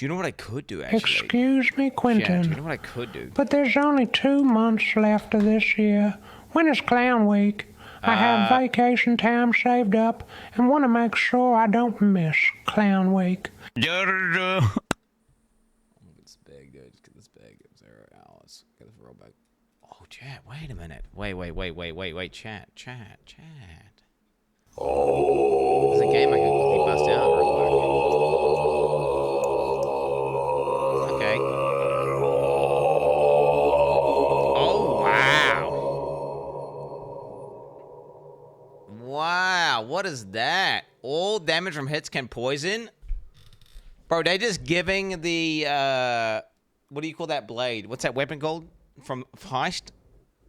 Do you know what I could do, actually? Excuse me, Quentin. Yeah, do you know what I could do? But there's only 2 months left of this year. When is Clown Week? I have vacation time saved up and want to make sure I don't miss Clown Week. This bag, dude. Just get this bag. 0 hours. Get this roll back. Oh, chat. Wait a minute. Wait. Chat. Oh. There's a game I can quickly bust out real quick. Okay. Oh, wow. Wow. What is that? All damage from hits can poison? Bro, they just giving the, what do you call that blade? What's that weapon called from Heist?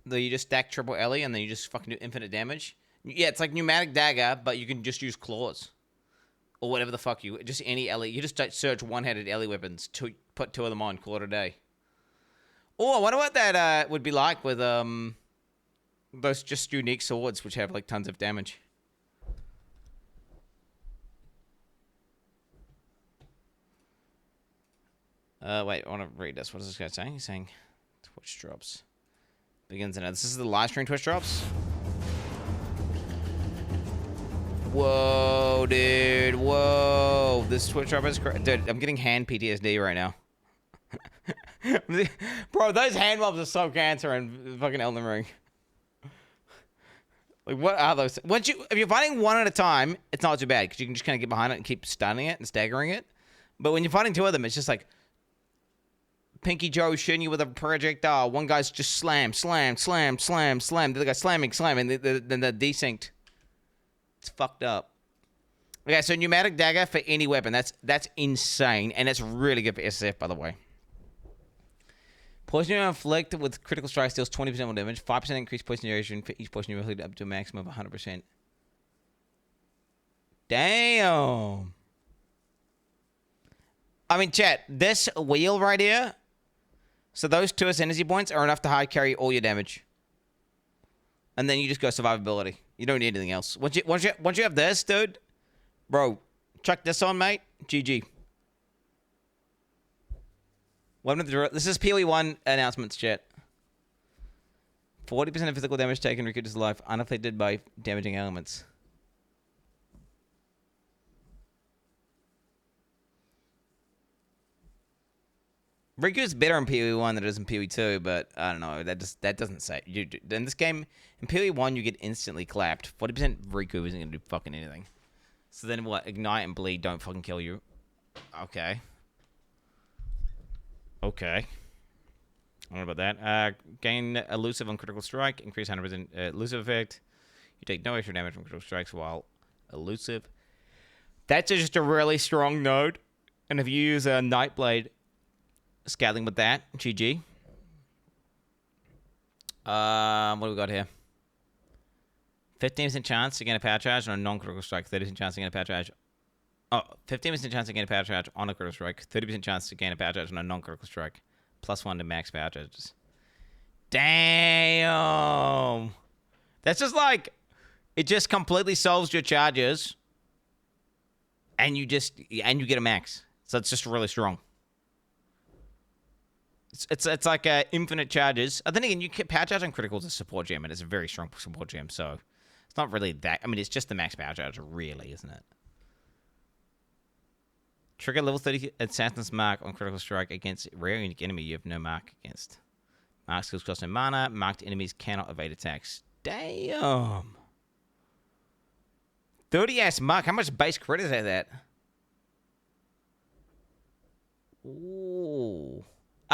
That you just stack triple Ellie and then you just fucking do infinite damage? Yeah, it's like pneumatic dagger, but you can just use claws. Or whatever the fuck you... Just any Ellie. You just search one-handed Ellie weapons. Put 2 of them on. Call it a day. Oh, I wonder what that would be like with those just unique swords, which have like tons of damage. Wait, I want to read this. What is this guy saying? He's saying Twitch drops. Begins and ends. This is the live stream Twitch drops. Whoa, dude. Whoa. This Twitch drop is crazy. Dude, I'm getting hand PTSD right now. Bro, those hand mobs are so cancer in fucking Elden Ring. Like, what are those? If you're fighting one at a time, it's not too bad because you can just kind of get behind it and keep stunning it and staggering it. But when you're fighting 2 of them, it's just like Pinky Joe shooting you with a projectile. One guy's just slam. The other guy's slamming, and then they're desynced. It's fucked up. Okay, so pneumatic dagger for any weapon. That's insane, and it's really good for SSF, by the way. Poison you inflict with critical strike deals 20% more damage. 5% increased poison duration for each poison you inflict up to a maximum of 100%. Damn. I mean, chat, this wheel right here, so those 2 energy points are enough to hard carry all your damage. And then you just go survivability. You don't need anything else. Once you have this, dude, bro, chuck this on, mate. GG. This is PoE1 announcements, chat. 40% of physical damage taken recruits life unaffected by damaging elements. Riku is better in PoE1 than it is in PoE2, but I don't know. That doesn't say. In this game, in PoE1, you get instantly clapped. 40% Riku isn't going to do fucking anything. So then what? Ignite and bleed don't fucking kill you. Okay. I don't know about that. Gain elusive on critical strike. Increase 100% elusive effect. You take no extra damage from critical strikes while elusive. That's just a really strong node. And if you use a Nightblade... Scaling with that. GG. What do we got here? 15% chance to gain a power charge on a non-critical strike. 30% chance to gain a power charge. Oh, 15% chance to gain a power charge on a critical strike. 30% chance to gain a power charge on a non-critical strike. +1 to max power charges. Damn. That's just like... It just completely solves your charges. And you get a max. So it's just really strong. It's like infinite charges. Then again, you can power charge on critical as a support gem, and it's a very strong support gem, so it's not really that. I mean, it's just the max power charge, really, isn't it? Trigger level 30 Assassin's Mark on critical strike against rare unique enemy you have no mark against. Mark skills cost no mana. Marked enemies cannot evade attacks. Damn. 30-ass mark. How much base crit is that? Ooh.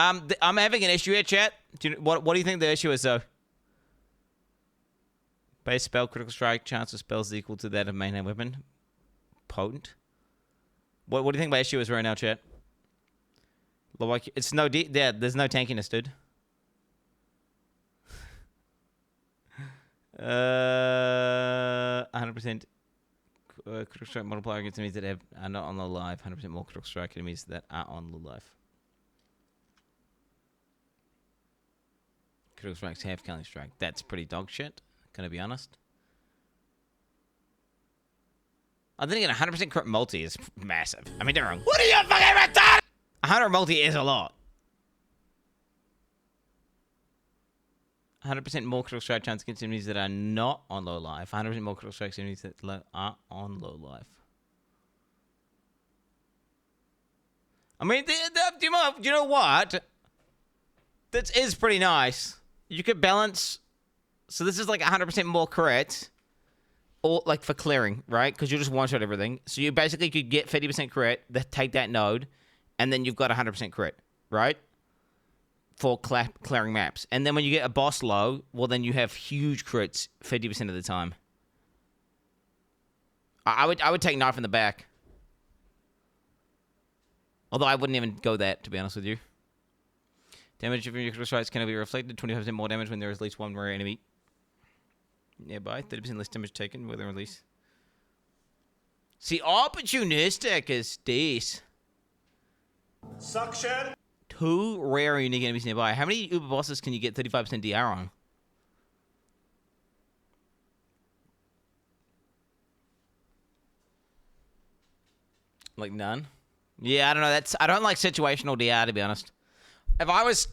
I'm having an issue here, chat. What do you think the issue is, though? Base spell, critical strike, chance of spells is equal to that of main hand weapon. Potent. What do you think my issue is right now, chat? It's no there's no tankiness, dude. 100% critical strike multiplier against enemies that are not on the life. 100% more critical strike enemies that are on the life. Critical strikes have killing strike. That's pretty dog shit, gonna be honest. I think 100% crit multi is massive. I mean, don't get me wrong. What are you fucking retarded? 100 multi is a lot. 100% more critical strike chance against enemies that are not on low life. 100% more critical strikes enemies that are on low life. I mean, do you know what? That is pretty nice. You could balance. So this is like 100% more crit. Or like for clearing, right? Because you just one-shot everything. So you basically could get 50% crit, take that node, and then you've got 100% crit, right? For clearing maps. And then when you get a boss low, well, then you have huge crits 50% of the time. I would take knife in the back. Although I wouldn't even go that, to be honest with you. Damage of your critical strikes can be reflected. 25% more damage when there is at least one rare enemy nearby. 30% less damage taken with a release. See, opportunistic is this. Suction. 2 rare unique enemies nearby. How many Uber bosses can you get 35% DR on? Like none? Yeah, I don't know. I don't like situational DR, to be honest. If I was...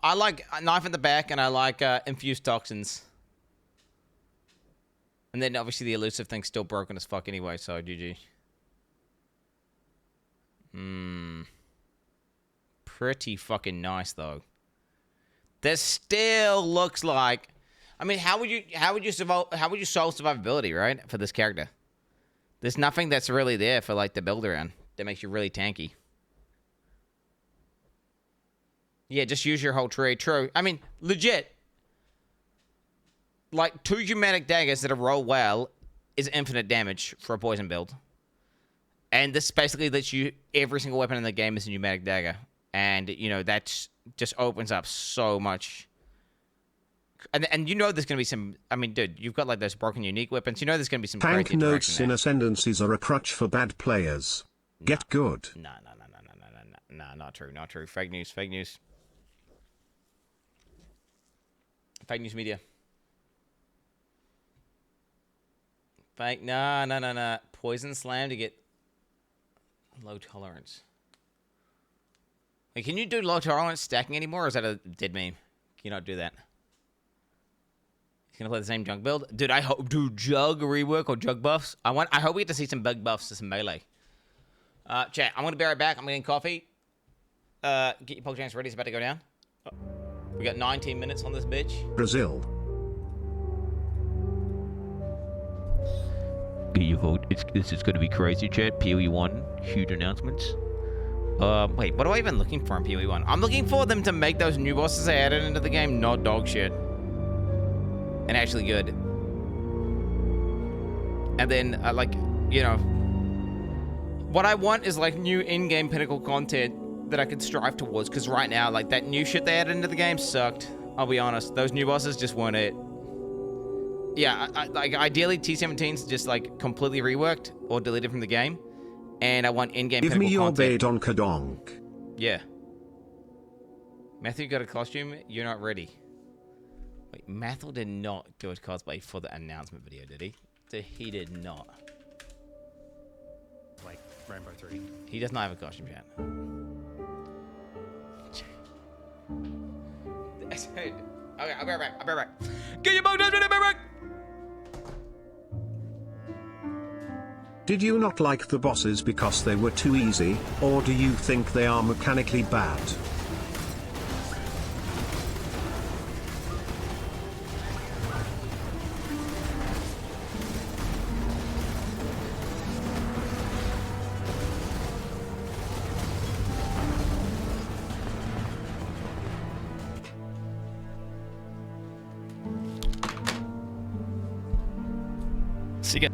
I like knife in the back, and I like infused toxins. And then, obviously, the elusive thing's still broken as fuck anyway, so GG. Pretty fucking nice, though. This still looks like... I mean, how would you solve survivability, right, for this character? There's nothing that's really there for, like, the build around that makes you really tanky. Yeah, just use your whole tree. True. I mean, legit. Like, 2 Humatic Daggers that roll well is infinite damage for a poison build. And this basically lets you... Every single weapon in the game is a Pneumatic Dagger. And, you know, that just opens up so much. And you know there's going to be some... I mean, dude, you've got, like, those broken unique weapons. You know there's going to be some Tank crazy notes in there. ascendancies are a crutch for bad players. Get good. No, not true, not true. Fake news, fake news. Fake news media. Fake, no. Poison slam to get low tolerance. Wait, can you do low tolerance stacking anymore, or is that a dead meme? Can you not do that? He's gonna play the same jug build? Dude, I hope, jug rework or jug buffs? I hope we get to see some bug buffs to some melee. Chat, I'm gonna be right back. I'm getting coffee. Get your Pokemon ready, it's about to go down. Oh, we got 19 minutes on this bitch. Brazil. Get your vote. This is gonna be crazy, chat. PoE1, huge announcements. Wait, what am I even looking for in PoE1? I'm looking for them to make those new bosses they added into the game not dog shit. And actually good. And then, like, you know... What I want is, like, new in-game pinnacle content that I could strive towards. Because right now, like, that new shit they added into the game sucked. I'll be honest. Those new bosses just weren't it. Yeah, like, ideally, T17's just, like, completely reworked or deleted from the game. And I want in-game Give pinnacle me your content. Badonkadonk. Yeah. Matthew got a costume? You're not ready. Wait, Matthew did not do a cosplay for the announcement video, did he? He did not. Like Rainbow 3. He does not have a costume yet. Okay, I'll be right back. Get your boat, I'll be right back. Did you not like the bosses because they were too easy, or do you think they are mechanically bad? See you.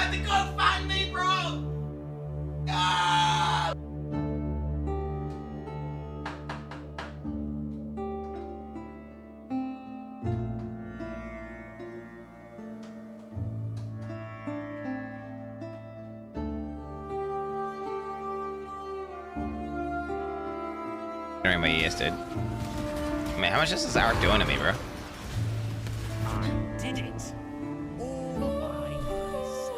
have to go find me, bro! Ah! During my ES, dude. Man, how much is this arc doing to me, bro? I did it. All by myself.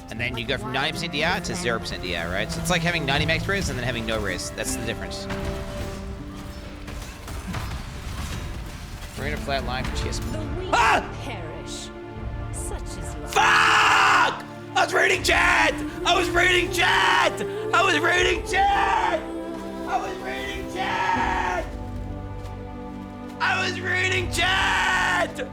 And then you go from 90% DR to 0% DR, right? So it's like having 90 max res and then having no res. That's the difference. We're in a flat line for chess. Ah! Perish. Such is life. Fuck! I was reading chat! I was reading chat! I was reading chat! I was reading chat! I was reading chat!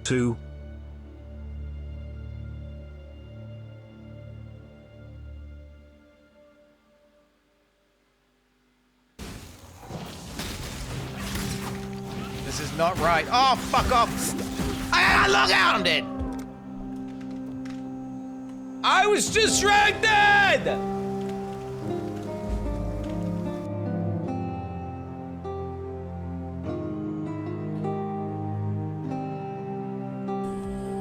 Two. This is not right. Oh, fuck off. I gotta log out, I'm dead. I was distracted!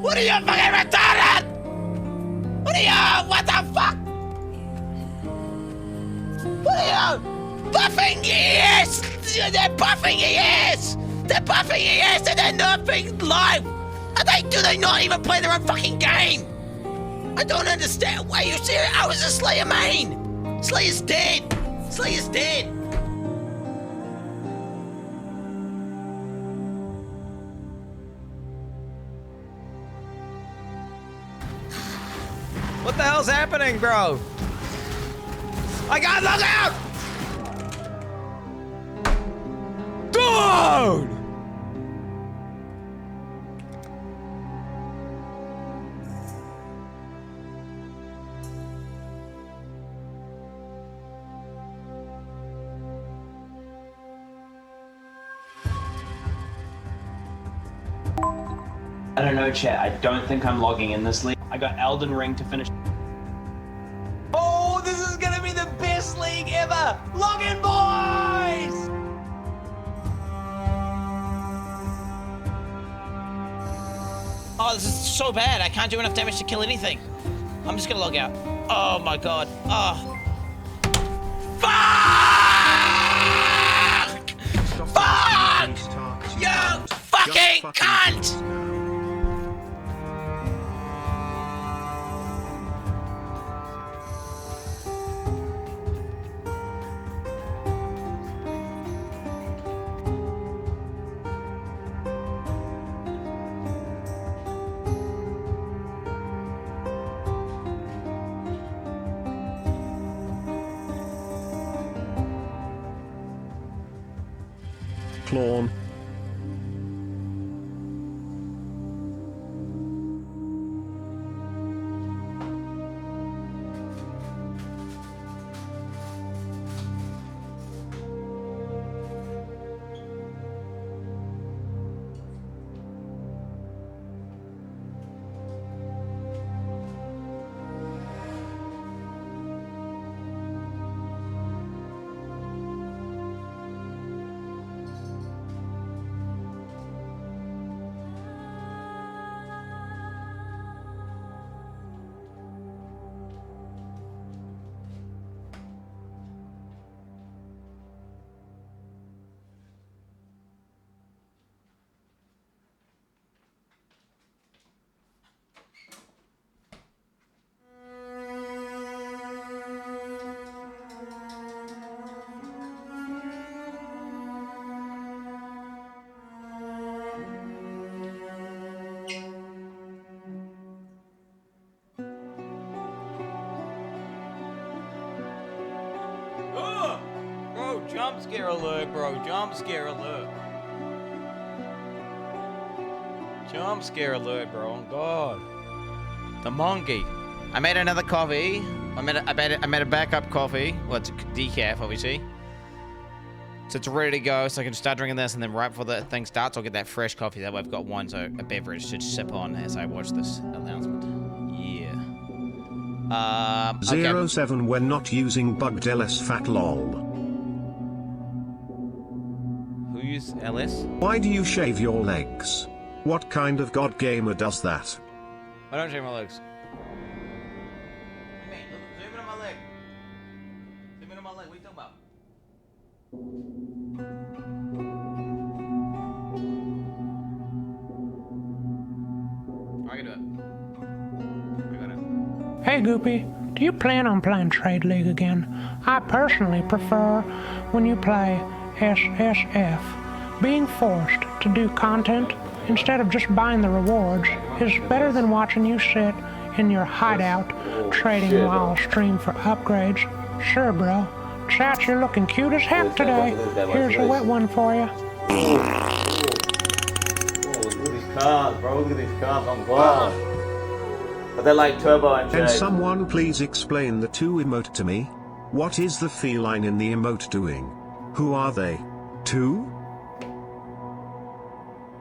What are you fucking retarded? What are you? What the fuck? What are you? Buffing ES! They're buffing ES! They're buffing ES and they're not being live! Do they not even play their own fucking game? I don't understand. Why are you serious? I was a Slayer main! Slayer's dead! Slayer's dead! What the hell's happening, bro? I got log out! Dude! I don't know, chat. I don't think I'm logging in this league. I got Elden Ring to finish. Oh, this is gonna be the best league ever! Log in, boys! Oh, this is so bad. I can't do enough damage to kill anything. I'm just gonna log out. Oh my god. Oh. Fuck! Fuck! You fucking cunt! Clawn. Jump scare alert, bro. Jump scare alert. Jump scare alert, bro. Oh, God. The monkey. I made another coffee. I made a backup coffee. Well, it's a decaf, obviously. So it's ready to go, so I can start drinking this, and then right before the thing starts, I'll get that fresh coffee. That way I've got one, so a beverage to sip on as I watch this announcement. Yeah. Okay. 07 We're not using bugged LS fat lol. Who used LS? Why do you shave your legs? What kind of god gamer does that? I don't shave my legs. What do you mean? Look, zoom in on my leg. Zoom in on my leg. What are you talking about? I can do it. I got it. Hey Goopy, do you plan on playing Trade League again? I personally prefer when you play SSF. Being forced to do content instead of just buying the rewards is better than watching you sit in your hideout trading while stream for upgrades. Sure, bro. Chat, you're looking cute as heck today. Here's a wet one for you. Oh, look at these cars, bro. Look at these cars. I'm glad. But they're like turbo and Can someone please explain the two emote to me? What is the feline in the emote doing? Who are they? Two?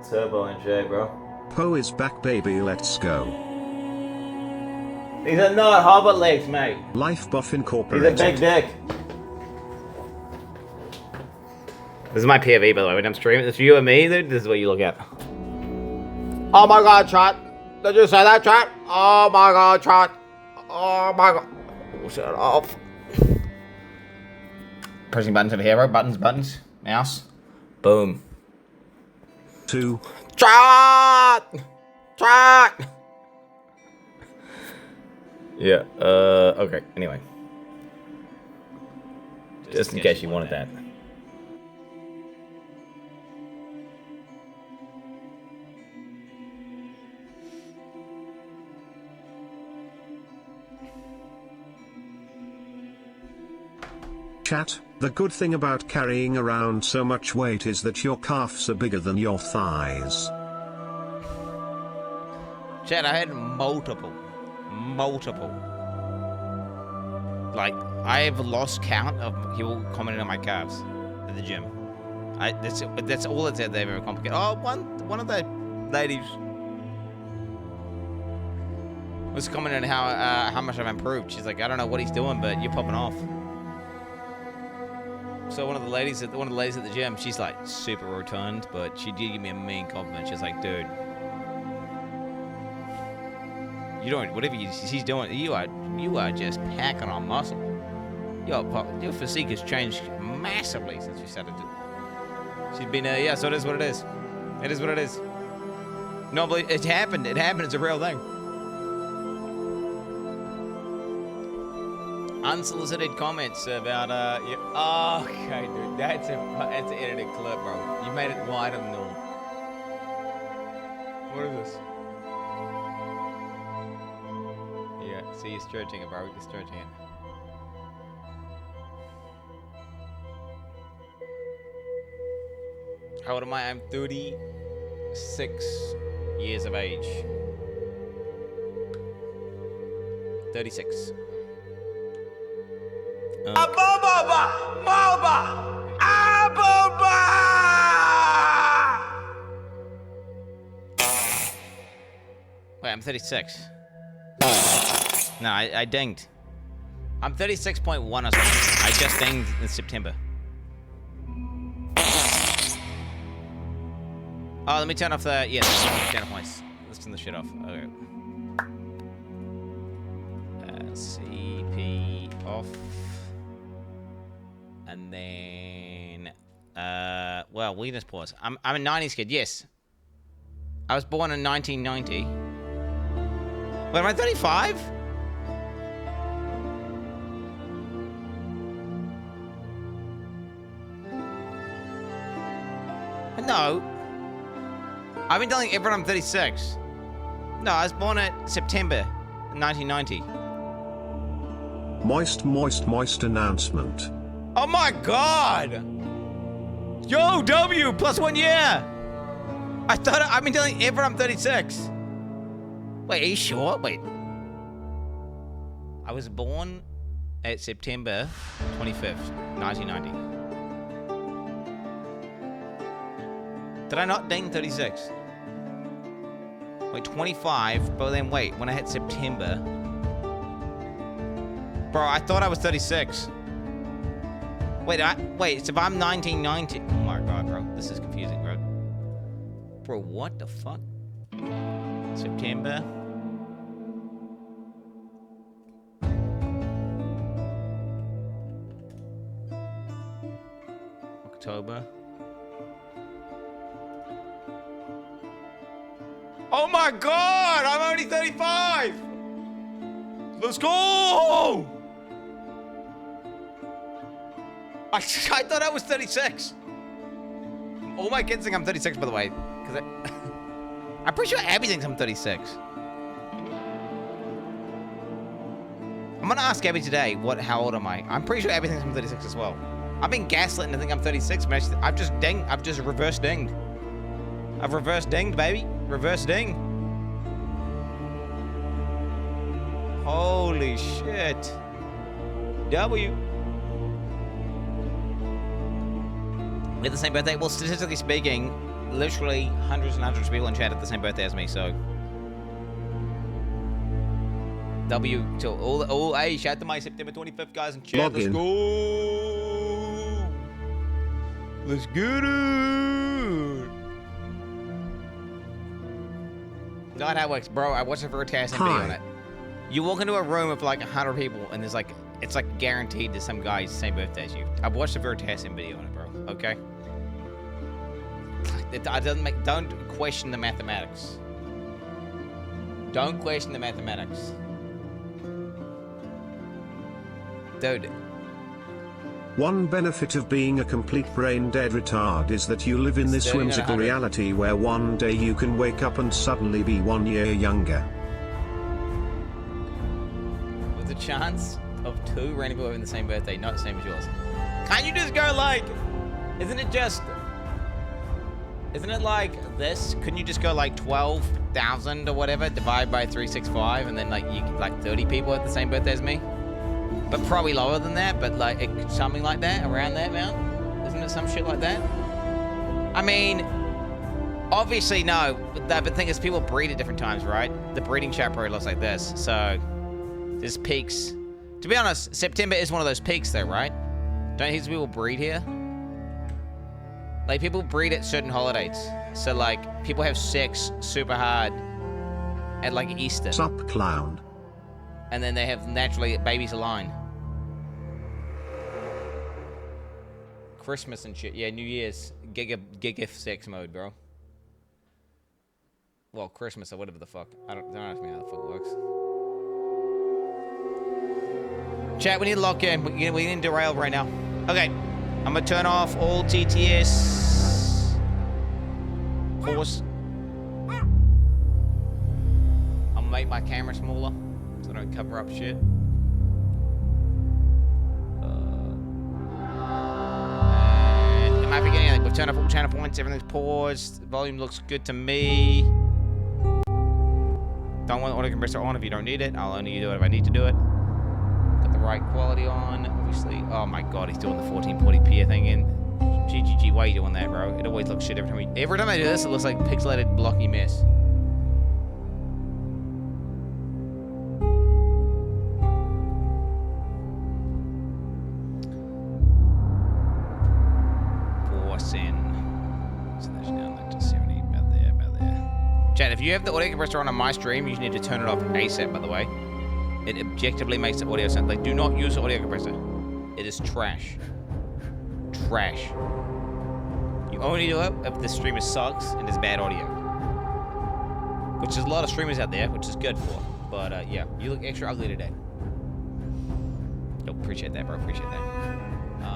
Turbo and J, bro. Poe is back, baby, let's go. These are not hobbit legs, mate. Life Buff He's a Incorporated. big dick. This is my POV, by the way, when I'm streaming. It's you and me, dude. This is what you look at. Oh my god, chat. Did you say that, chat? Oh my god, chat. Oh my god. Oh, shut off. Pressing buttons over here, bro. Buttons. Mouse. Boom. Two. Chat! Yeah, okay, anyway. Just in case you wanted that. Chat, the good thing about carrying around so much weight is that your calves are bigger than your thighs. Chat, I had multiple. Like, I have lost count of people commenting on my calves at the gym. That's all that's out there very complicated. Oh, one of the ladies was commenting on how much I've improved. She's like, I don't know what he's doing, but you're popping off. So one of the ladies at the gym, she's like super rotund, but she did give me a mean compliment. She's like, dude, you don't, whatever he's doing, you are just packing on muscle. Your physique has changed massively since you started to. She's been, yeah, so it is what it is. It is what it is. No, but it happened. It happened. It's a real thing. Unsolicited comments about, yeah. Oh, okay, dude. That's an edited clip, bro. You made it wider than normal. What is this? Yeah, see, you're stretching it, bro. You're stretching it. How old am I? I'm 36 years of age. 36. Wait, I'm 36. No, I dinged. I'm 36.1 or something. I just dinged in September. Oh, let me turn off the... Yeah, turn off points. Let's turn the shit off. Okay. CP off. And then... well, weakness pause. I'm a 90s kid, yes. I was born in 1990. Wait, am I 35? No. I've been telling everyone I'm 36. No, I was born in September 1990. Moist announcement. Oh my god! Yo, W, plus 1 year! I've been telling everyone I'm 36. Wait, are you sure? Wait. I was born at September 25th, 1990. Did I not ding 36? Wait, 25, but then wait, when I hit September. Bro, I thought I was 36. Wait, so if I'm 1990. Oh my god, bro. This is confusing, bro. Bro, what the fuck? September. October. Oh my god! I'm only 35! Let's go! I thought I was 36. All my kids think I'm 36, by the way. Because I'm pretty sure Abby thinks I'm 36. I'm gonna ask Abby today, how old am I? I'm pretty sure Abby thinks I'm 36 as well. I've been gaslighting to think I'm 36, but I've just reverse dinged. I've reverse dinged, baby. Reverse ding. Holy shit. W. We had the same birthday. Well, statistically speaking, literally hundreds and hundreds of people in chat had the same birthday as me, so. W to all hey, shout out to my September 25th guys in chat. Let's go. Let's get it. Not how it works, bro. I watched a Veritassin video on it. You walk into a room with like 100 people, and there's like, it's like guaranteed there's some guy's same birthday as you. I've watched a Veritassin video on it, bro. Okay. It doesn't make. Don't question the mathematics. Don't question the mathematics, dude. One benefit of being a complete brain-dead retard is that you live in this whimsical reality where one day you can wake up and suddenly be 1 year younger. With a chance of 2 random people having the same birthday, not the same as yours. Can't you just go like, isn't it like this? Couldn't you just go like 12,000 or whatever, divide by 365, and then like you like 30 people have the same birthday as me? But probably lower than that, but like something like that, around that amount? Isn't it some shit like that? I mean, obviously no, but the thing is people breed at different times, right? The breeding chart probably looks like this, so there's peaks. To be honest, September is one of those peaks though, right? Don't heaps of people breed here? Like people breed at certain holidays. So like people have sex super hard at like Easter. Sup, clown. And then they have naturally babies align. Christmas and shit. Yeah, New Year's. Giga sex mode, bro. Well, Christmas or whatever the fuck. Don't ask me how the fuck it works. Chat, we need to lock in. We need to derail right now. Okay. I'm gonna turn off all TTS. Pause. I'm gonna make my camera smaller so I don't cover up shit. And am I forgetting anything? We've turned off all channel points. Everything's paused. The volume looks good to me. Don't want the audio compressor on if you don't need it. I'll only do it if I need to do it. Got the right quality on, obviously. Oh my god, he's doing the 1440p thing in. GGG, why are you doing that, bro? It always looks shit every time I do this, it looks like pixelated, blocky mess. So that's down like to 70, about there. Chat, if you have the audio compressor on my stream, you need to turn it off ASAP, by the way. It objectively makes the audio sound like, do not use the audio compressor. It is trash. Trash. You only do it if the streamer sucks and there's bad audio. Which there's a lot of streamers out there, which is good for. But yeah, you look extra ugly today. Yo, appreciate that, bro. Appreciate that.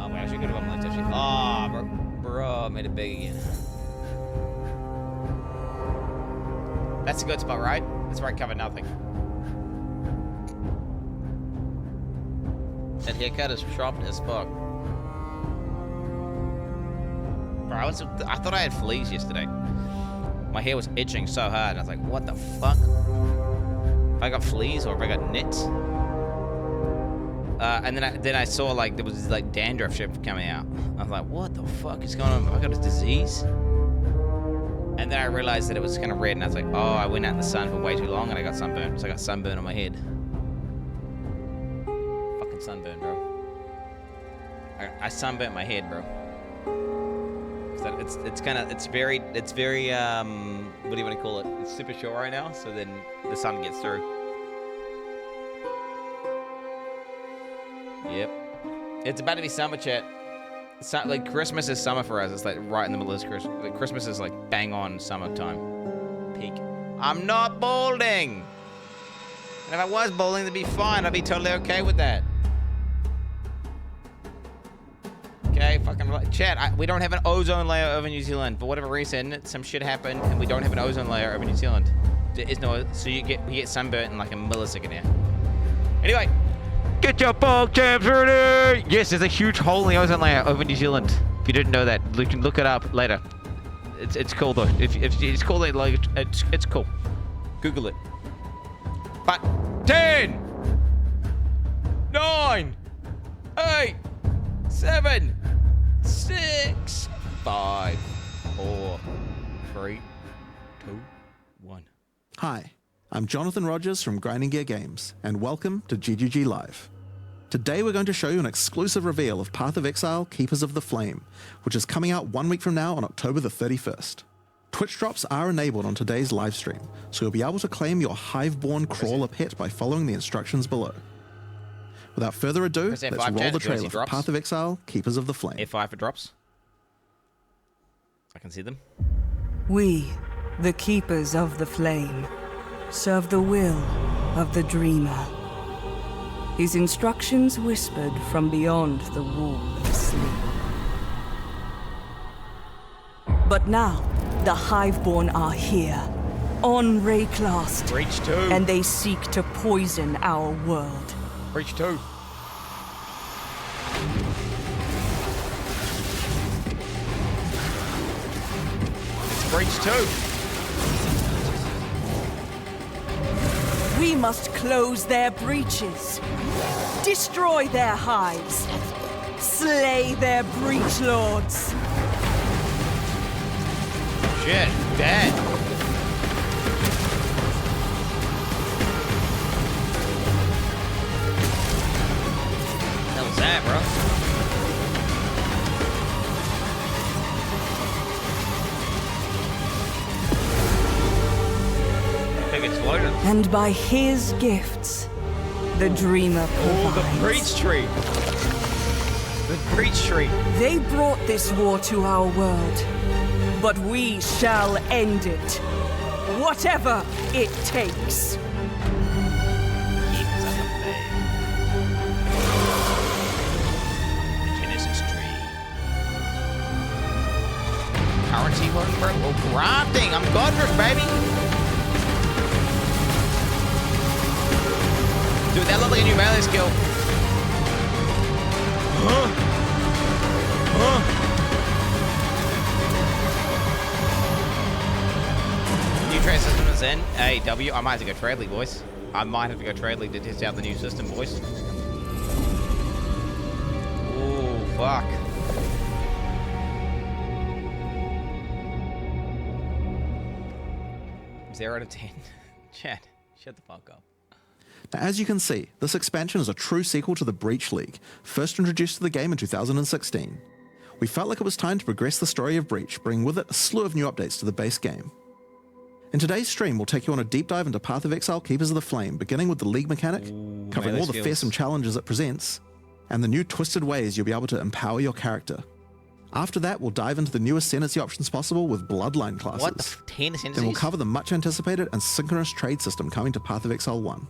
Wait, I should go to my lens actually. Ah, bro, made it big again. That's a good spot, right? That's where I cover nothing. That haircut is sharp as fuck. Bro, I thought I had fleas yesterday. My hair was itching so hard. I was like, what the fuck? If I got fleas or if I got nits? And then I saw like there was this, like dandruff shit coming out. I was like, what the fuck is going on? Have I got a disease? And then I realized that it was kind of red, and I was like, oh, I went out in the sun for way too long and I got sunburned. So I got sunburn on my head. Fucking sunburn, bro. I sunburnt my head, bro. It's very what do you want to call it? It's super short right now, so then the sun gets through. Yep. It's about to be summer, chat. It's not, like, Christmas is summer for us. It's like right in the middle of Christmas. Like, Christmas is like bang on summertime. Peak. I'm not balding! And if I was balding, that'd be fine. I'd be totally okay with that. Okay, fucking chat. We don't have an ozone layer over New Zealand. For whatever reason, some shit happened and we don't have an ozone layer over New Zealand. There is no, so we get sunburnt in like a millisecond here. Anyway, get your bog jams ready! Yes, there's a huge hole in the ozone layer over New Zealand. If you didn't know that, you can look it up later. It's cool though. If it's cool, like it's cool. Google it. But 10, 9, 8, 7, 6, 5, 4, 3, 2, 1. Hi, I'm Jonathan Rogers from Grinding Gear Games, and welcome to GGG Live. Today we're going to show you an exclusive reveal of Path of Exile Keepers of the Flame, which is coming out 1 week from now on October the 31st. Twitch drops are enabled on today's live stream, so you'll be able to claim your Hiveborn crawler pet by following the instructions below. Without further ado, let's roll the trailer for Path of Exile Keepers of the Flame. F5 for drops. I can see them. We, the Keepers of the Flame, serve the will of the Dreamer. His instructions whispered from beyond the wall of sleep. But now, the Hiveborn are here, on Rayclast, Breach 2. and they seek to poison our world. Breach 2. It's Breach 2. We must close their breaches, destroy their hives, slay their breach lords. Shit, dead. What the hell was that, bro? Big explosion. And by his gifts, the Dreamer provides. Oh, the breach tree. The breach tree. They brought this war to our world, but we shall end it, whatever it takes. Keepers of the Flame. The Genesis tree. Currency work, bro? Oh, grafting. I'm Godric, baby. Dude, that looked like a new melee skill. New trade system is in. Hey, W, I might have to go trade league, boys. I might have to go trade league to test out the new system, boys. Ooh, fuck. Zero to 10. Chat, shut the fuck up. Now, as you can see, this expansion is a true sequel to the Breach League, first introduced to the game in 2016. We felt like it was time to progress the story of Breach, bringing with it a slew of new updates to the base game. In today's stream, we'll take you on a deep dive into Path of Exile Keepers of the Flame, beginning with the League mechanic, covering all the fearsome challenges it presents, and the new twisted ways you'll be able to empower your character. After that, we'll dive into the newest ascendancy options possible with Bloodline classes. What the 10 ascendancies? Then we'll cover the much anticipated and synchronous trade system coming to Path of Exile 1.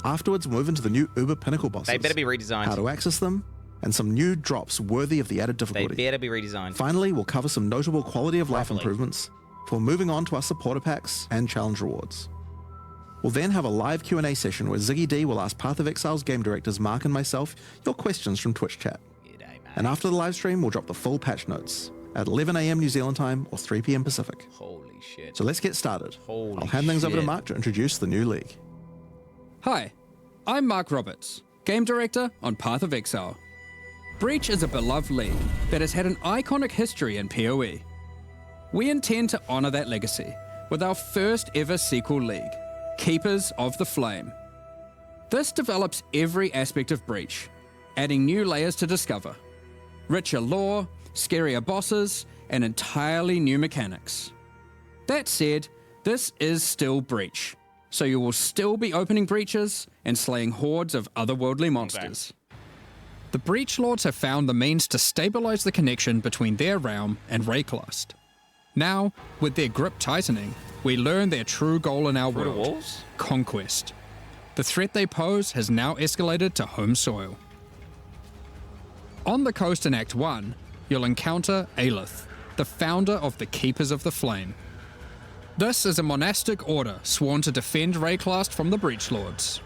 Afterwards, move into the new Uber Pinnacle bosses. They better be redesigned. How to access them, and some new drops worthy of the added difficulty. They better be redesigned. Finally, we'll cover some notable quality of life improvements before moving on to our supporter packs and challenge rewards. We'll then have a live Q&A session where Ziggy D will ask Path of Exile's game directors Mark and myself your questions from Twitch chat. G'day, mate. And after the live stream, we'll drop the full patch notes. at 11 AM New Zealand time or 3 PM Pacific. Holy shit. So let's get started. Holy I'll hand things over to shit. Mark to introduce the new league. Hi, I'm Mark Roberts, Game Director on Path of Exile. Breach is a beloved league that has had an iconic history in PoE. We intend to honour that legacy with our first ever sequel league, Keepers of the Flame. This develops every aspect of Breach, adding new layers to discover, richer lore, scarier bosses, and entirely new mechanics. That said, this is still Breach, so you will still be opening breaches and slaying hordes of otherworldly monsters. The Breach Lords have found the means to stabilize the connection between their realm and Rayclast. Now, with their grip tightening, we learn their true goal in our world, conquest. The threat they pose has now escalated to home soil. On the coast in Act 1, you'll encounter Aelith, the founder of the Keepers of the Flame. This is a monastic order sworn to defend Rayclast from the Breach Lords.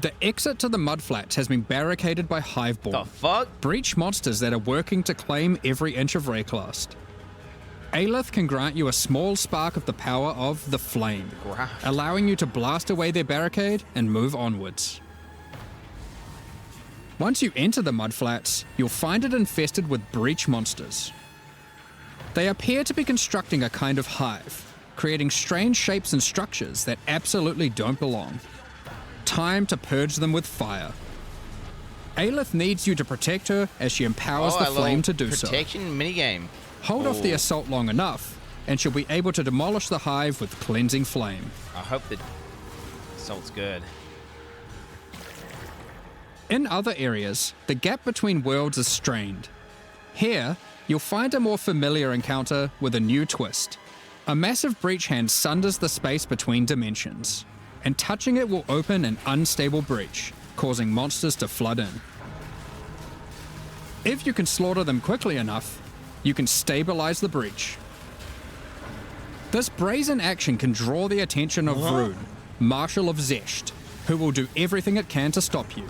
The exit to the Mudflats has been barricaded by Hiveborn, The fuck? breach monsters that are working to claim every inch of Rayclast. Aelith can grant you a small spark of the power of the Flame, allowing you to blast away their barricade and move onwards. Once you enter the Mudflats, you'll find it infested with breach monsters. They appear to be constructing a kind of hive, creating strange shapes and structures that absolutely don't belong. Time to purge them with fire. Aelith needs you to protect her as she empowers the Flame to do so. Protection minigame. Hold off the assault long enough, and she'll be able to demolish the hive with cleansing flame. I hope the assault's good. In other areas, the gap between worlds is strained. Here, you'll find a more familiar encounter with a new twist. A massive breach hand sunders the space between dimensions, and touching it will open an unstable breach, causing monsters to flood in. If you can slaughter them quickly enough, you can stabilize the breach. This brazen action can draw the attention of Vroon, Marshal of Zesht, who will do everything it can to stop you.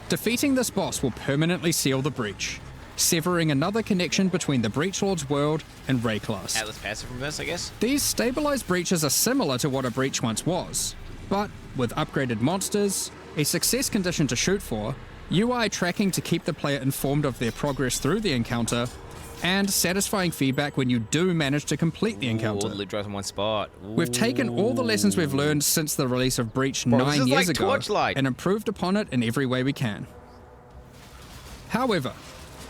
Defeating this boss will permanently seal the breach, severing another connection between the Breach Lord's world and Rayclast. Atlas passive from this, I guess. These stabilized breaches are similar to what a breach once was, but with upgraded monsters, a success condition to shoot for, UI tracking to keep the player informed of their progress through the encounter, and satisfying feedback when you do manage to complete the encounter. Loot drops in one spot. We've taken all the lessons we've learned since the release of Breach 9 years ago Torchlight. and improved upon it in every way we can. However,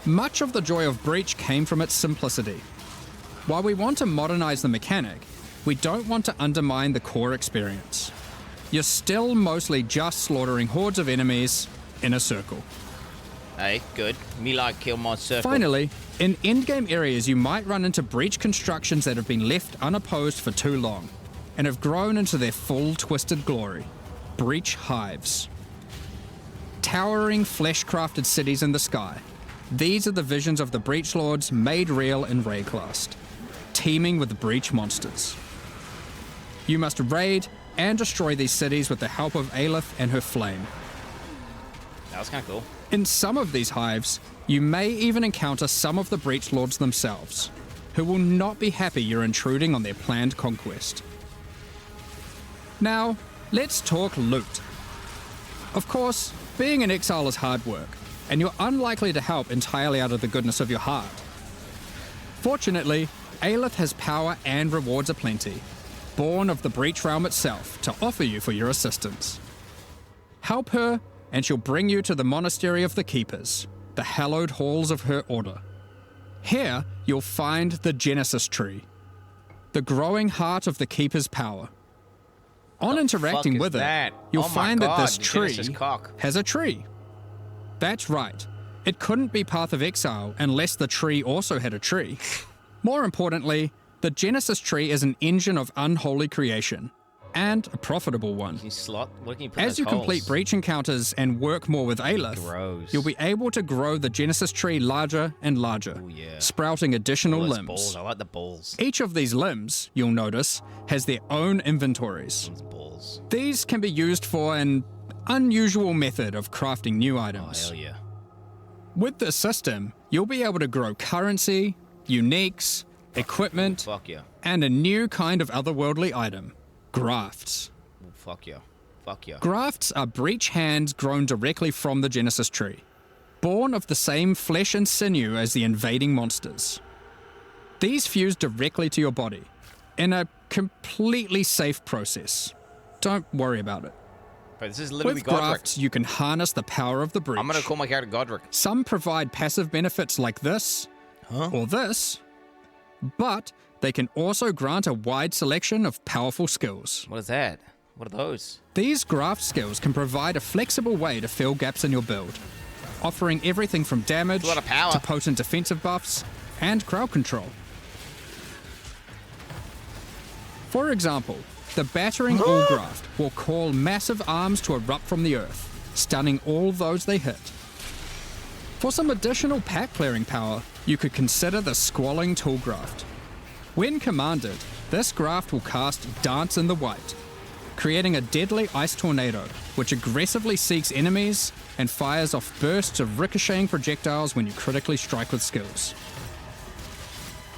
much of the joy of Breach came from its simplicity. While we want to modernize the mechanic, we don't want to undermine the core experience. You're still mostly just slaughtering hordes of enemies in a circle. Hey, good. Me like kill my circle. Finally, in endgame areas you might run into breach constructions that have been left unopposed for too long, and have grown into their full twisted glory. Breach hives. Towering flesh-crafted cities in the sky. These are the visions of the Breach Lords made real in Rayclast, teeming with breach monsters. You must raid and destroy these cities with the help of Aelith and her flame. That was kind of cool. In some of these hives, you may even encounter some of the Breach Lords themselves, who will not be happy you're intruding on their planned conquest. Now, let's talk loot. Of course, being an exile is hard work, and you're unlikely to help entirely out of the goodness of your heart. Fortunately, Aelith has power and rewards aplenty, born of the Breach Realm itself, to offer you for your assistance. Help her, and she'll bring you to the Monastery of the Keepers, the hallowed halls of her order. Here, you'll find the Genesis Tree, the growing heart of the Keeper's power. On interacting with it, you'll find that this tree has a tree. That's right. It couldn't be Path of Exile unless the tree also had a tree. More importantly, the Genesis Tree is an engine of unholy creation, and a profitable one. As you complete breach encounters and work more with Aelith, you'll be able to grow the Genesis Tree larger and larger, sprouting additional limbs. I like the balls. Each of these limbs, you'll notice, has their own inventories. These can be used for an unusual method of crafting new items. Oh, hell yeah. With this system, you'll be able to grow currency, uniques, equipment, Fuck yeah. and a new kind of otherworldly item, grafts. Ooh, fuck yeah. Fuck yeah. Grafts are breach hands grown directly from the Genesis tree, born of the same flesh and sinew as the invading monsters. These fuse directly to your body in a completely safe process. Don't worry about it. Bro, this is literally With Godric. grafts, you can harness the power of the breach. I'm gonna call my character Godric. Some provide passive benefits like this, or this, but they can also grant a wide selection of powerful skills. What is that? What are those? These graft skills can provide a flexible way to fill gaps in your build, offering everything from damage It's a lot of power. to potent defensive buffs and crowd control. For example, the Battering All graft will call massive arms to erupt from the earth, stunning all those they hit. For some additional pack clearing power, you could consider the Squalling Tool graft. When commanded, this graft will cast Dance in the White, creating a deadly ice tornado which aggressively seeks enemies and fires off bursts of ricocheting projectiles when you critically strike with skills.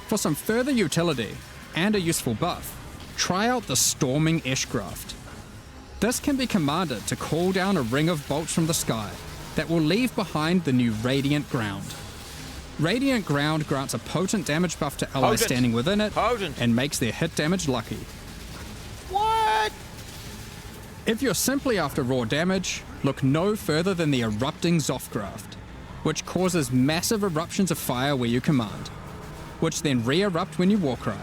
For some further utility and a useful buff, try out the Storming Ash graft. This can be commanded to call down a ring of bolts from the sky that will leave behind the new Radiant Ground. Radiant Ground grants a potent damage buff to allies standing within it and makes their hit damage lucky. What? If you're simply after raw damage, look no further than the Erupting Zoth graft, which causes massive eruptions of fire where you command, which then re-erupt when you Warcry.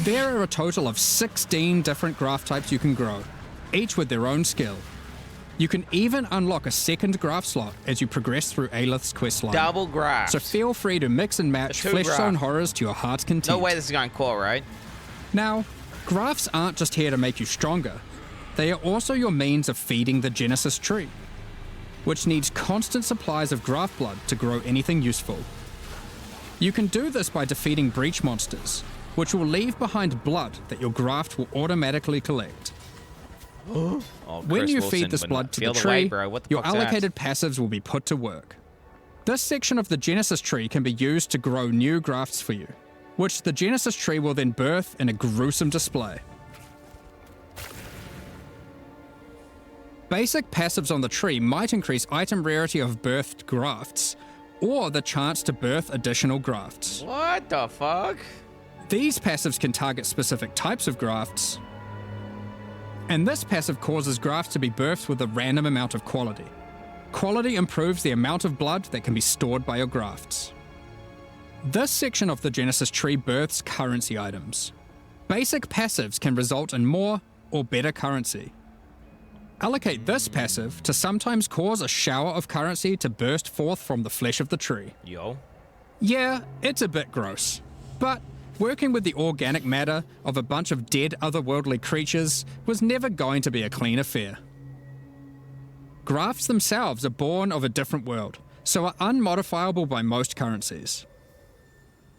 There are a total of 16 different graft types you can grow, each with their own skill. You can even unlock a second graft slot as you progress through Aelith's questline. Double graft. So feel free to mix and match The two Flesh graft. Zone horrors to your heart's content. No way this is going cool, right? Now, grafts aren't just here to make you stronger. They are also your means of feeding the Genesis tree, which needs constant supplies of graft blood to grow anything useful. You can do this by defeating breach monsters, which will leave behind blood that your graft will automatically collect. Oh, When Chris you Wilson, feed this but blood to feel the weight, tree, bro. What the your fuck's that? allocated passives will be put to work. This section of the Genesis tree can be used to grow new grafts for you, which the Genesis tree will then birth in a gruesome display. Basic passives on the tree might increase item rarity of birthed grafts, or the chance to birth additional grafts. What the fuck? These passives can target specific types of grafts, and this passive causes grafts to be birthed with a random amount of quality. Quality improves the amount of blood that can be stored by your grafts. This section of the Genesis tree births currency items. Basic passives can result in more or better currency. Allocate this passive to sometimes cause a shower of currency to burst forth from the flesh of the tree. Yo. Yeah, it's a bit gross, but working with the organic matter of a bunch of dead otherworldly creatures was never going to be a clean affair. Grafts themselves are born of a different world, so are unmodifiable by most currencies.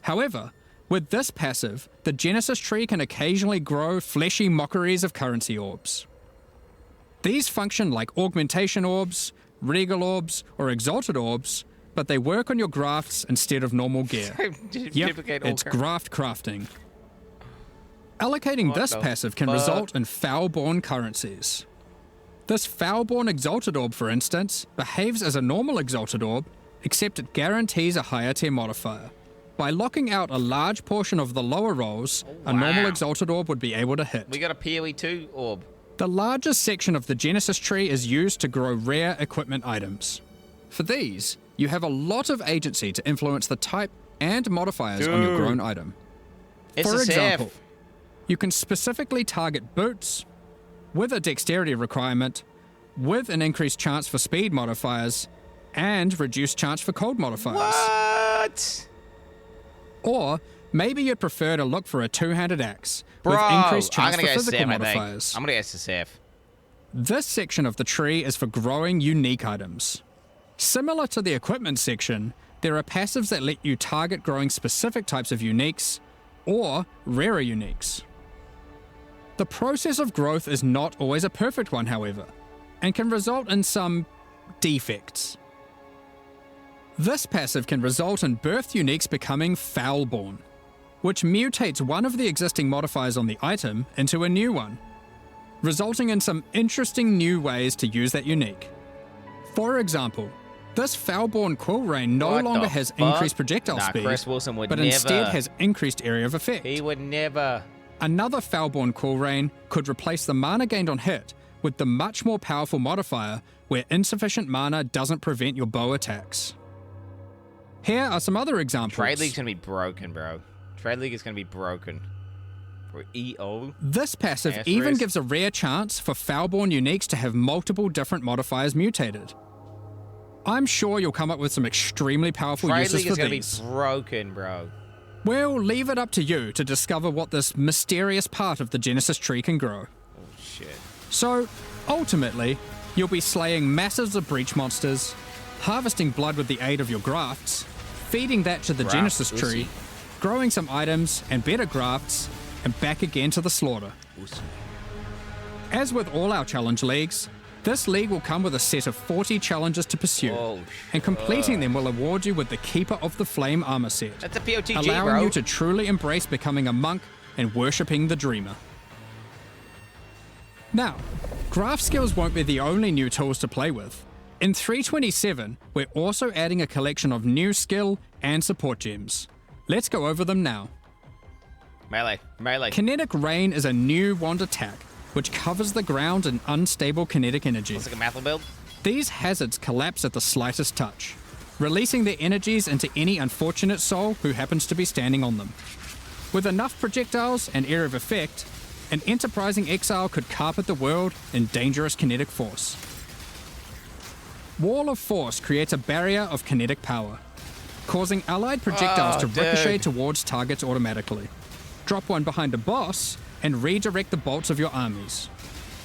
However, with this passive, the Genesis tree can occasionally grow fleshy mockeries of currency orbs. These function like augmentation orbs, regal orbs, or exalted orbs, but they work on your grafts instead of normal gear. Yep, it's graft crafting. Allocating this passive can result in foul-born currencies. This foul-born exalted orb, for instance, behaves as a normal exalted orb, except it guarantees a higher tier modifier. By locking out a large portion of the lower rolls, a normal exalted orb would be able to hit. We got a PoE 2 orb. The largest section of the Genesis tree is used to grow rare equipment items. For these, you have a lot of agency to influence the type and modifiers on your grown item. For example, you can specifically target boots with a dexterity requirement, with an increased chance for speed modifiers, and reduced chance for cold modifiers. What? Or maybe you'd prefer to look for a two-handed axe Bro, with increased I'm chance gonna for go physical Seth, I think. modifiers. I'm gonna go Seth. This section of the tree is for growing unique items. Similar to the equipment section, there are passives that let you target growing specific types of uniques or rarer uniques. The process of growth is not always a perfect one, however, and can result in some defects. This passive can result in birth uniques becoming Foulborn, which mutates one of the existing modifiers on the item into a new one, resulting in some interesting new ways to use that unique. For example, this Foulborn Quill Rain no What longer the has fuck? increased projectile Nah, speed, Chris Wilson would but never. instead has increased area of effect. He would never. Another Foulborn Quill Rain could replace the mana gained on hit with the much more powerful modifier where insufficient mana doesn't prevent your bow attacks. Here are some other examples. Trade League's gonna be broken, bro. Trade League is gonna be broken. For EO. This passive Asterisk. even gives a rare chance for Foulborn uniques to have multiple different modifiers mutated. I'm sure you'll come up with some extremely powerful Trade uses League for is gonna these. be broken, bro. We'll leave it up to you to discover what this mysterious part of the Genesis tree can grow. Oh shit. So, ultimately, you'll be slaying masses of breach monsters, harvesting blood with the aid of your grafts, feeding that to the Graft, Genesis tree, Uzi. growing some items and better grafts, and back again to the slaughter. As with all our challenge leagues, this league will come with a set of 40 challenges to pursue, Oh, and completing them will award you with the Keeper of the Flame armor set, That's a POTG, allowing bro. you to truly embrace becoming a monk and worshipping the Dreamer. Now, graph skills won't be the only new tools to play with. In 327, we're also adding a collection of new skill and support gems. Let's go over them now. Melee. Kinetic Rain is a new wand attack, which covers the ground in unstable kinetic energy. Looks like a Mathel build. These hazards collapse at the slightest touch, releasing their energies into any unfortunate soul who happens to be standing on them. With enough projectiles and area of effect, an enterprising exile could carpet the world in dangerous kinetic force. Wall of Force creates a barrier of kinetic power, causing allied projectiles to ricochet towards targets automatically. Drop one behind a boss and redirect the bolts of your armies.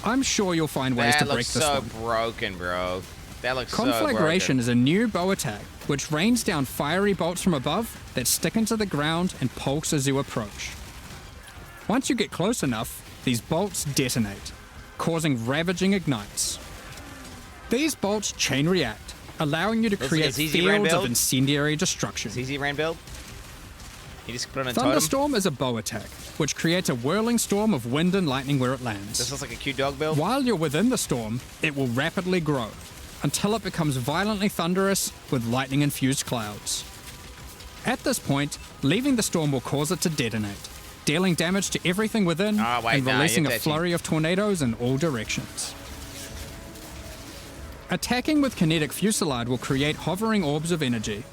I'm sure you'll find ways to That break looks this so one. broken, bro. That looks so Conflagration broken. is a new bow attack, which rains down fiery bolts from above that stick into the ground and pulse as you approach. Once you get close enough, these bolts detonate, causing ravaging ignites. These bolts chain react, allowing you to Looks create like a ZZ Rain fields of build. incendiary destruction. CZ Rain build. You just put on a totem. Thunderstorm is a bow attack, which creates a whirling storm of wind and lightning where it This lands. looks like a cute dog build. While you're within the storm, it will rapidly grow, until it becomes violently thunderous with lightning-infused clouds. At this point, leaving the storm will cause it to detonate, dealing damage to everything within Ah, wait, and nah, releasing you a have to flurry of tornadoes in all directions. Attacking with kinetic fusillade will create hovering orbs of energy.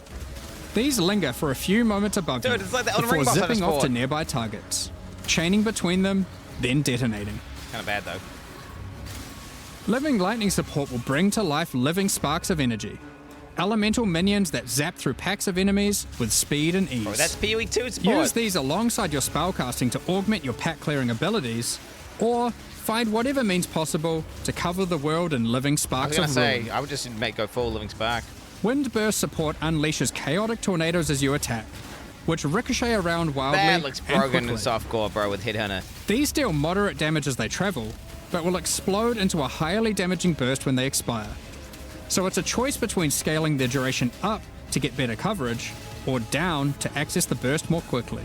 These linger for a few moments above Dude, you it's like the Elden before Ring boss I just zipping off to fought. nearby targets, chaining between them, then detonating. Kind of bad though. Living Lightning support will bring to life living sparks of energy. Elemental minions that zap through packs of enemies with speed and ease. Bro, that's PoE 2 support. Use these alongside your spellcasting to augment your pack clearing abilities, or find whatever means possible to cover the world in living I was sparks gonna of say, ruin. I would just go full Living Spark. Windburst support unleashes chaotic tornadoes as you attack, which ricochet around wildly That looks and broken in quickly. softcore, bro, with Headhunter. These deal moderate damage as they travel, but will explode into a highly damaging burst when they expire. So it's a choice between scaling their duration up to get better coverage, or down to access the burst more quickly.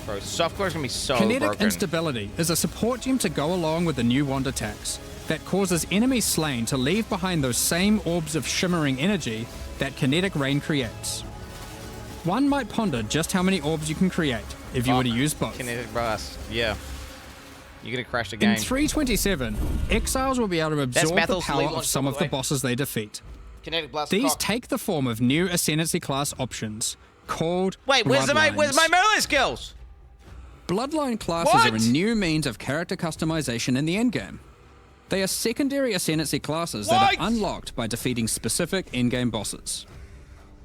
Bro, softcore is gonna be so Kinetic broken. instability is a support gem to go along with the new wand attacks that causes enemies slain to leave behind those same orbs of shimmering energy that Kinetic Rain creates. One might ponder just how many orbs you can create if you were to use both. Kinetic Blast, yeah. You're gonna crash the In game. 327, Exiles will be able to absorb the Battlefield's power league of launch some all of the the way. bosses they defeat. Kinetic Blast. These cock. take the form of new Ascendancy class options called Wait, where's my Bloodlines. melee skills? Bloodline classes What? are a new means of character customization in the endgame. They are secondary Ascendancy classes that What? are unlocked by defeating specific endgame bosses.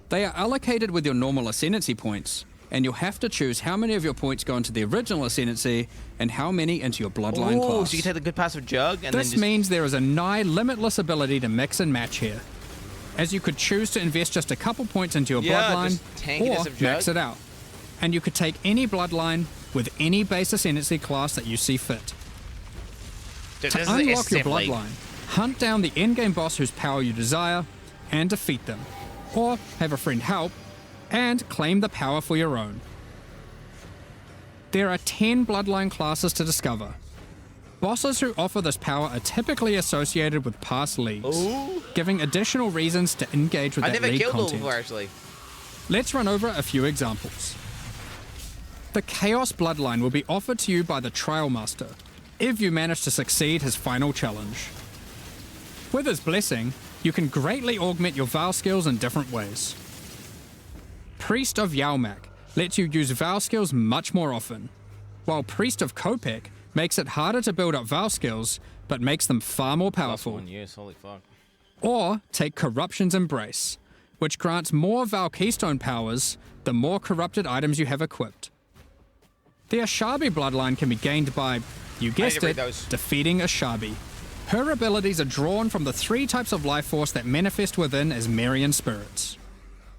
They are allocated with your normal Ascendancy points, and you'll have to choose how many of your points go into the original Ascendancy and how many into your Bloodline Oh, class. so you can take the good passive jug and This then just... means there is a nigh limitless ability to mix and match here, as you could choose to invest just a couple points into your Yeah, bloodline, just tank it or as a max jug. it out. And you could take any bloodline with any base ascendancy class that you see fit. Dude, To this is a unlock your Sim League. bloodline, hunt down the endgame boss whose power you desire, and defeat them. or have a friend help, and claim the power for your own. There are 10 bloodline classes to discover. Bosses who offer this power are typically associated with past leagues, giving additional reasons to engage with that league I never killed content. them before, actually. Let's run over a few examples. The Chaos Bloodline will be offered to you by the Trial Master, if you manage to succeed his final challenge. With his blessing, you can greatly augment your Vow skills in different ways. Priest of Yalmak lets you use Vow skills much more often, while Priest of Kopek makes it harder to build up Vow skills, but makes them far more powerful. +1 use, holy fuck. Or take Corruption's Embrace, which grants more Vow Keystone powers the more corrupted items you have equipped. The Ashabi bloodline can be gained by, you guessed it, defeating Ashabi. Her abilities are drawn from the 3 types of life force that manifest within as Marian spirits.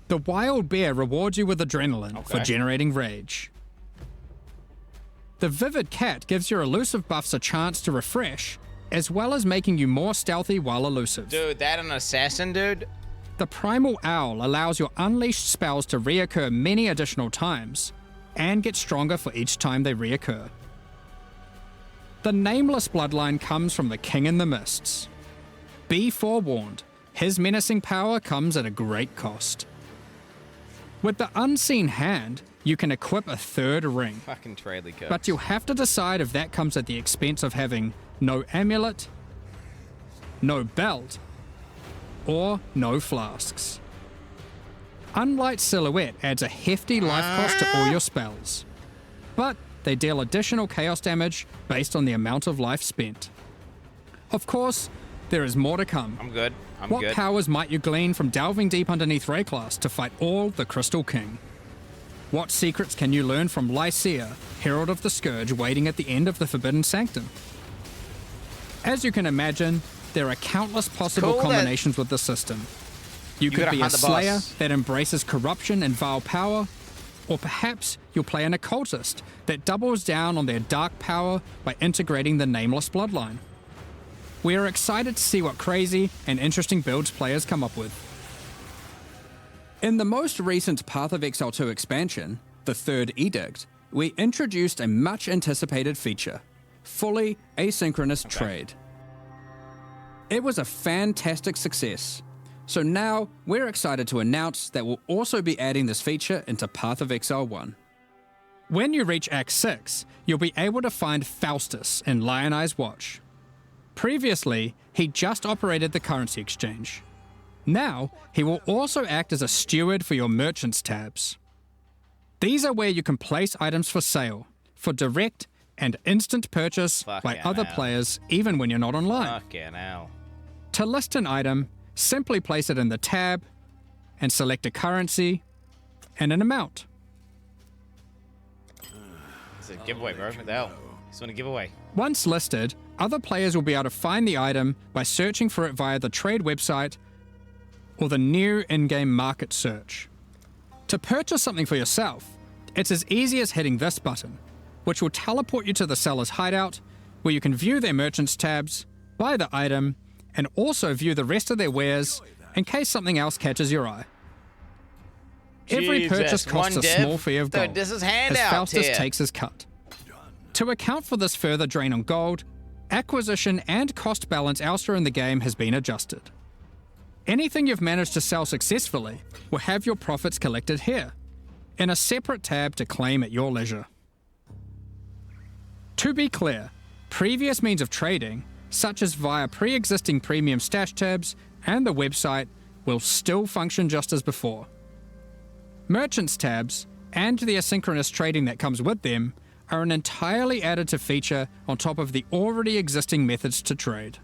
The Wild Bear rewards you with adrenaline for generating rage. The Vivid Cat gives your elusive buffs a chance to refresh, as well as making you more stealthy while elusive. Dude, that an assassin, dude? The Primal Owl allows your unleashed spells to reoccur many additional times, and get stronger for each time they reoccur. The Nameless bloodline comes from the King in the Mists. Be forewarned, his menacing power comes at a great cost. With the Unseen Hand, you can equip a 3rd ring. Fucking Tradley Coats. But you'll have to decide if that comes at the expense of having no amulet, no belt, or no flasks. Unlight Silhouette adds a hefty life cost to all your spells, but they deal additional chaos damage based on the amount of life spent. Of course, there is more to come. I'm good. What powers might you glean from delving deep underneath Rayclass to fight all the Crystal King? What secrets can you learn from Lycia, Herald of the Scourge, waiting at the end of the Forbidden Sanctum? As you can imagine, there are countless possible combinations with the system. You could be a Slayer that embraces corruption and vile power, or perhaps you'll play an Occultist that doubles down on their dark power by integrating the Nameless bloodline. We are excited to see what crazy and interesting builds players come up with. In the most recent Path of Exile 2 expansion, the 3rd Edict, we introduced a much anticipated feature, fully asynchronous trade. It was a fantastic success, so now we're excited to announce that we'll also be adding this feature into Path of Exile 1. When you reach Act 6, you'll be able to find Faustus in Lion Eye's Watch. Previously, he just operated the currency exchange. Now, he will also act as a steward for your merchants tabs. These are where you can place items for sale, for direct and instant purchase by other players, even when you're not online. Fucking hell. To list an item, simply place it in the tab and select a currency and an amount. It's a giveaway, bro. What the hell? Just want a giveaway. Once listed, other players will be able to find the item by searching for it via the trade website or the new in-game market search. To purchase something for yourself, it's as easy as hitting this button, which will teleport you to the seller's hideout, where you can view their merchants tabs, buy the item, and also view the rest of their wares in case something else catches your eye. Every purchase costs a small fee of gold, this is as Faustus takes his cut. To account for this further drain on gold, acquisition and cost balance elsewhere in the game has been adjusted. Anything you've managed to sell successfully will have your profits collected here, in a separate tab to claim at your leisure. To be clear, previous means of trading, such as via pre-existing premium stash tabs and the website, will still function just as before. Merchants tabs, and the asynchronous trading that comes with them, are an entirely additive feature on top of the already existing methods to trade.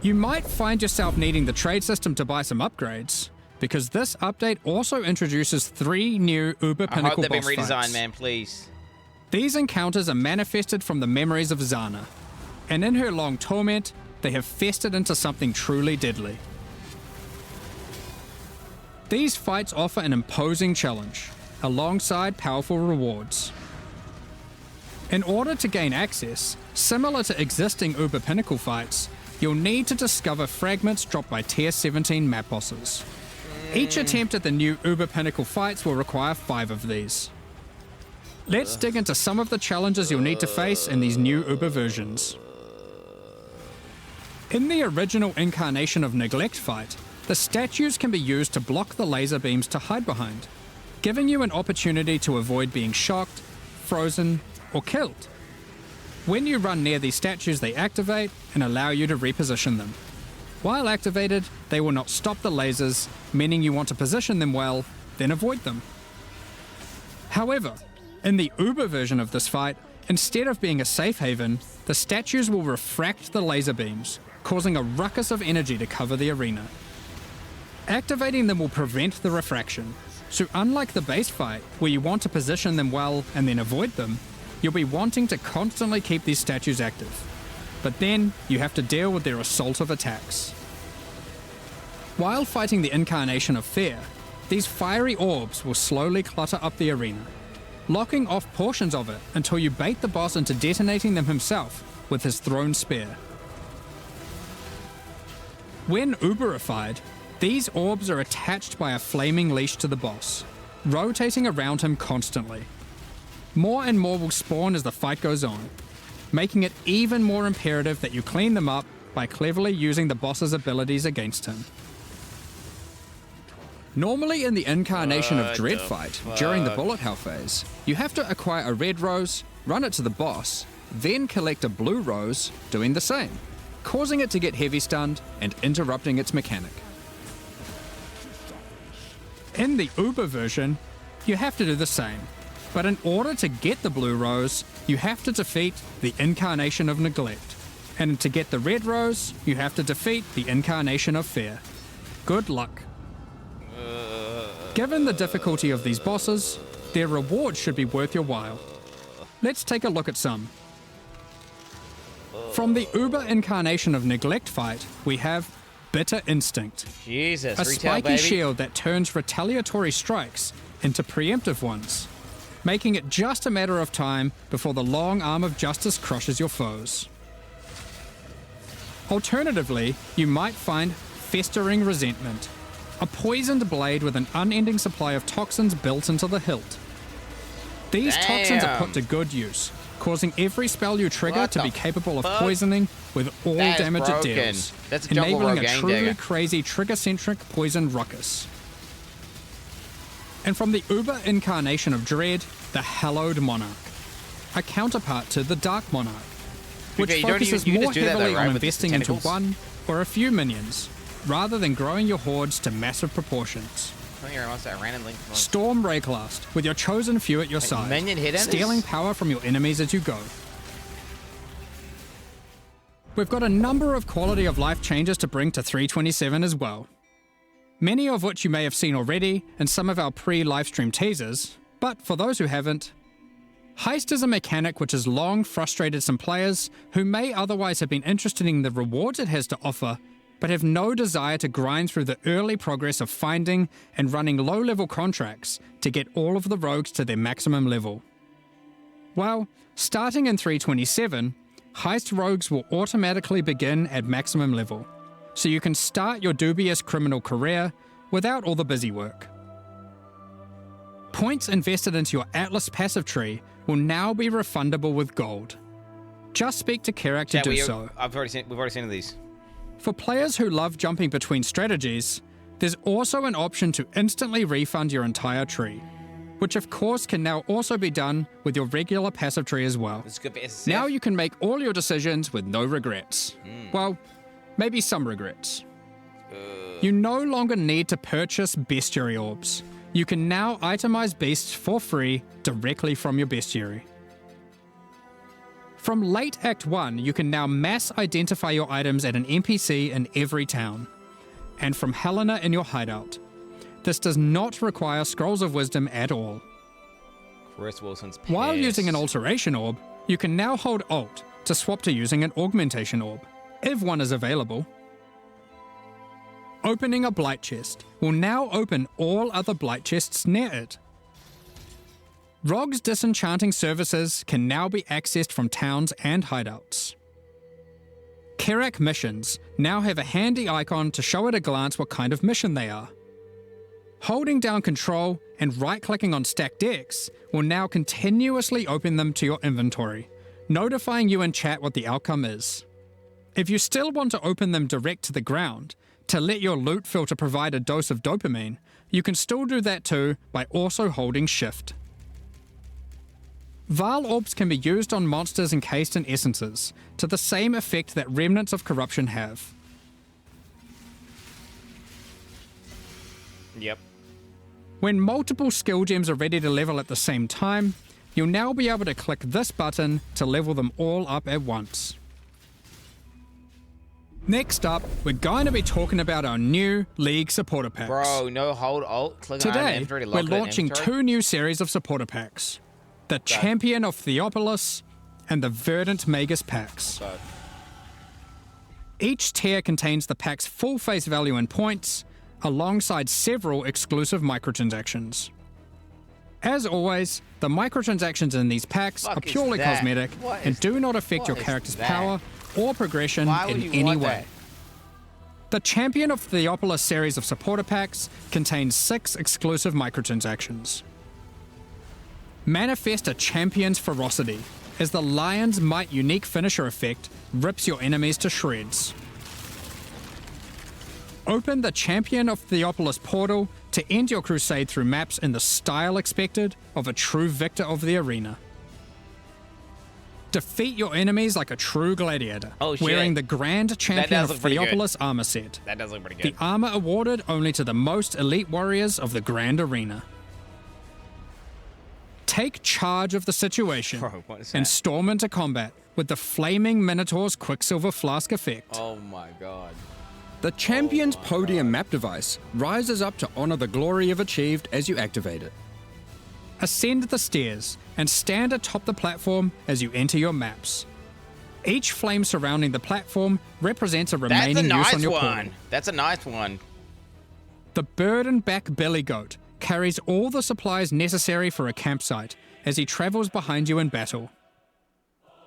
You might find yourself needing the trade system to buy some upgrades, because this update also introduces 3 new Uber Pinnacle boss fights. I hope they've been redesigned, man, please. These encounters are manifested from the memories of Zana, and in her long torment, they have festered into something truly deadly. These fights offer an imposing challenge, alongside powerful rewards. In order to gain access, similar to existing Uber Pinnacle fights, you'll need to discover fragments dropped by Tier 17 map bosses. Each attempt at the new Uber Pinnacle fights will require 5 of these. Let's dig into some of the challenges you'll need to face in these new Uber versions. In the original incarnation of Neglect fight, the statues can be used to block the laser beams to hide behind, giving you an opportunity to avoid being shocked, frozen, or killed. When you run near these statues, they activate and allow you to reposition them. While activated, they will not stop the lasers, meaning you want to position them well, then avoid them. However, in the Uber version of this fight, instead of being a safe haven, the statues will refract the laser beams, causing a ruckus of energy to cover the arena. Activating them will prevent the refraction, so unlike the base fight, where you want to position them well and then avoid them, you'll be wanting to constantly keep these statues active. But then, you have to deal with their assault of attacks. While fighting the incarnation of Fear, these fiery orbs will slowly clutter up the arena, locking off portions of it until you bait the boss into detonating them himself with his thrown spear. When Uberified, these orbs are attached by a flaming leash to the boss, rotating around him constantly. More and more will spawn as the fight goes on, making it even more imperative that you clean them up by cleverly using the boss's abilities against him. Normally in the incarnation of Dread fight, during the bullet hell phase, you have to acquire a red rose, run it to the boss, then collect a blue rose, doing the same, causing it to get heavy stunned and interrupting its mechanic. In the Uber version, you have to do the same, but in order to get the blue rose, you have to defeat the incarnation of Neglect, and to get the red rose, you have to defeat the incarnation of Fear. Good luck. Given the difficulty of these bosses, their reward should be worth your while. Let's take a look at some. From the Uber incarnation of Neglect fight, we have Bitter Instinct, Jesus, a retail, spiky baby. shield that turns retaliatory strikes into preemptive ones, making it just a matter of time before the long arm of justice crushes your foes. Alternatively, you might find Festering Resentment, a poisoned blade with an unending supply of toxins built into the hilt. These toxins are put to good use, causing every spell you trigger What to the be capable of fuck? poisoning with all That is damage it broken. deals, That's a Jungle enabling Rogue a game truly digger. crazy trigger-centric poison ruckus. And from the Uber incarnation of Dread, the Hallowed Monarch, a counterpart to the Dark Monarch, which Okay, you don't focuses even- you can more just do that though, heavily right, on with the investing into tentacles? one or a few minions, rather than growing your hordes to massive proportions. I think I must have ran link. Storm Rayclast, with your chosen few at your side, minion hit stealing power from your enemies as you go. We've got a number of quality of life changes to bring to 327 as well. Many of which you may have seen already in some of our pre-livestream teasers, but for those who haven't, Heist is a mechanic which has long frustrated some players who may otherwise have been interested in the rewards it has to offer, but have no desire to grind through the early progress of finding and running low-level contracts to get all of the rogues to their maximum level. Well, starting in 327, Heist rogues will automatically begin at maximum level, so you can start your dubious criminal career without all the busy work. Points invested into your Atlas passive tree will now be refundable with gold. Just speak to Kerak to do so. We've already seen these. For players who love jumping between strategies, there's also an option to instantly refund your entire tree, which of course can now also be done with your regular passive tree as well. This could be SSF. Now you can make all your decisions with no regrets. Well, maybe some regrets. You no longer need to purchase bestiary orbs. You can now itemize beasts for free directly from your bestiary. From late Act 1, you can now mass identify your items at an NPC in every town, and from Helena in your hideout. This does not require Scrolls of Wisdom at all. Chris Wilson's pissed. While using an Alteration Orb, you can now hold Alt to swap to using an Augmentation Orb, if one is available. Opening a Blight Chest will now open all other Blight Chests near it. Rogue's disenchanting services can now be accessed from towns and hideouts. Kerak missions now have a handy icon to show at a glance what kind of mission they are. Holding down Control and right-clicking on stacked decks will now continuously open them to your inventory, notifying you in chat what the outcome is. If you still want to open them direct to the ground, to let your loot filter provide a dose of dopamine, you can still do that too by also holding Shift. Val Orbs can be used on monsters encased in essences, to the same effect that Remnants of Corruption have. Yep. When multiple skill gems are ready to level at the same time, you'll now be able to click this button to level them all up at once. Next up, we're going to be talking about our new League supporter packs. Bro, no hold alt. Click on Today, inventory to we're lock it in launching inventory. 2 new series of supporter packs. The Champion of Theopolis and the Verdant Magus packs. Go. Each tier contains the pack's full face value in points, alongside several exclusive microtransactions. As always, the microtransactions in these packs are Fuck is purely that? cosmetic What and is- do not affect what your is character's that? power or progression Why would in you any want way. that? The Champion of Theopolis series of supporter packs contains 6 exclusive microtransactions. Manifest a champion's ferocity, as the Lion's Might unique finisher effect rips your enemies to shreds. Open the Champion of Theopolis portal to end your crusade through maps in the style expected of a true victor of the arena. Defeat your enemies like a true gladiator, Oh, shit. wearing the Grand Champion does of look pretty good. Theopolis armor set. That does look pretty The good. armor awarded only to the most elite warriors of the Grand Arena. Take charge of the situation Bro, what is and that? storm into combat with the Flaming Minotaur's Quicksilver Flask effect. Oh my god. The Champion's Podium map device rises up to honor the glory you've achieved as you activate it. Ascend the stairs and stand atop the platform as you enter your maps. Each flame surrounding the platform represents a That's remaining a use nice on your one. portal. That's a nice one. The Burden-back Billy Goat carries all the supplies necessary for a campsite as he travels behind you in battle.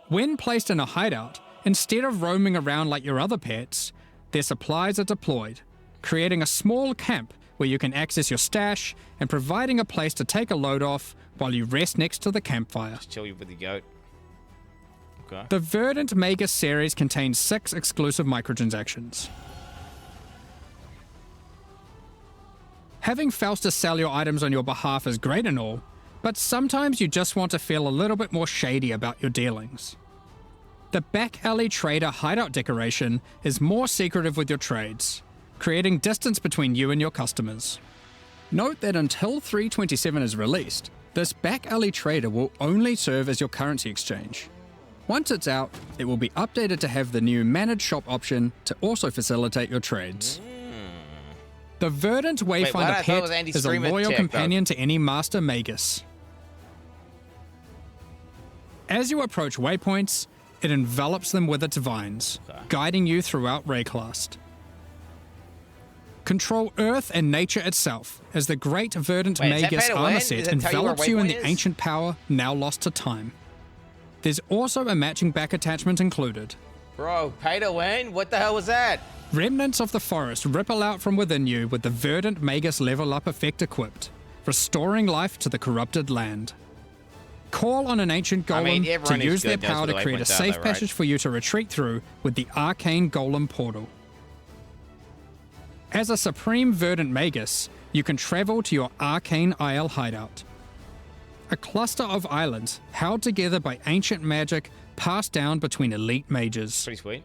When placed in a hideout, instead of roaming around like your other pets, their supplies are deployed, creating a small camp where you can access your stash and providing a place to take a load off while you rest next to the campfire. Chill you with the goat. Okay. The Verdant Magus series contains 6 exclusive microtransactions. Having Faustus sell your items on your behalf is great and all, but sometimes you just want to feel a little bit more shady about your dealings. The Back Alley Trader hideout decoration is more secretive with your trades, creating distance between you and your customers. Note that until 327 is released, this Back Alley Trader will only serve as your currency exchange. Once it's out, it will be updated to have the new Managed Shop option to also facilitate your trades. The Verdant what? Wayfinder I thought it was pet Andy is a Streamer's loyal tech, companion to any Master Magus. As you approach waypoints, it envelops them with its vines, guiding you throughout Rayclast. Control Earth and nature itself, as the Great Verdant Wait, is that Magus pay to win? armor Does set it tell you where envelops you in the waypoint is? ancient power now lost to time. There's also a matching back attachment included. Bro, pay to win? What the hell was that? Remnants of the forest ripple out from within you with the Verdant Magus level up effect equipped, restoring life to the corrupted land. Call on an ancient golem I mean, to everyone who's use their good knows power where to the create a waypoints are, safe though, right? passage for you to retreat through with the Arcane Golem portal. As a Supreme Verdant Magus, you can travel to your Arcane Isle hideout. A cluster of islands held together by ancient magic passed down between elite mages. Pretty sweet.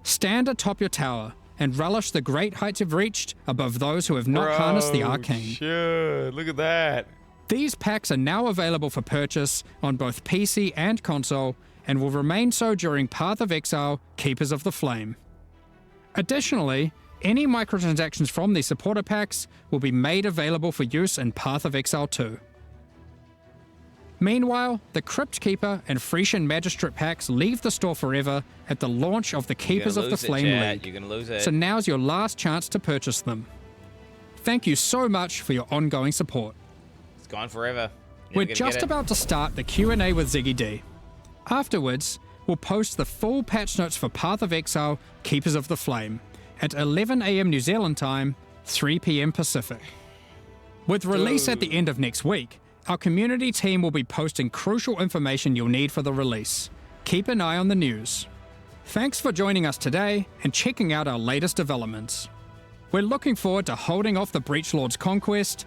Stand atop your tower and relish the great heights you've reached above those who have not harnessed the arcane. Shit, look at that. These packs are now available for purchase on both PC and console and will remain so during Path of Exile, Keepers of the Flame. Additionally, any microtransactions from these supporter packs will be made available for use in Path of Exile 2. Meanwhile, the Crypt Keeper and Frisian Magistrate packs leave the store forever at the launch of the Keepers of the Flame League. You're gonna lose it. So now's your last chance to purchase them. Thank you so much for your ongoing support. It's gone forever. We're just about to start the Q&A with Ziggy D. Afterwards, will post the full patch notes for Path of Exile, Keepers of the Flame, at 11 AM New Zealand time, 3 PM Pacific. With release at the end of next week, our community team will be posting crucial information you'll need for the release. Keep an eye on the news. Thanks for joining us today and checking out our latest developments. We're looking forward to holding off the Breachlord's conquest,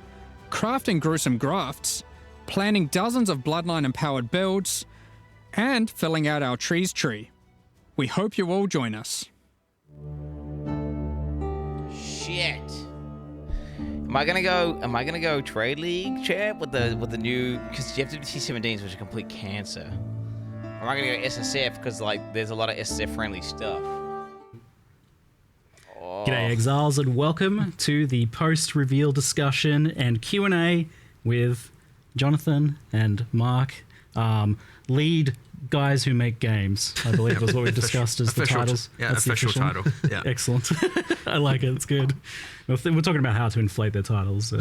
crafting gruesome grafts, planning dozens of Bloodline-empowered builds, and filling out our tree's tree. We hope you all join us. Shit. Am I gonna go trade league, chat, with the new, because you have to do T17s, which is a complete cancer. Or am I gonna go SSF because like there's a lot of SSF friendly stuff? G'day Exiles and welcome to the post-reveal discussion and Q&A with Jonathan and Mark, lead guys who make games, I believe was what we discussed as the titles. Yeah, that's official title. Yeah. Excellent. I like it, it's good. We're talking about how to inflate their titles in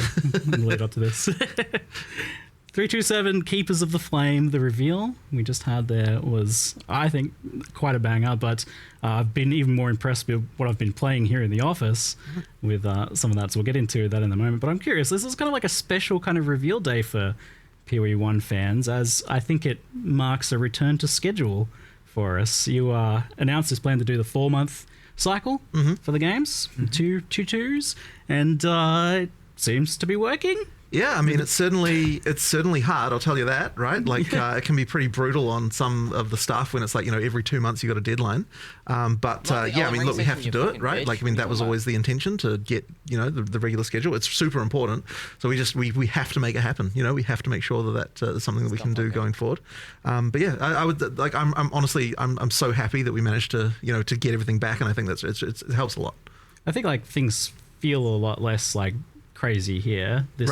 the lead up to this. 327 Keepers of the Flame, the reveal we just had there was, I think, quite a banger, but I've been even more impressed with what I've been playing here in the office with some of that, so we'll get into that in a moment. But I'm curious, this is kind of like a special kind of reveal day for PoE 1 fans, as I think it marks a return to schedule for us. You announced this plan to do the 4-month cycle for the games, two twos, and it seems to be working. Yeah, I mean, it's certainly hard, I'll tell you that, right? Like, it can be pretty brutal on some of the stuff when it's like, every 2 months you got a deadline. But yeah, I mean, look, we have to do it, right? Like, I mean, that was always the intention, to get, the regular schedule. It's super important. So we have to make it happen. We have to make sure that is something that we can do going forward. But yeah, I would, like, I'm honestly, I'm so happy that we managed to, to get everything back. And I think it helps a lot. I think like things feel a lot less like crazy here this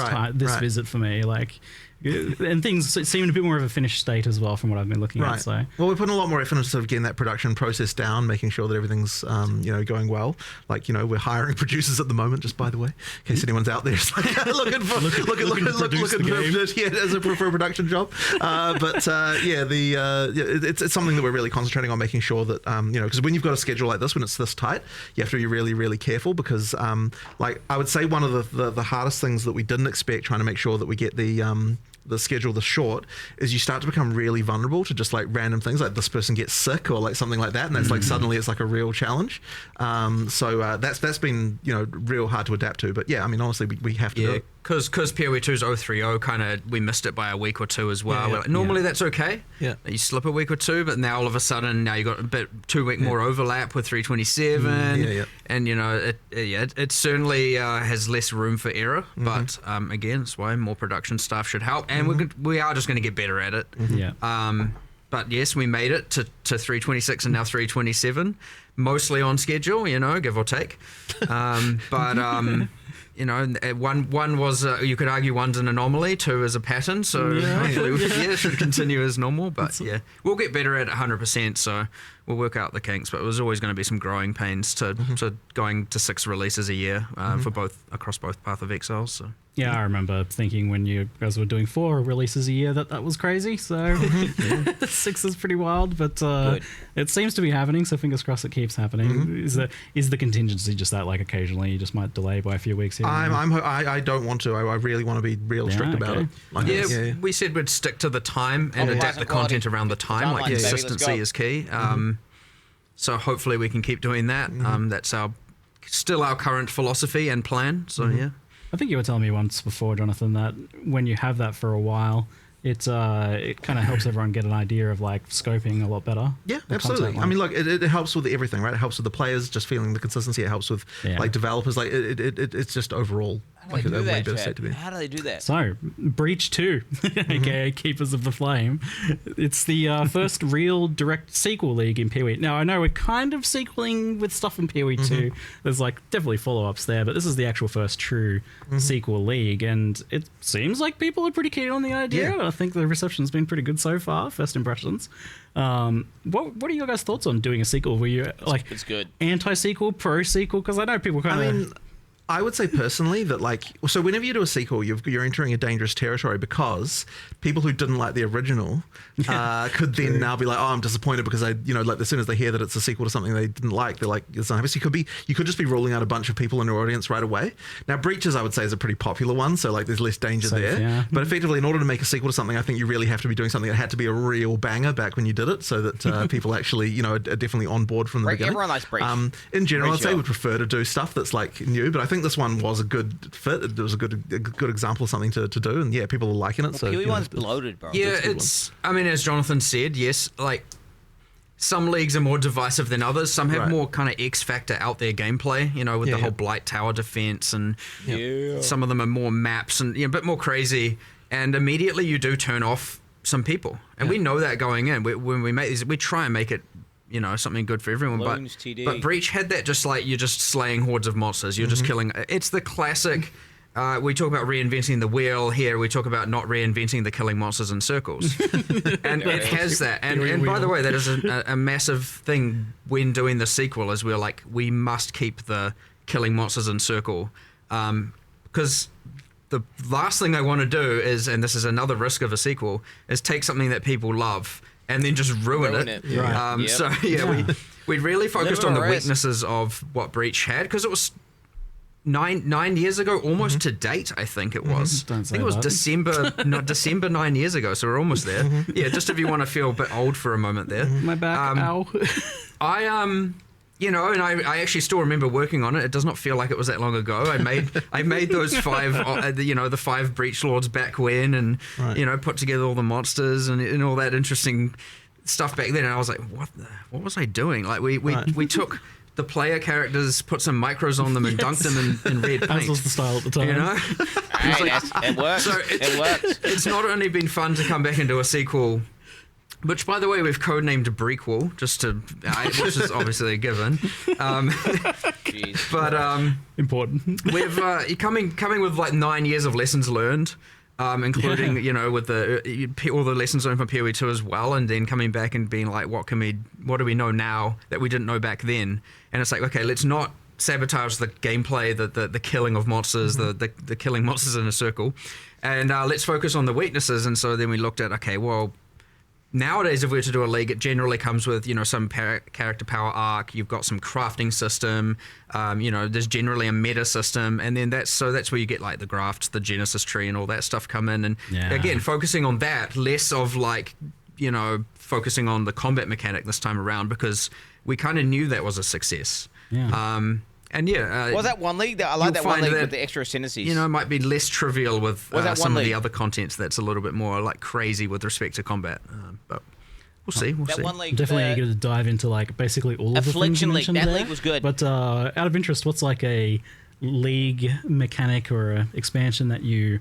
visit for me, like, and things seem a bit more of a finished state as well from what I've been looking at. So well, we're putting a lot more effort into sort of getting that production process down, making sure that everything's going well. Like, we're hiring producers at the moment, just by the way, in case anyone's out there is like looking for as a production job. It's something that we're really concentrating on, making sure that because when you've got a schedule like this, when it's this tight, you have to be really, really careful, because like I would say one of the hardest things that we didn't expect, trying to make sure that we get the schedule this short, is you start to become really vulnerable to just like random things, like this person gets sick or like something like that, and that's like suddenly it's like a real challenge. So that's been real hard to adapt to. But yeah, I mean, honestly, we have to do it. Because PoE 2's 030 kind of, we missed it by a week or two as well. Like, normally that's okay. Yeah, you slip a week or two, but now all of a sudden you got a bit 2 week more overlap with 327. And it certainly has less room for error. But again, that's why more production staff should help, and we are just going to get better at it. But yes, we made it to 326 and now 327, mostly on schedule, give or take. One was, you could argue one's an anomaly, 2 is a pattern, so hopefully it should continue as normal, but we'll get better at 100%, so we'll work out the kinks, but it was always going to be some growing pains to going to 6 releases a year across both Path of Exiles. So. Yeah, I remember thinking when you guys were doing 4 releases a year that was crazy, so 6 is pretty wild, but it seems to be happening, so fingers crossed it keeps happening. Is the contingency just that, like, occasionally you just might delay by a few weeks here? I don't want to. I really want to be real strict about it. Like, we said we'd stick to the time and adapt the content around the time, like consistency is key. So hopefully we can keep doing that. That's still our current philosophy and plan, so yeah. I think you were telling me once before, Jonathan, that when you have that for a while, it kind of helps everyone get an idea of like scoping a lot better. Yeah, absolutely. I mean, look, it helps with everything, right? It helps with the players just feeling the consistency. It helps with like developers. Like it's just overall like a way better state to be. How do they do that? So, Breach 2, aka Keepers of the Flame. It's the first real direct sequel league in PoE. Now, I know we're kind of sequeling with stuff in PoE 2. There's like definitely follow-ups there, but this is the actual first true sequel league, and it seems like people are pretty keen on the idea. I think the reception's been pretty good so far, first impressions. What are your guys' thoughts on doing a sequel? Were you like, it's good, anti-sequel, pro-sequel? Because I know people kind of... I would say personally that so whenever you do a sequel, you're entering a dangerous territory because people who didn't like the original could then now be like, oh, I'm disappointed because as soon as they hear that it's a sequel to something they didn't like, they're like, it's not happy. So you could just be ruling out a bunch of people in your audience right away. Now, Breaches, I would say, is a pretty popular one, so there's less danger there. Yeah. But effectively, in order to make a sequel to something, I think you really have to be doing something that had to be a real banger back when you did it, so that people actually, are definitely on board from the beginning. Everyone likes Breach. In general, I'd say we'd prefer to do stuff that's new, but I think this one was a good fit. It was a good example of something to do, and yeah, people are liking it. Well, one's bloated, bro. Yeah, I mean, as Jonathan said, yes, some leagues are more divisive than others. Some have more kind of X factor out there gameplay, with the whole Blight Tower defense, and some of them are more maps and a bit more crazy. And immediately you do turn off some people, and we know that going in. When we make these, we try and make it something good for everyone. But Breach had that you're just slaying hordes of monsters. You're just killing. It's the classic. We talk about reinventing the wheel. Here we talk about not reinventing the killing monsters in circles. And it has that. And by the way, that is a massive thing when doing the sequel, is we must keep the killing monsters in circle. Because the last thing I want to do is, and this is another risk of a sequel, is take something that people love and then just ruin it. Right. So we really focused on the weaknesses of what Breach had, because it was 9 years ago, almost to date. I think it was. I think it was December 9 years ago. So we're almost there. Yeah, just if you want to feel a bit old for a moment there. My back. Ow. And I actually still remember working on it. It does not feel like it was that long ago. I made those 5, the 5 Breach Lords back when, and put together all the monsters and all that interesting stuff back then. And I was like, what was I doing? We took the player characters, put some micros on them, and dunked them in red paint. That was the style at the time. It works. So it works. It's not only been fun to come back and do a sequel, which, by the way, we've codenamed Breakwall, which is obviously a given. But important. We've coming with 9 years of lessons learned, including with all the lessons learned from PoE2 as well, and then coming back and being like, what do we know now that we didn't know back then? And it's like, okay, let's not sabotage the gameplay, the killing of monsters, the killing monsters in a circle, and let's focus on the weaknesses. And so then we looked at, okay, well, nowadays, if we were to do a league, it generally comes with, some character power arc. You've got some crafting system. There's generally a meta system, and then that's where you get the grafts, the Genesis tree, and all that stuff come in. And again, focusing on that, less of focusing on the combat mechanic this time around, because we kind of knew that was a success. Yeah. Was that one league? I like that one league with the extra ascendancies. It might be less trivial with some of the other contents that's a little bit more crazy with respect to combat. But we'll see. One league, definitely eager to dive into basically all of the things you mentioned there. That league was good. But out of interest, what's a league mechanic or a expansion that you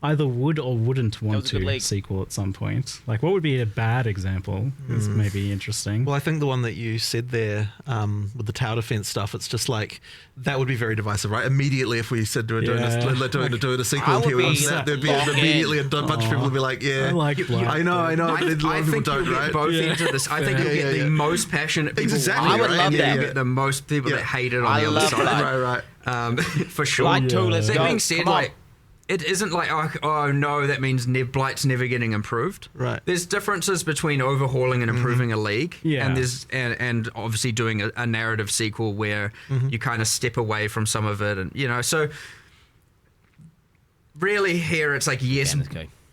either would or wouldn't want to sequel at some point? What would be a bad example? Is maybe interesting. Well, I think the one that you said there with the tower defense stuff, it's just that would be very divisive, right? Immediately, if we said doing a sequel, there'd be immediately a bunch of people would be like, yeah, I know. I think you'll get both into this. I think you'll get the most passionate people. Exactly. I would love that. You'll get the most people that hate it on the other side. Right. For sure. That being said, it isn't oh no, that means Blight's never getting improved. Right. There's differences between overhauling and improving a league, and there's and obviously doing a narrative sequel where you kind of step away from some of it, and so really here it's yes,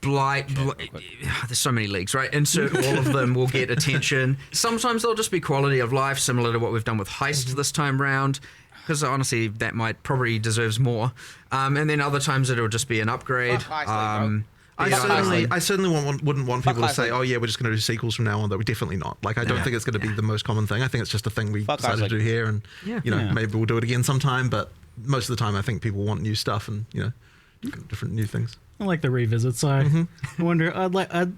Blight, there's so many leagues, right? Insert all of them will get attention. Sometimes they'll just be quality of life, similar to what we've done with Heist this time round, because honestly that probably deserves more. And then other times it'll just be an upgrade. I certainly wouldn't want people to say, oh yeah, we're just going to do sequels from now on. Though we definitely not. I don't think it's going to be the most common thing. I think it's just a thing we decided to do here, and maybe we'll do it again sometime. But most of the time, I think people want new stuff and different new things. I like the revisits. I wonder.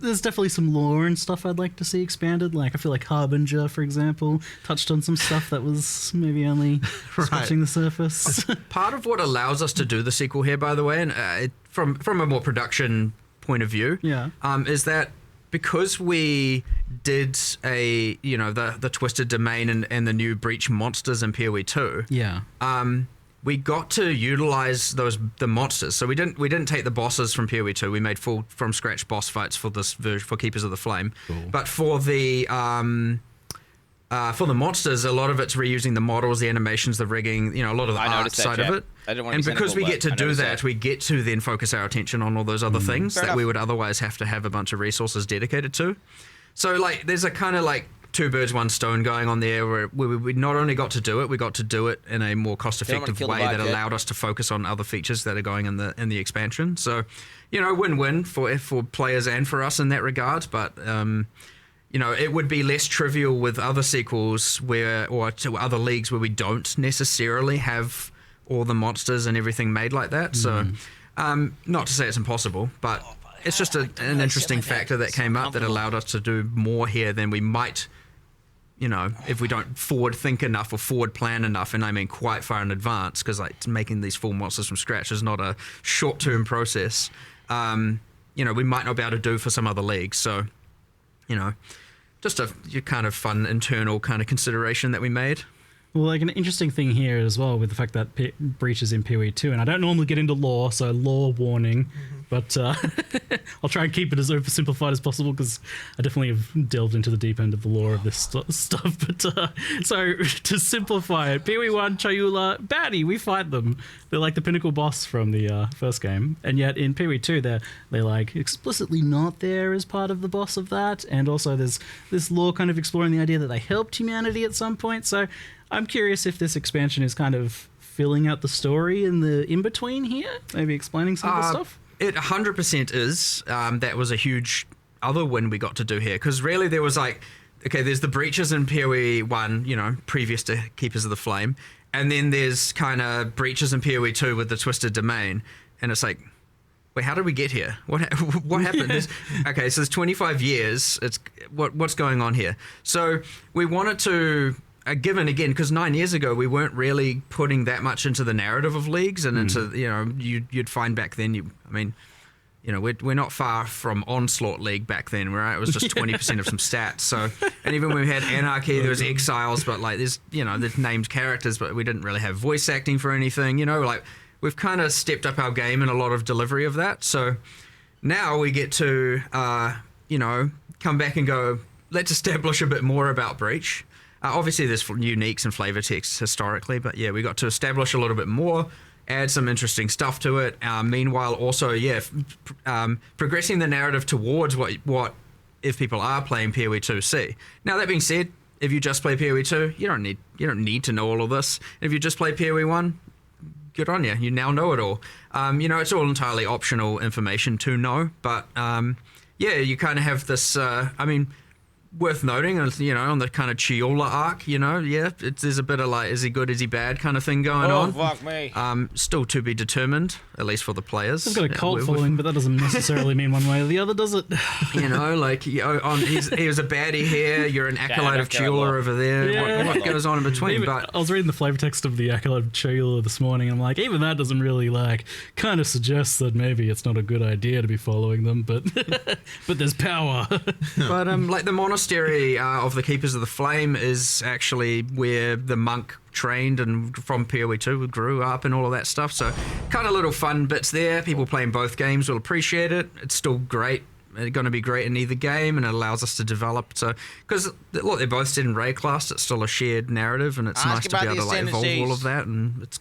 There's definitely some lore and stuff I'd like to see expanded. I feel like Harbinger, for example, touched on some stuff that was maybe only scratching the surface. Part of what allows us to do the sequel here, by the way, and from a more production point of view, is that because we did the Twisted Domain and the new Breach monsters in PoE2. we got to utilize the monsters. So we didn't take the bosses from PoE 2. We made full from scratch boss fights for this version for Keepers of the Flame. Cool. But for the monsters, a lot of it's reusing the models, the animations, the rigging, a lot of the art side of it. I didn't want and to be because cynical, we get to but I do noticed that, we get to then focus our attention on all those other things Fair that enough. we would otherwise have to have a bunch of resources dedicated to. So like, there's a kind of like two birds, one stone going on there where we not only got to do it, we got to do it in a more cost-effective way that allowed us to focus on other features that are going in the expansion. So, win-win for players and for us in that regard. But it would be less trivial with other sequels or to other leagues where we don't necessarily have all the monsters and everything made like that. So, not to say it's impossible, but it's just an interesting factor that came up that allowed us to do more here than we might, if we don't forward think enough or forward plan enough, and I mean quite far in advance, because like making these full monsters from scratch is not a short-term process. We might not be able to do for some other leagues. So, just a kind of fun internal kind of consideration that we made. Well, like an interesting thing here as well with the fact that Breach is in PoE 2, and I don't normally get into lore, so lore warning, but I'll try and keep it as oversimplified as possible because I definitely have delved into the deep end of the lore of this stuff. But so to simplify it, PoE 1, Chayula, baddie, we fight them. They're like the pinnacle boss from the first game, and yet in PoE 2 they're like explicitly not there as part of the boss of that, and also there's this lore kind of exploring the idea that they helped humanity at some point. So I'm curious if this expansion is kind of filling out the story in the in-between here, maybe explaining some of the stuff. It 100% is. That was a huge other win we got to do here, because really there was like, okay, there's the breaches in PoE 1, previous to Keepers of the Flame, and then there's kind of breaches in PoE 2 with the Twisted Domain, and it's like, wait, how did we get here? What happened? Okay, so there's 25 years. It's what's going on here? So we wanted to. Given again, because 9 years ago we weren't really putting that much into the narrative of leagues and into you'd find back then we're not far from Onslaught League back then, right? It was just 20% of some stats. So, and even when we had Anarchy, there was Exiles, but like there's named characters, but we didn't really have voice acting for anything. Like we've kind of stepped up our game in a lot of delivery of that. So now we get to come back and go, let's establish a bit more about Breach. Obviously, there's uniques and flavor texts historically, but yeah, we got to establish a little bit more, add some interesting stuff to it. Meanwhile, also, progressing the narrative towards what if people are playing PoE 2 see. Now, that being said, if you just play PoE 2, you don't need to know all of this. If you just play PoE 1, good on you. You now know it all. It's all entirely optional information to know, but you kind of have this. Worth noting, on the kind of Chiola arc, there's a bit of like, is he good, is he bad kind of thing going on. Oh, fuck me. Still to be determined, at least for the players. He's got a cult following, but that doesn't necessarily mean one way or the other, does it? He was a baddie here, you're an acolyte of Chiola over there. Yeah. What goes on in between? I was reading the flavor text of the acolyte of Chiola this morning, and I'm like, even that doesn't really kind of suggests that maybe it's not a good idea to be following them, but but there's power. But the monastery of the Keepers of the Flame is actually where the monk trained and from PoE 2 grew up and all of that stuff. So kind of little fun bits there. People playing both games will appreciate it. It's still great. It's going to be great in either game, and it allows us to develop. So because look, they're both set in Ray class, it's still a shared narrative, and it's nice to be able to evolve all of that. And it's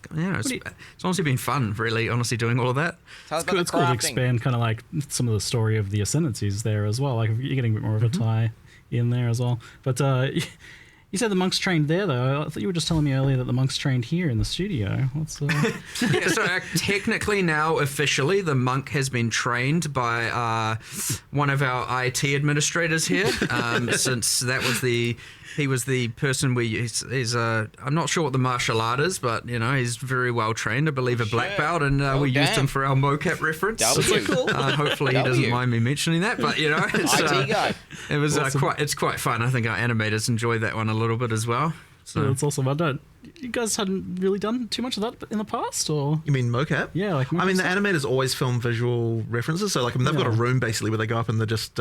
honestly been fun, really. Honestly, doing all of that. It's cool to expand kind of like some of the story of the Ascendancies there as well. Like you're getting a bit more of a tie in there as well. But you said the monks trained there, though. I thought you were just telling me earlier that the monks trained here in the studio. So technically now, officially, the monk has been trained by one of our IT administrators here, since that was he was the person I'm not sure what the martial art is, but he's very well trained. I believe a black belt, and we used him for our mocap reference. Cool. Hopefully he doesn't mind me mentioning that, but it's, IT guy. It was awesome. it's quite fun. I think our animators enjoyed that one a little bit as well. So yeah, that's awesome. You guys hadn't really done too much of that in the past, or? You mean mocap? Yeah, like I mean, the animators always film visual references, so they've got a room basically where they go up and they're just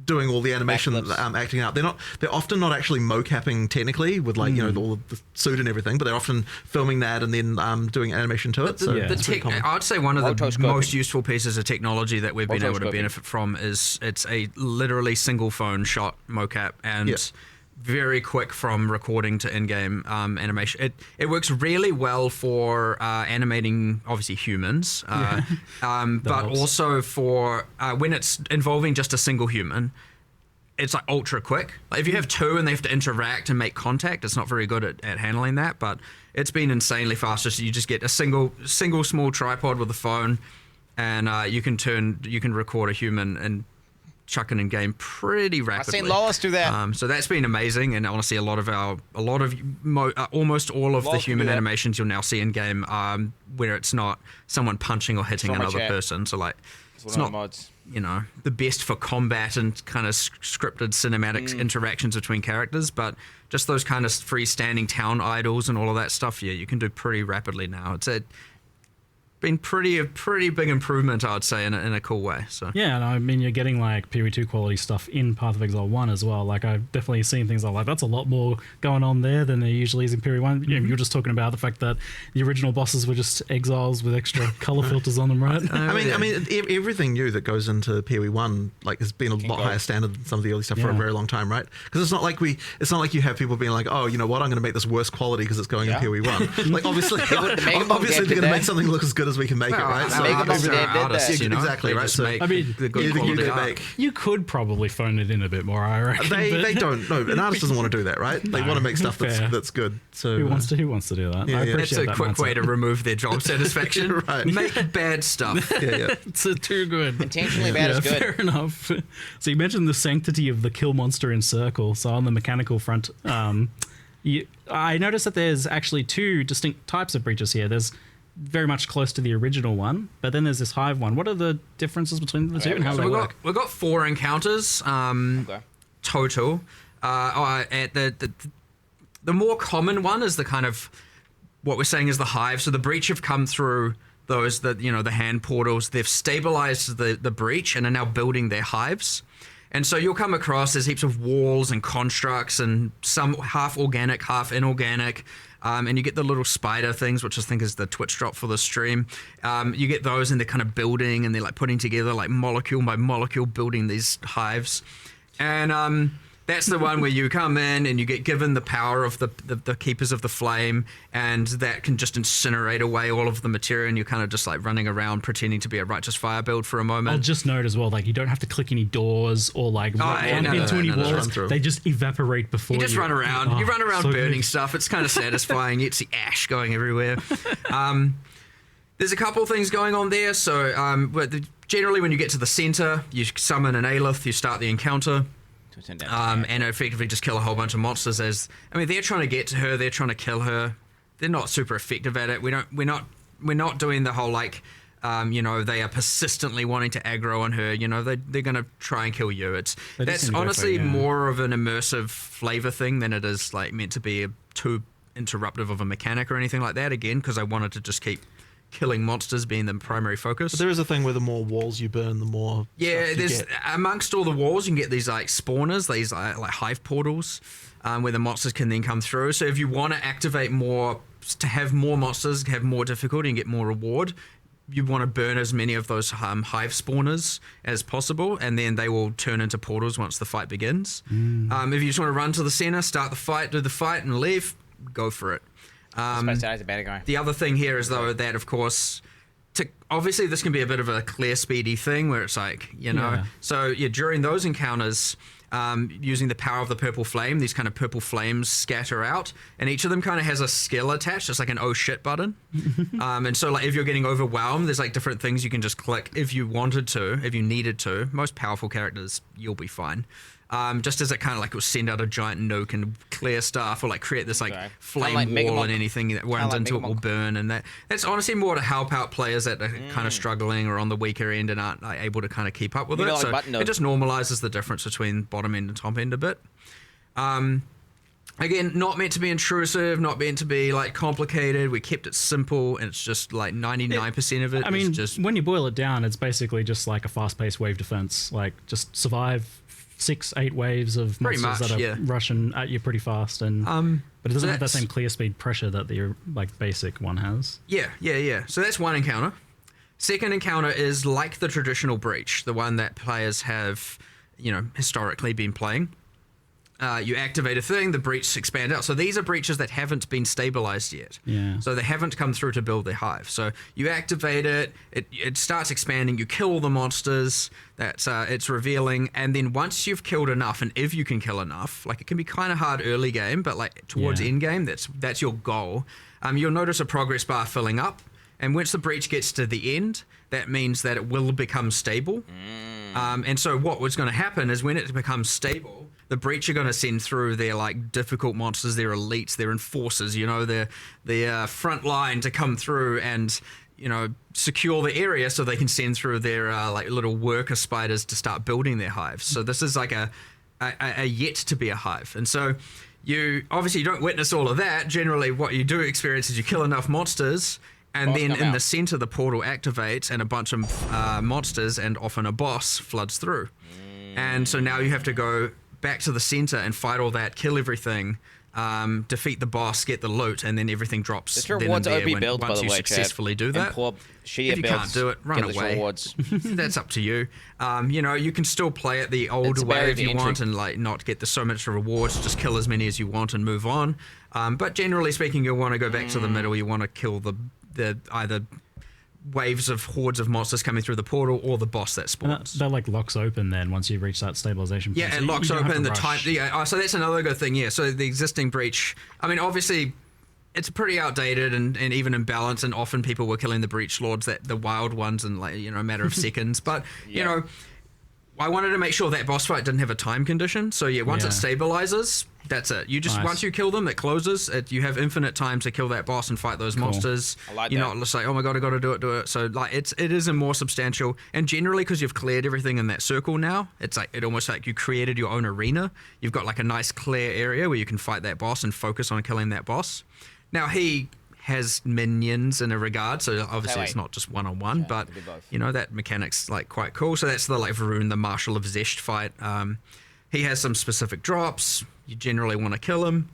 doing all the animation, acting out. They're often not actually mocapping technically with like all of the suit and everything, but they're often filming that and then doing animation to it. I'd say one of the most useful pieces of technology that we've been able to benefit from is it's a literally single phone shot mocap and very quick from recording to in-game animation. It works really well for animating obviously humans, but also for when it's involving just a single human. It's like ultra quick. Like if you have two and they have to interact and make contact, it's not very good at handling that, but it's been insanely fast. So you just get a single small tripod with a phone, and you can record a human and chuck it in game pretty rapidly. I've seen Lois do that. So that's been amazing, and honestly, almost all of the human animations you'll now see in game, where it's not someone punching or hitting another person. So like, it's not mods. The best for combat and kind of scripted cinematic interactions between characters, but just those kind of freestanding town idols and all of that stuff, you can do pretty rapidly now. It's been a pretty big improvement, I'd say, in a cool way. So yeah, and I mean, you're getting like PoE2 quality stuff in Path of Exile 1 as well. Like I've definitely seen things like that's a lot more going on there than there usually is in PoE 1. You're just talking about the fact that the original bosses were just exiles with extra color filters on them, right? I mean, everything new that goes into PoE 1 like has been a lot higher standard than some of the early stuff for a very long time, right? Because it's not like you have people being like, oh, you know what, I'm going to make this worse quality because it's going in PoE 1. Like obviously they're going to make something look as good as we can make it, right? So exactly, right? So I mean, you could probably phone it in a bit more, I reckon. They don't. No, an artist doesn't want to do that, right? They want to make stuff that's good. So who wants to do that? Yeah, It's a quick way to remove their job satisfaction. Right. Make bad stuff. It's too good. Intentionally bad is good. Fair enough. So you mentioned the sanctity of the kill monster in Circle. So on the mechanical front, I noticed that there's actually two distinct types of breaches here. There's very much close to the original one, but then there's this hive one. What are the differences between the two and how they work? We've got 4 encounters total. At the more common one is the kind of what we're saying is the hive. So the breach have come through those the hand portals. They've stabilized the breach and are now building their hives. And so you'll come across there's heaps of walls and constructs and some half organic, half inorganic. And you get the little spider things, which I think is the Twitch drop for the stream. You get those and they're kind of building and they're like putting together like molecule by molecule building these hives. And that's the one where you come in and you get given the power of the Keepers of the Flame, and that can just incinerate away all of the material, and you're kind of just like running around pretending to be a Righteous Fire build for a moment. I'll just note as well, like you don't have to click any doors or like run into any walls. They just evaporate before you. You just run around. You run around so burning stuff. It's kind of satisfying. It's the ash going everywhere. There's a couple of things going on there. So generally when you get to the center, you summon an Aelith, you start the encounter. And effectively just kill a whole bunch of monsters. They're trying to get to her, they're trying to kill her. They're not super effective at it. We're not doing the whole like they are persistently wanting to aggro on her. They're gonna try and kill you. That's honestly more of an immersive flavor thing than it is like meant to be too interruptive of a mechanic or anything like that. Again, because I wanted to just keep killing monsters being the primary focus. But there is a thing where the more walls you burn, the more there's amongst all the walls you can get these like spawners, these like hive portals, where the monsters can then come through. So if you want to activate more, to have more monsters, have more difficulty and get more reward, you want to burn as many of those hive spawners as possible, and then they will turn into portals once the fight begins. If you just want to run to the center, start the fight, do the fight and leave, go for it. The other thing here is though that of course obviously this can be a bit of a clear speedy thing where it's like so during those encounters using the power of the purple flame, these kind of purple flames scatter out, and each of them kind of has a skill attached, just like an oh shit button. And so like if you're getting overwhelmed, there's like different things you can just click if you wanted to, if you needed to. Most powerful characters, you'll be fine. Just as it kind of like will send out a giant nuke and clear stuff, or like create this like flame wall, and anything that runs into it will burn. And that's honestly more to help out players that are kind of struggling or on the weaker end and aren't able to kind of keep up with it. So it just normalizes the difference between bottom end and top end a bit. Again, not meant to be intrusive, not meant to be like complicated. We kept it simple, and it's just like 99% of it. I mean, just when you boil it down, it's basically just like a fast-paced wave defense. Like just survive 6-8 waves of Pretty monsters much, that are rushing at you pretty fast, and but it doesn't have that same clear speed pressure that your like basic one has. Yeah. So that's one encounter. Second encounter is like the traditional breach, the one that players have, historically been playing. You activate a thing, the breach expands out. So these are breaches that haven't been stabilized yet. Yeah. So they haven't come through to build their hive. So you activate it, it starts expanding, you kill all the monsters, it's revealing, and then once you've killed enough, and if you can kill enough, like it can be kind of hard early game, but like towards end game, that's your goal. You'll notice a progress bar filling up, and once the breach gets to the end, that means that it will become stable. And so what was going to happen is when it becomes stable, the breach are going to send through their like difficult monsters, their elites, their enforcers, their front line to come through and secure the area so they can send through their like little worker spiders to start building their hives. So this is like a yet to be a hive, and so you don't witness all of that. Generally, what you do experience is you kill enough monsters. And then in the center, the portal activates and a bunch of monsters and often a boss floods through. And so now you have to go back to the center and fight all that, kill everything, defeat the boss, get the loot, and then everything drops. This rewards OP builds, by the way, once you successfully do that. If you can't do it, run away. That's up to you. You can still play it the old way if you want and like not get so much rewards. Just kill as many as you want and move on. But generally speaking, you'll want to go back to the middle. You want to kill the either waves of hordes of monsters coming through the portal or the boss that spawns. That like locks open then once you reach that stabilization point. Yeah, it locks open the time. Yeah, so that's another good thing. Yeah, so the existing breach. I mean, obviously, it's pretty outdated and even imbalanced, and often people were killing the breach lords, the wild ones, in like a matter of seconds. But I wanted to make sure that boss fight didn't have a time condition. So once it stabilizes, that's it. You just once you kill them, it closes. You have infinite time to kill that boss and fight those monsters. I like You're that. not just like, oh my god, I got to do it. So like it is a more substantial, and generally because you've cleared everything in that circle now, it's like it almost like you created your own arena. You've got like a nice clear area where you can fight that boss and focus on killing that boss. Now he has minions in a regard, so obviously it's not just one-on-one, but that mechanic's like quite cool. So that's the like Varun, the Marshal of Zesht fight. He has some specific drops. You generally want to kill him.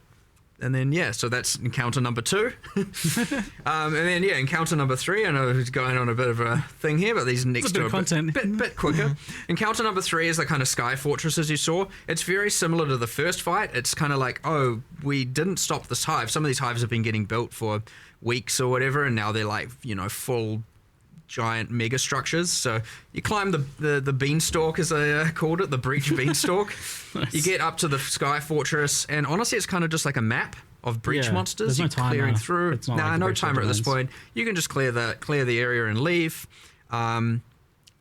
And then, so that's encounter number 2. And then, encounter number 3. I know who's going on a bit of a thing here, but these next to a bit quicker. Encounter number 3 is the kind of sky fortresses you saw. It's very similar to the first fight. It's kind of like, oh, we didn't stop this hive. Some of these hives have been getting built for weeks or whatever, and now they're like, full giant mega structures. So you climb the beanstalk, as I called it, the breach beanstalk. Nice. You get up to the sky fortress, and honestly it's kind of just like a map of breach monsters. There's no timer. Clearing through. No timer at this point. You can just clear the area and leave,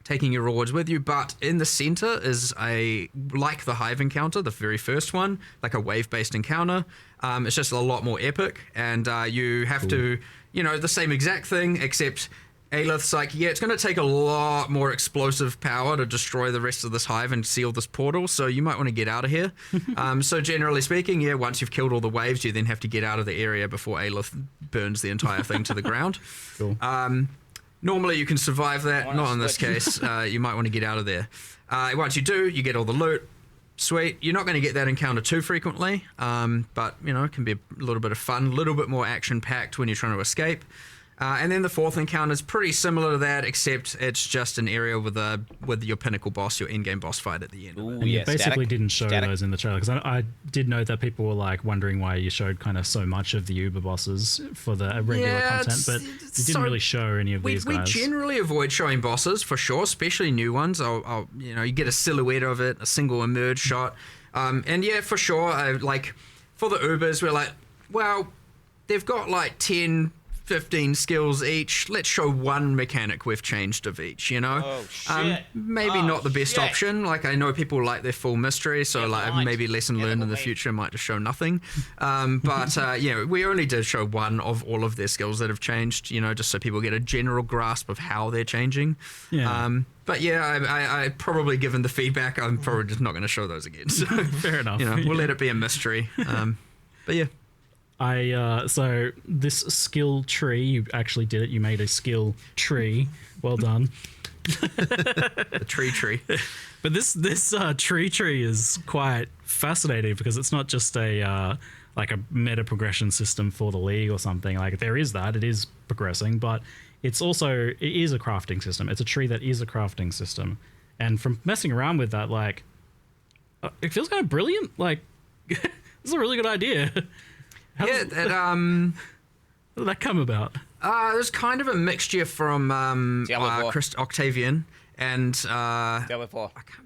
taking your rewards with you. But in the center is like the hive encounter, the very first one, like a wave-based encounter. It's just a lot more epic, and you have to, the same exact thing, except Aelith's like, it's going to take a lot more explosive power to destroy the rest of this hive and seal this portal, so you might want to get out of here. So generally speaking, once you've killed all the waves, you then have to get out of the area before Aelith burns the entire thing to the ground. Cool. Normally you can survive that, not in this case. You might want to get out of there. Once you do, you get all the loot. Sweet. You're not going to get that encounter too frequently, but, it can be a little bit of fun, a little bit more action-packed when you're trying to escape. And then the fourth encounter is pretty similar to that, except it's just an area with your pinnacle boss, your in-game boss fight at the end. Ooh, and you basically didn't show those in the trailer, because I did note that people were like wondering why you showed kind of so much of the Uber bosses for the regular content, but you didn't really show any of these guys. We generally avoid showing bosses for sure, especially new ones. You get a silhouette of it, a single emerge shot, and for sure, like for the Ubers, we're like, well, they've got like 10. 15 skills each. Let's show one mechanic we've changed of each, Oh, shit. Maybe not the best option. Like, I know people like their full mystery, so maybe lesson learned in the future might just show nothing. But we only did show one of all of their skills that have changed, just so people get a general grasp of how they're changing. Yeah. But I probably, given the feedback, I'm probably just not going to show those again. So, fair enough. We'll let it be a mystery. But yeah. So this skill tree, you actually did it. You made a skill tree. Well done. The tree. But this tree is quite fascinating because it's not just a like a meta progression system for the league or something. Like there is that, it is progressing, but it is a crafting system. It's a tree that is a crafting system. And from messing around with that, like it feels kind of brilliant. Like this is a really good idea. How did that come about? It was kind of a mixture from Chris Octavian and Diablo 4. I can't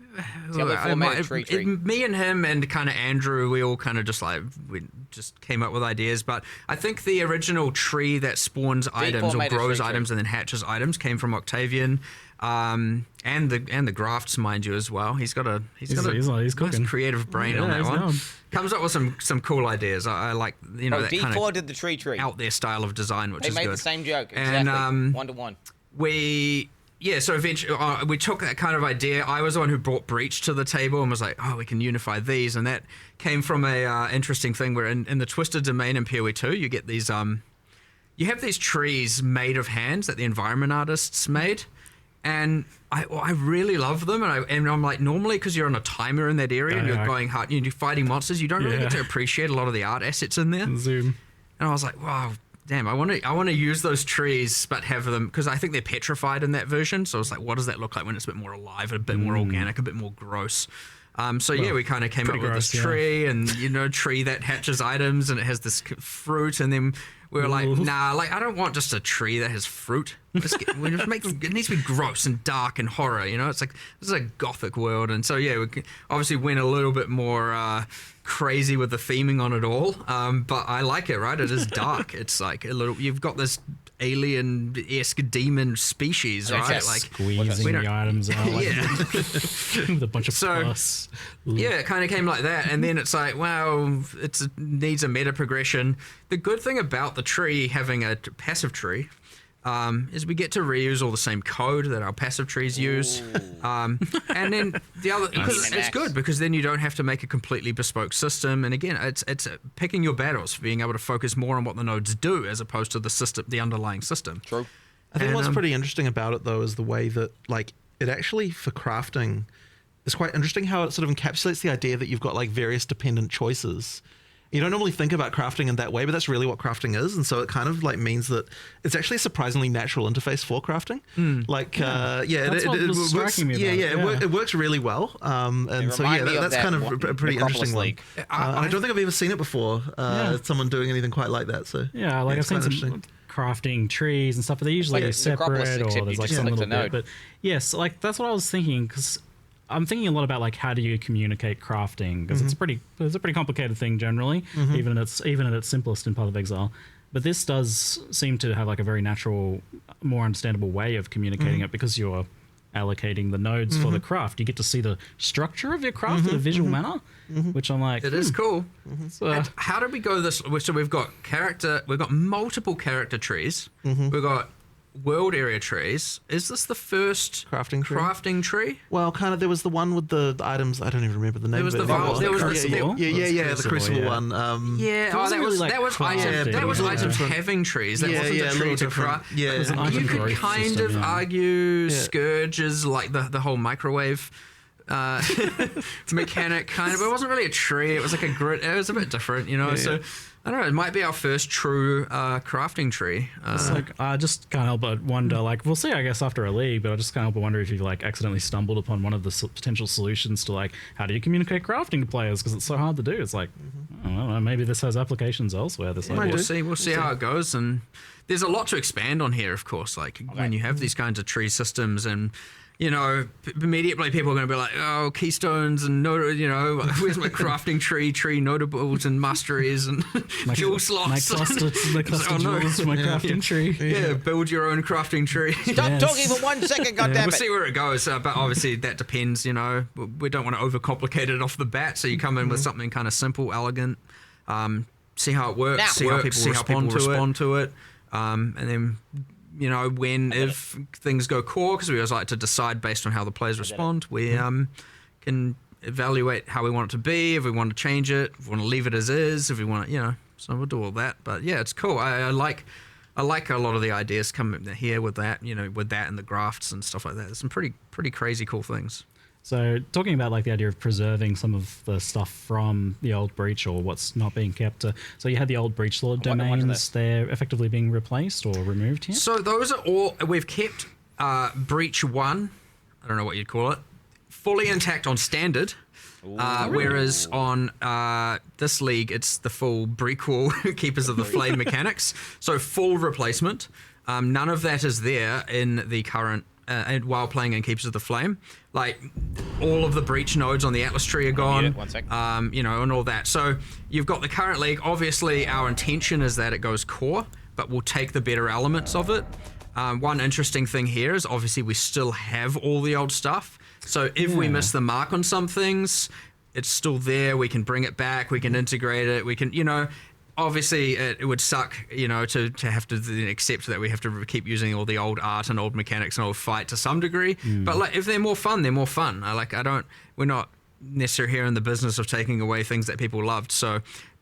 remember me and him and kind of Andrew, we all kind of just came up with ideas. But I think the original tree that spawns items or grows items and then hatches items came from Octavian, and the grafts, mind you, as well. He's got a nice creative brain on that one. Down. Comes up with some cool ideas. I like that D4 kind of did the tree out there style of design, which is good. They made the same joke exactly, and 1-to-1. So eventually we took that kind of idea. I was the one who brought Breach to the table and was like, oh, we can unify these. And that came from a interesting thing where in the Twisted Domain in PoE 2, you get these, you have these trees made of hands that the environment artists made. And I really love them. And I'm like, normally, because you're on a timer in that area and you're going hard, you're fighting monsters, you don't really get to appreciate a lot of the art assets in there. Zoom. And I was like, wow. Damn, I want to use those trees, but have them, because I think they're petrified in that version. So it's like, what does that look like when it's a bit more alive, a bit more organic, a bit more gross? We kind of came up with this tree, and tree that hatches items, and it has this fruit, and then we were like, nah, like I don't want just a tree that has fruit. It needs to be gross and dark and horror. It's like this is a gothic world, and so we obviously went a little bit more crazy with the theming on it all. But I like it, right? It is dark. It's like a little. You've got this alien-esque demon species, right? Like squeezing the items out, with a bunch of plus. Yeah, it kind of came like that, and then it's like, wow, it needs a meta progression. The good thing about the tree having a passive tree is we get to reuse all the same code that our passive trees use. And then the other, because it's good because then you don't have to make a completely bespoke system. And again, it's picking your battles, being able to focus more on what the nodes do as opposed to the underlying system. True. I think what's pretty interesting about it though is the way that it actually for crafting is quite interesting how it sort of encapsulates the idea that you've got various dependent choices. You don't normally think about crafting in that way, but that's really what crafting is. And so it kind of means that it's actually a surprisingly natural interface for crafting. It works really well. And so that's kind of a pretty interesting one. I don't think I've ever seen it before. Someone doing anything quite like that. So I've seen some crafting trees and stuff, but they're usually separate or there's some little bit. But yes, that's what I was thinking, because I'm thinking a lot about how do you communicate crafting, because it's a pretty complicated thing generally, even in its simplest in Path of Exile. But this does seem to have a very natural, more understandable way of communicating it, because you're allocating the nodes for the craft. You get to see the structure of your craft in a visual manner, which I'm like, it is cool. And how did we go this? So we've got multiple character trees. We've got world area trees. Is this the first crafting tree? Well, kind of. There was the one with the items. I don't even remember the name. There was the Crucible one. That was items having trees. That wasn't a tree to craft. Yeah, you could kind of argue Scourge's the whole microwave mechanic, kind of. But it wasn't really a tree. It was like a grid. It was a bit different, So. I don't know, it might be our first true crafting tree. I just can't help but wonder, we'll see, I guess, after a league, but I just can't help but wonder if you've, accidentally stumbled upon one of the potential solutions to, how do you communicate crafting to players, because it's so hard to do. It's I don't know, maybe this has applications elsewhere. We'll see how it goes, and there's a lot to expand on here, of course, when you have these kinds of tree systems, and immediately people are going to be like, oh, keystones and where's my crafting tree notables and masteries and jewel slots. My cluster jewels for my crafting tree. Yeah, build your own crafting tree. Stop talking for 1 second, goddammit. We'll see where it goes, but obviously that depends. We don't want to overcomplicate it off the bat, so you come in with something kind of simple, elegant. See how it works. See how people respond to it, and then. If things go core, because we always like to decide based on how the players respond, we can evaluate how we want it to be, if we want to change it, if we want to leave it as is, if we want to, so we'll do all that. But yeah, it's cool. I like I like a lot of the ideas coming here with that, with that and the grafts and stuff like that. There's some pretty crazy cool things. So talking about like the idea of preserving some of the stuff from the old Breach or what's not being kept. So you had the old Breach Lord domains. They're effectively being replaced or removed here? So those are all, we've kept Breach 1, I don't know what you'd call it, fully intact on standard. Whereas on this league, it's the full Breakwall Keepers of the Flame mechanics. So full replacement. None of that is there in the current, while playing in Keepers of the Flame. Like, all of the Breach nodes on the Atlas tree are gone. 1 sec. And all that. So you've got the current league. Obviously, our intention is that it goes core, but we'll take the better elements of it. One interesting thing here is obviously we still have all the old stuff. So if we miss the mark on some things, it's still there. We can bring it back. We can integrate it. We can, obviously it would suck, to have to accept that we have to keep using all the old art and old mechanics and old fight to some degree. But like, if they're more fun, they're more fun. We're not necessarily here in the business of taking away things that people loved. So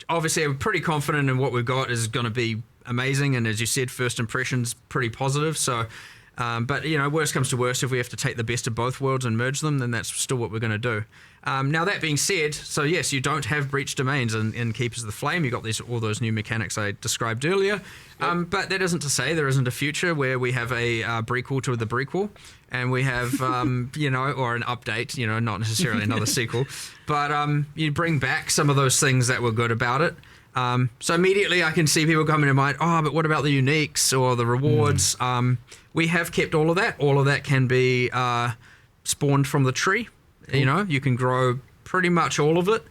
obviously I'm pretty confident in what we've got is going to be amazing. And as you said, first impressions pretty positive. So, but worst comes to worst, if we have to take the best of both worlds and merge them, then that's still what we're going to do. Now that being said, so yes, you don't have breach domains in Keepers of the Flame. You got all those new mechanics I described earlier. But that isn't to say there isn't a future where we have a prequel to the prequel, and we have or an update. Not necessarily another sequel, but you bring back some of those things that were good about it. So immediately I can see people coming to mind, but what about the uniques or the rewards? We have kept all of that. All of that can be spawned from the tree. Cool. You can grow pretty much all of it.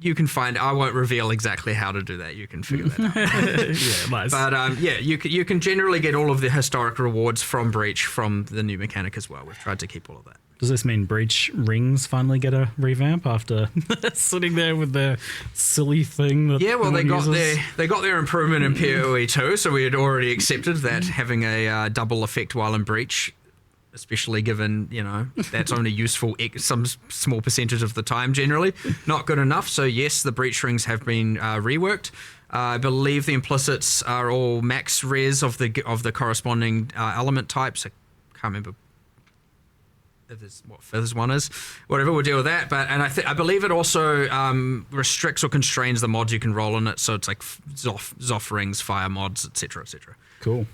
You can I won't reveal exactly how to do that. You can figure that out. Nice. But you can generally get all of the historic rewards from Breach from the new mechanic as well. We've tried to keep all of that. Does this mean Breach rings finally get a revamp after sitting there with their silly thing? That they got their improvement in PoE 2, so we had already accepted that having a double effect while in Breach, especially given that's only useful some small percentage of the time generally, not good enough. So yes, the Breach rings have been reworked. I believe the implicits are all max res of the corresponding element types. I can't remember what Fizz one is. Whatever, we'll deal with that. But I believe it also restricts or constrains the mods you can roll in it. So it's like Zoff rings, fire mods, etc., etc. Cool.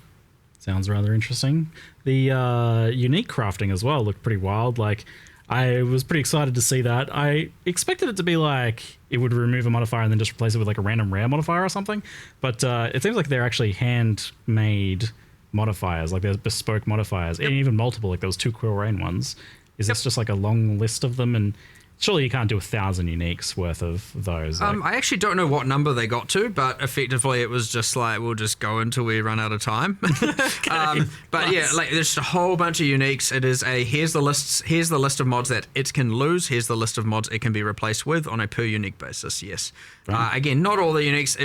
Sounds rather interesting. The unique crafting as well looked pretty wild. Like, I was pretty excited to see that. I expected it to be like it would remove a modifier and then just replace it with like a random rare modifier or something. But it seems like they're actually handmade modifiers, like there's bespoke modifiers, and even multiple, like those 2 Quill Rain ones. Is this just like a long list of them? And surely you can't do 1,000 uniques worth of those. I actually don't know what number they got to, but effectively it was just like, we'll just go until we run out of time. But yeah, like there's just a whole bunch of uniques. It is here's the list of mods that it can lose. Here's the list of mods it can be replaced with on a per unique basis. Yes. Right. Again, not all the uniques.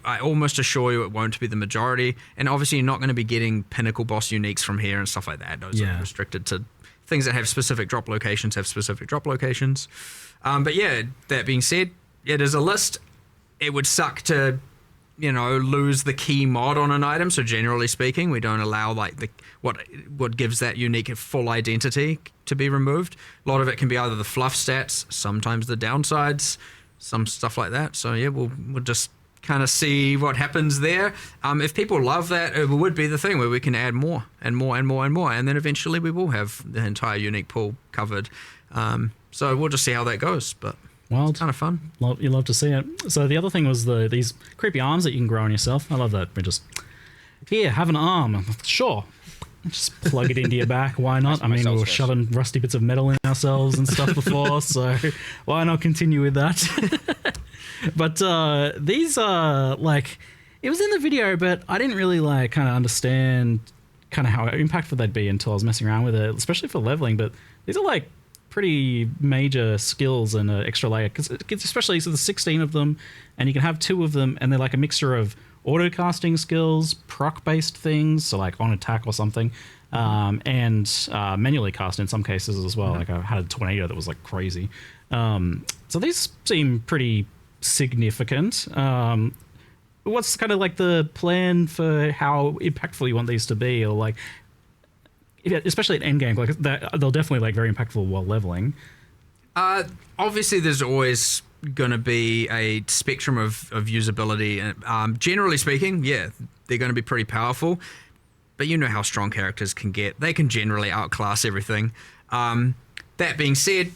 I almost assure you it won't be the majority. And obviously you're not going to be getting pinnacle boss uniques from here and stuff like that. Those are restricted to things that have specific drop locations But yeah, that being said, it is a list. It would suck to, lose the key mod on an item. So generally speaking, we don't allow like what gives that unique full identity to be removed. A lot of it can be either the fluff stats, sometimes the downsides, some stuff like that. So yeah, we'll just kind of see what happens there. If people love that, it would be the thing where we can add more and more and more and more, and then eventually we will have the entire unique pool covered. So we'll just see how that goes, but it's kind of fun. You love to see it. So the other thing was these creepy arms that you can grow on yourself. I love that. We just, here, have an arm. Sure. Just plug it into your back. Why not? I mean, we were shoving rusty bits of metal in ourselves and stuff before, so why not continue with that? But these are like, it was in the video, but I didn't really like kind of understand kind of how impactful they'd be until I was messing around with it, especially for leveling. But these are like pretty major skills and an extra layer, because especially so there's 16 of them, and you can have 2 of them, and they're like a mixture of auto casting skills, proc based things, so like on attack or something, and manually cast in some cases as well. Like I had a tornado that was like crazy. So these seem pretty significant. what's kind of like the plan for how impactful you want these to be, or like, especially at endgame, like they'll definitely like very impactful while leveling. Obviously, there's always going to be a spectrum of usability. Generally speaking, yeah, they're going to be pretty powerful. But you know how strong characters can get. They can generally outclass everything. That being said,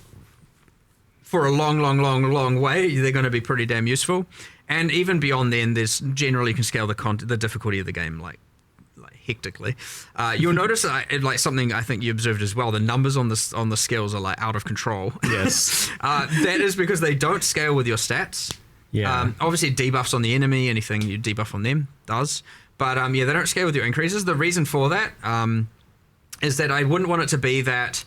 for a long way, they're going to be pretty damn useful. And even beyond then, there's generally you can scale the difficulty of the game like hectically. You'll notice like something I think you observed as well. The numbers on the skills are like out of control. Yes, that is because they don't scale with your stats. Yeah. Obviously, debuffs on the enemy, anything you debuff on them does. But yeah, they don't scale with your increases. The reason for that is that I wouldn't want it to be that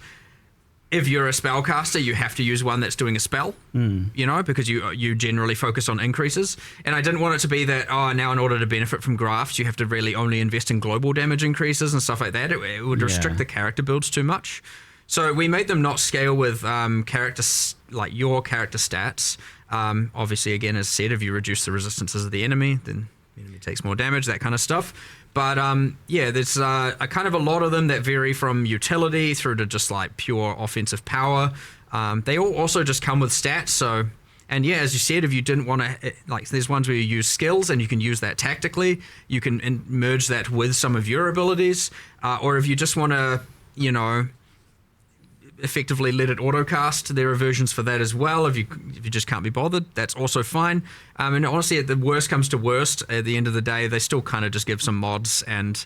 if you're a spellcaster, you have to use one that's doing a spell, you know, because you generally focus on increases. And I didn't want it to be that, now in order to benefit from grafts, you have to really only invest in global damage increases and stuff like that. It would restrict the character builds too much. So we made them not scale with your character stats. Obviously, again, as said, if you reduce the resistances of the enemy, then the enemy takes more damage, that kind of stuff. But yeah, there's a kind of a lot of them that vary from utility through to just like pure offensive power. They all also just come with stats. So, and yeah, as you said, if you didn't want to, like, there's ones where you use skills and you can use that tactically. You can merge that with some of your abilities, or if you just want to, you know, effectively let it autocast. There are versions for that as well. If you just can't be bothered, that's also fine. And honestly, the worst comes to worst, at the end of the day, they still kind of just give some mods, and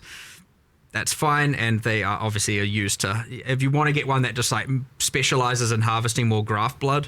that's fine. And they are obviously used to, if you want to get one that just like specializes in harvesting more graft blood,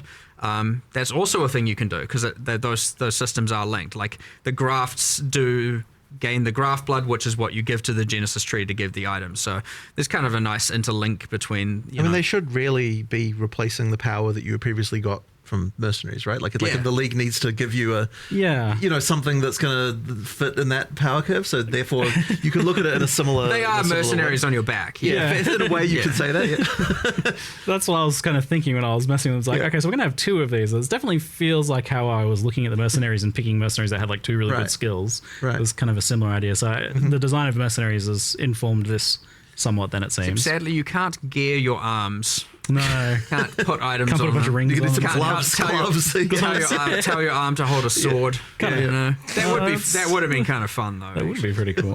that's also a thing you can do, because those systems are linked. Like the grafts do gain the graft blood, which is what you give to the Genesis tree to give the items. So there's kind of a nice interlink between, I mean, they should really be replacing the power that you previously got from mercenaries, right? Like if the league needs to give you a, you know, something that's going to fit in that power curve. So therefore you could look at it in a similar, they are mercenaries on your back. Yeah. In a way you could say that. Yeah. That's what I was kind of thinking when I was messing with it. It's like, okay, so we're going to have two of these. It definitely feels like how I was looking at the mercenaries and picking mercenaries that had like two really good skills. It was kind of a similar idea. So the design of mercenaries has informed this somewhat, then it seems. Sadly, you can't gear your arms. No. Can't put items can't put on a bunch of rings you on some them. gloves. Tell your arm to hold a sword. You know. That would have been kind of fun, though. That would be pretty cool.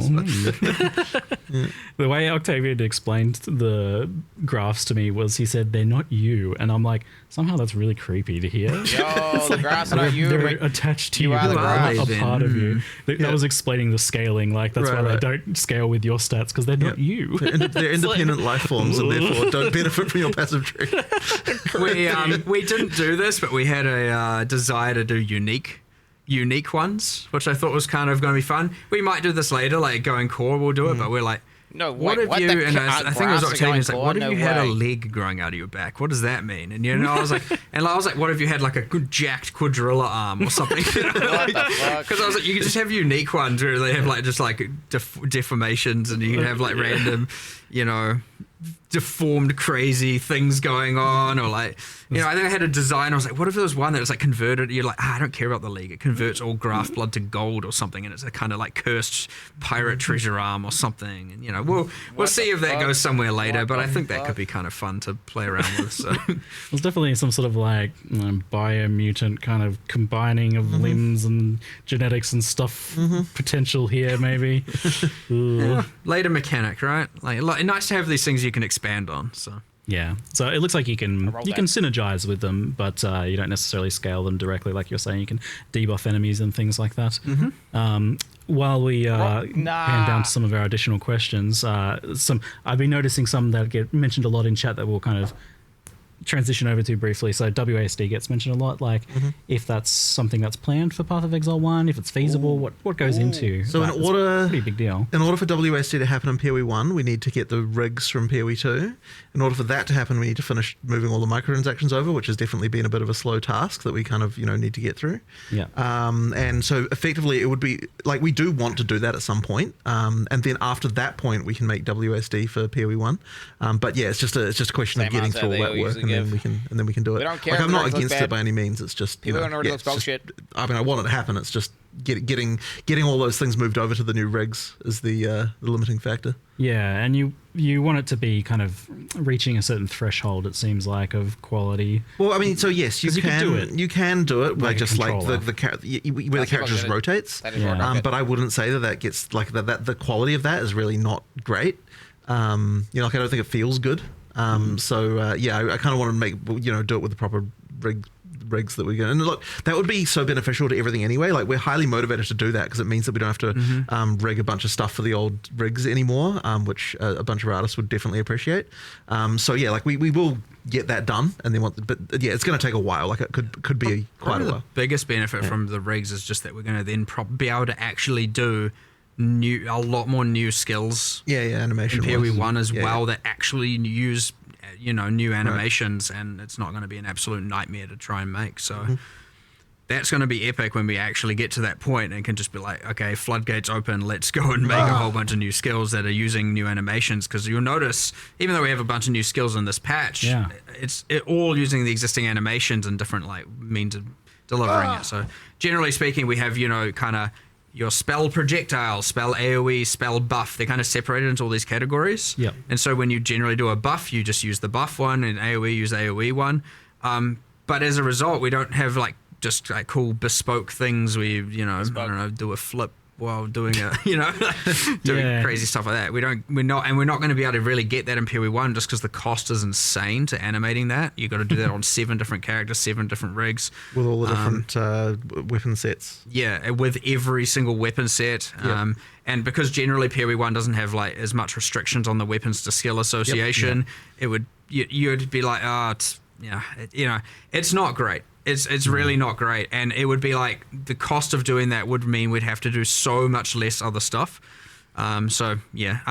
The way Octavian explained the graphs to me was he said, they're not you. And I'm like, somehow that's really creepy to hear. Yo, the graphs are not you. They're attached to you. are the graphs. A part of you. That was explaining the scaling. Like, that's why they don't scale with your stats, because they're not you. They're independent life forms, and therefore don't benefit from your passive tree. We didn't do this, but we had a desire to do unique ones, which I thought was kind of going to be fun. We might do this later, like going core, we'll do it, but we're like, no, what wait, if what you, the and I think it was Octavian's like, what if you had a way. leg growing out of your back? What does that mean? And you know, I was like, what if you had like a good jacked quadrilla arm or something? You know? What the fuck? Because I was like, you can just have unique ones where they have like just like deformations, and you can have like random, you know, deformed crazy things going on, or like, you know, I think I had a design, I was like, what if there was one that was like converted, you're like, I don't care about the league, it converts all graft blood to gold or something, and it's a kind of like cursed pirate treasure arm or something, and you know, we'll see if that goes somewhere later, but I think that could be kind of fun to play around with. So there's definitely some sort of like biomutant kind of combining of limbs and genetics and stuff potential here, maybe. Yeah, later mechanic, right? Like nice to have these things you can expand on. So yeah, so it looks like you can synergize with them, but you don't necessarily scale them directly, like you're saying. You can debuff enemies and things like that. While we hand down to some of our additional questions, I've been noticing some that get mentioned a lot in chat that we'll kind of transition over to briefly. So WASD gets mentioned a lot, like if that's something that's planned for Path of Exile 1, if it's feasible, what goes into so that? in order, it's a pretty big deal. In order for WASD to happen in PoE 1, we need to get the rigs from PoE 2. In order for that to happen, we need to finish moving all the microtransactions over, which has definitely been a bit of a slow task that we kind of, you know, need to get through. Yeah. And so effectively it would be like, we do want to do that at some point. And then after that point we can make WASD for PoE 1. But yeah, it's just a question of getting through all that work, and then we can do it. We don't care like, if I'm the not rigs look against bad. it by any means. It's just, People don't already look dog just, shit. I mean, I want it to happen. It's just getting all those things moved over to the new rigs is the limiting factor. Yeah, and you want it to be kind of reaching a certain threshold, it seems like, of quality. Well, I mean, so yes, you can do it. You can do it, like just like where the character just rotates. But I wouldn't say that gets like that. The quality of that is really not great. Like I don't think it feels good. I kind of want to make do it with the proper rigs that we get. And look, that would be so beneficial to everything anyway. Like we're highly motivated to do that because it means that we don't have to rig a bunch of stuff for the old rigs anymore, which a bunch of artists would definitely appreciate. We will get that done, and then it's going to take a while. Like it could be quite a while. The biggest benefit from the rigs is just that we're going to then be able to actually do a lot more new skills. Animation. In PoE1 as well that actually use new animations, and it's not going to be an absolute nightmare to try and make. So that's going to be epic when we actually get to that point and can just be like, okay, floodgates open, let's go and make a whole bunch of new skills that are using new animations. Because you'll notice, even though we have a bunch of new skills in this patch, it's all using the existing animations and different means of delivering it. So generally speaking, we have kind of your spell projectile, spell AoE, spell buff. They're kind of separated into all these categories. Yep. And so when you generally do a buff, you just use the buff one, and AoE use AoE one. But as a result, we don't have just cool bespoke things where I don't know, do a flip while doing crazy stuff like that. We're not going to be able to really get that in PoE1 just because the cost is insane to animating that. You've got to do that on 7 different characters, 7 different rigs. With all the different weapon sets. Yeah, with every single weapon set. And because generally PoE1 doesn't have as much restrictions on the weapons to skill association, you'd be like, it's not great. It's really not great, and it would be like the cost of doing that would mean we'd have to do so much less other stuff. I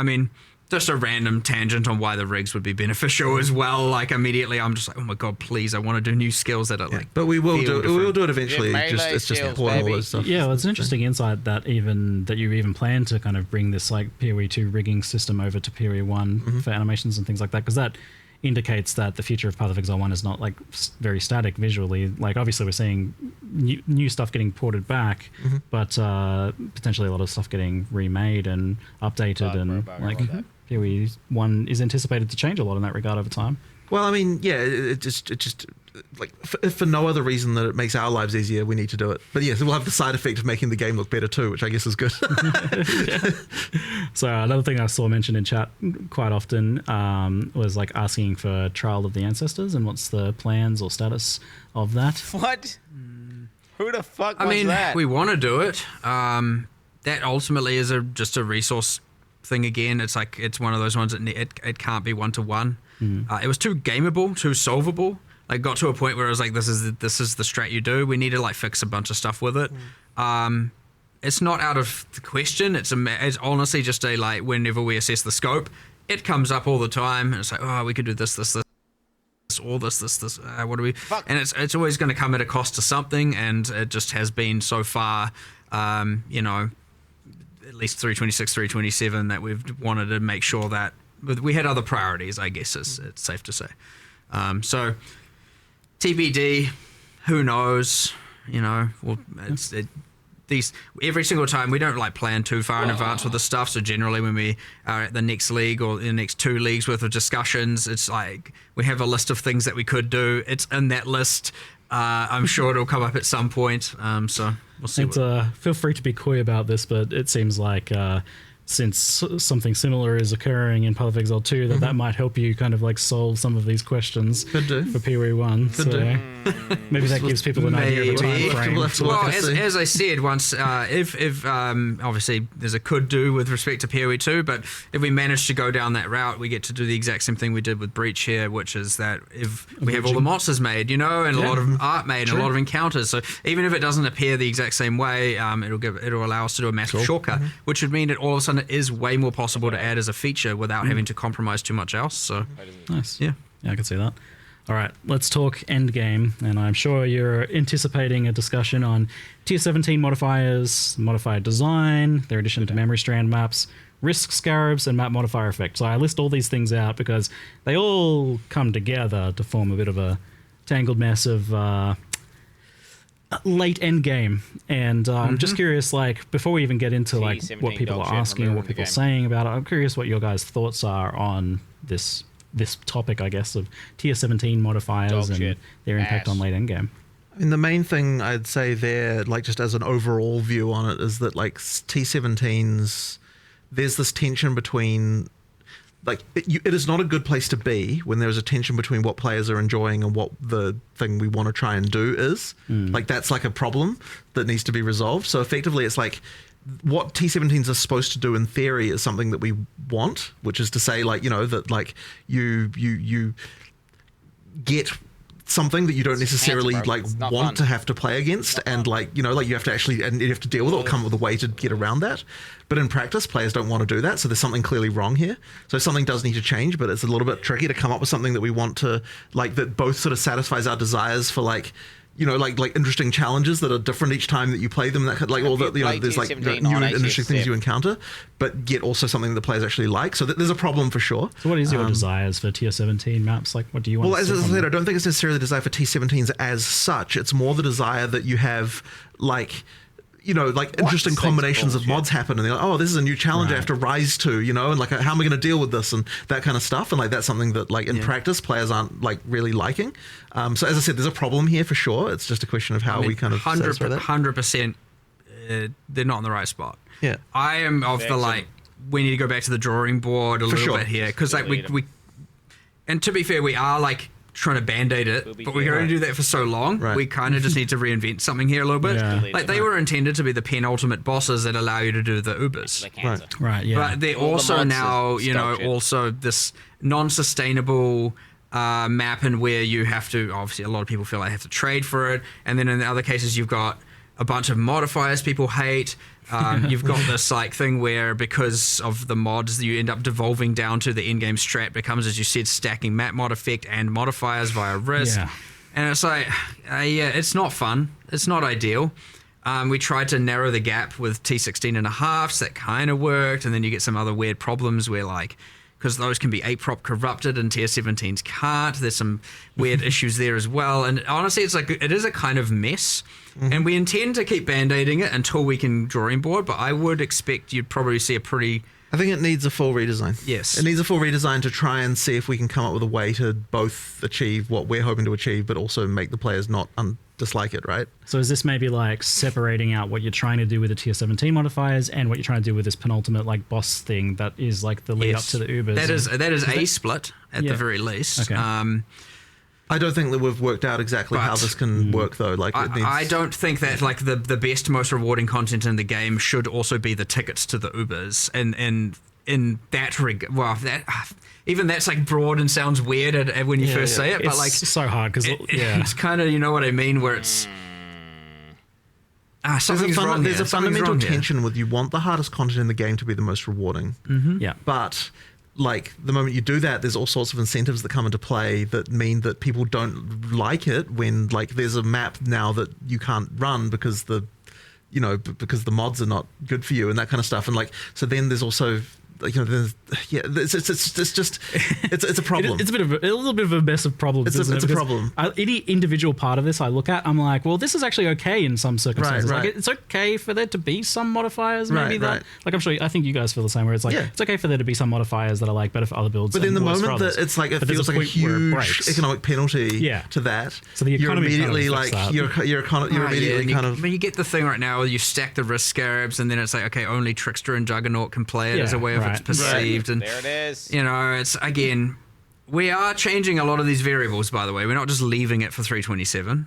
mean, just a random tangent on why the rigs would be beneficial as well. Like immediately, I'm just like, oh my god, please, I want to do new skills that are But we will do it. We will do it eventually. It's just important all this stuff. Yeah, well, it's an interesting insight that you even plan to kind of bring this PoE2 rigging system over to PoE1 for animations and things like that, because that indicates that the future of Path of Exile 1 is not very static visually. Like obviously we're seeing new stuff getting ported back, but potentially a lot of stuff getting remade and updated, PoE1 is anticipated to change a lot in that regard over time. Well, I mean, it just like for no other reason that it makes our lives easier, we need to do it. But yes, it will have the side effect of making the game look better too, which I guess is good. So another thing I saw mentioned in chat quite often was asking for Trial of the Ancestors and what's the plans or status of that. What? Who the fuck was I mean, that? we want to do it. That ultimately is just a resource thing again. It's one of those ones that it can't be one-to-one. It was too gameable, too solvable. Got to a point where I was like, this is the strat you do. We need to fix a bunch of stuff with it. It's not out of the question. It's honestly just whenever we assess the scope, it comes up all the time. And it's like, oh, we could do this, all this. What do we? Fuck. And it's always going to come at a cost to something, and it just has been so far. At least 326, 327 that we've wanted to make sure that we had other priorities, I guess it's safe to say. So TBD, who knows? Every single time we don't plan too far in advance with the stuff. So generally when we are at the next league or the next 2 leagues worth of discussions, it's we have a list of things that we could do. It's in that list. I'm sure it'll come up at some point. So we'll see. Feel free to be coy about this, but it seems like since something similar is occurring in Path of Exile 2, that might help you kind of solve some of these questions for PoE1. So maybe that gives people an idea of the time frame. Well, as I said once, if obviously there's a could do with respect to PoE2, but if we manage to go down that route, we get to do the exact same thing we did with Breach here, which is that if we have all the monsters made, and a lot of art made, and a lot of encounters, so even if it doesn't appear the exact same way, it'll allow us to do a massive shortcut, which would mean that all of a sudden it is way more possible to add as a feature without having to compromise too much else. So nice. Yeah, I can see that. All right, let's talk endgame, and I'm sure you're anticipating a discussion on Tier 17 modifiers, modifier design, their addition to memory strand maps, risk scarabs, and map modifier effect. So I list all these things out because they all come together to form a bit of a tangled mess of late end game, and I'm just curious, like, before we even get into like what people are asking or what people are saying about it, I'm curious what your guys' thoughts are on this topic, I guess, of tier 17 modifiers and their impact on late end game. I mean, the main thing I'd say there, like just as an overall view on it, is that like T17s, there's this tension between, like, it is not a good place to be when there's a tension between what players are enjoying and what the thing we want to try and do is. Like, that's like a problem that needs to be resolved. So effectively, it's like, what T17s are supposed to do in theory is something that we want, which is to say, like, you know, that like you get something that you don't necessarily like want to have to play against, and like, you know, like you have to actually, and you have to deal with it or come up with a way to get around that. But in practice, players don't want to do that, so there's something clearly wrong here. So something does need to change, but it's a little bit tricky to come up with something that we want to, like, that both sort of satisfies our desires for, like, you know, like interesting challenges that are different each time that you play them. That like all the, you know, there's like new and interesting things you encounter, but get also something that players actually like. So there's a problem for sure. So what is your desires for tier 17 maps? Like, what do you want? Well, as I said, I don't think it's necessarily the desire for T17s as such. It's more the desire that you have, like, you know, like interesting combinations of mods happen, and they're like, oh, this is a new challenge I have to rise to, you know, and like, how am I going to deal with this, and that kind of stuff. And like, that's something that, like, in practice, players aren't like really liking. So as I said, there's a problem here for sure. It's just a question of how we kind of 100%. They're not in the right spot. Yeah, I am of the like, we need to go back to the drawing board a little bit here, because like we, and to be fair, we are like trying to band-aid it, but we can only do that for so long. We kind of just need to reinvent something here a little bit. Like, they were intended to be the penultimate bosses that allow you to do the Ubers. But they're also now, you know, also this non-sustainable map, and where you have to, obviously a lot of people feel they have to trade for it, and then in the other cases you've got a bunch of modifiers people hate. You've got this like thing where, because of the mods, you end up devolving down to the in-game strat becomes, as you said, stacking map mod effect and modifiers via risk. And it's like, it's not fun. It's not ideal. We tried to narrow the gap with T16.5s. That kind of worked. And then you get some other weird problems where, like, because those can be 8-prop corrupted and tier 17s can't. There's some weird issues there as well. And honestly, it's like, it is a kind of mess. And we intend to keep band-aiding it until we can drawing board, but I would expect you'd probably see a pretty... I think it needs a full redesign. Yes. It needs a full redesign to try and see if we can come up with a way to both achieve what we're hoping to achieve, but also make the players not dislike it, right? So is this maybe like separating out what you're trying to do with the tier 17 modifiers and what you're trying to do with this penultimate like boss thing that is like the lead up to the Ubers? That is a split at the very least. Okay. I don't think that we've worked out exactly how this can work, though. Like, I don't think that like the best, most rewarding content in the game should also be the tickets to the Ubers. And in that even that's like broad and sounds weird when you first say it, but like, it's so hard because it's kind of, you know what I mean, where it's something's wrong. There's a fundamental tension with, you want the hardest content in the game to be the most rewarding. But like, the moment you do that, there's all sorts of incentives that come into play that mean that people don't like it when, like, there's a map now that you can't run because the mods are not good for you and that kind of stuff. And like, so then there's also, like, you know, it's a problem. It's a little bit of a mess of problems. It's a problem. Any individual part of this I look at, I'm like, well, this is actually okay in some circumstances. Like, it's okay for there to be some modifiers, maybe like, I'm sure, I think you guys feel the same, where it's like, it's okay for there to be some modifiers that are like better for other builds. But in the moment that it's like, it feels like a huge economic penalty to that. So the you're immediately like, you're immediately kind of. But you get the thing right now where you stack the risk scarabs, and then it's like, okay, only Trickster and Juggernaut can play it as a way of it's perceived, and there it is. You know, it's, again, we are changing a lot of these variables, by the way. We're not just leaving it for 327.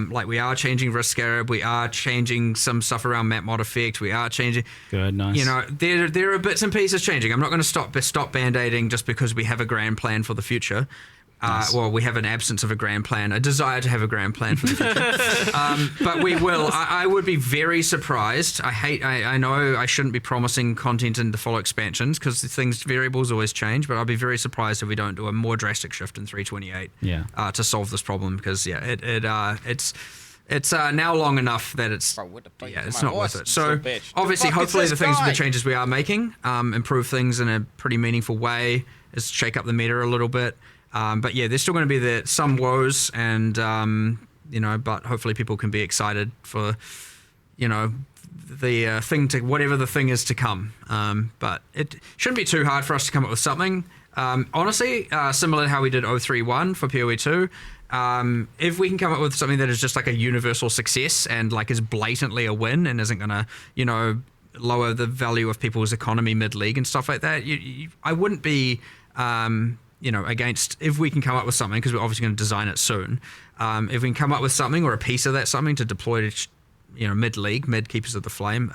Like, we are changing risk scarab, we are changing some stuff around map mod effect, we are changing. Good, nice. You know, there are bits and pieces changing. I'm not going to stop band-aiding just because we have a grand plan for the future. Well, we have an absence of a grand plan, a desire to have a grand plan for the future. But we will. I would be very surprised. I know I shouldn't be promising content in the follow expansions because variables always change, but I'll be very surprised if we don't do a more drastic shift in 328 to solve this problem, because it's now long enough that it's not worth it. So obviously, hopefully the changes we are making improve things in a pretty meaningful way, shake up the meta a little bit. But yeah, there's still going to be some woes, and you know, but hopefully people can be excited for, you know, the thing to whatever the thing is to come. But it shouldn't be too hard for us to come up with something. Honestly, similar to how we did 031 for PoE 2. If we can come up with something that is just like a universal success and like is blatantly a win and isn't gonna, you know, lower the value of people's economy mid-league and stuff like that, I wouldn't be, you know, against if we can come up with something, because we're obviously going to design it soon. If we can come up with something or a piece of that something to deploy to, you know, mid-league, mid-Keepers of the Flame,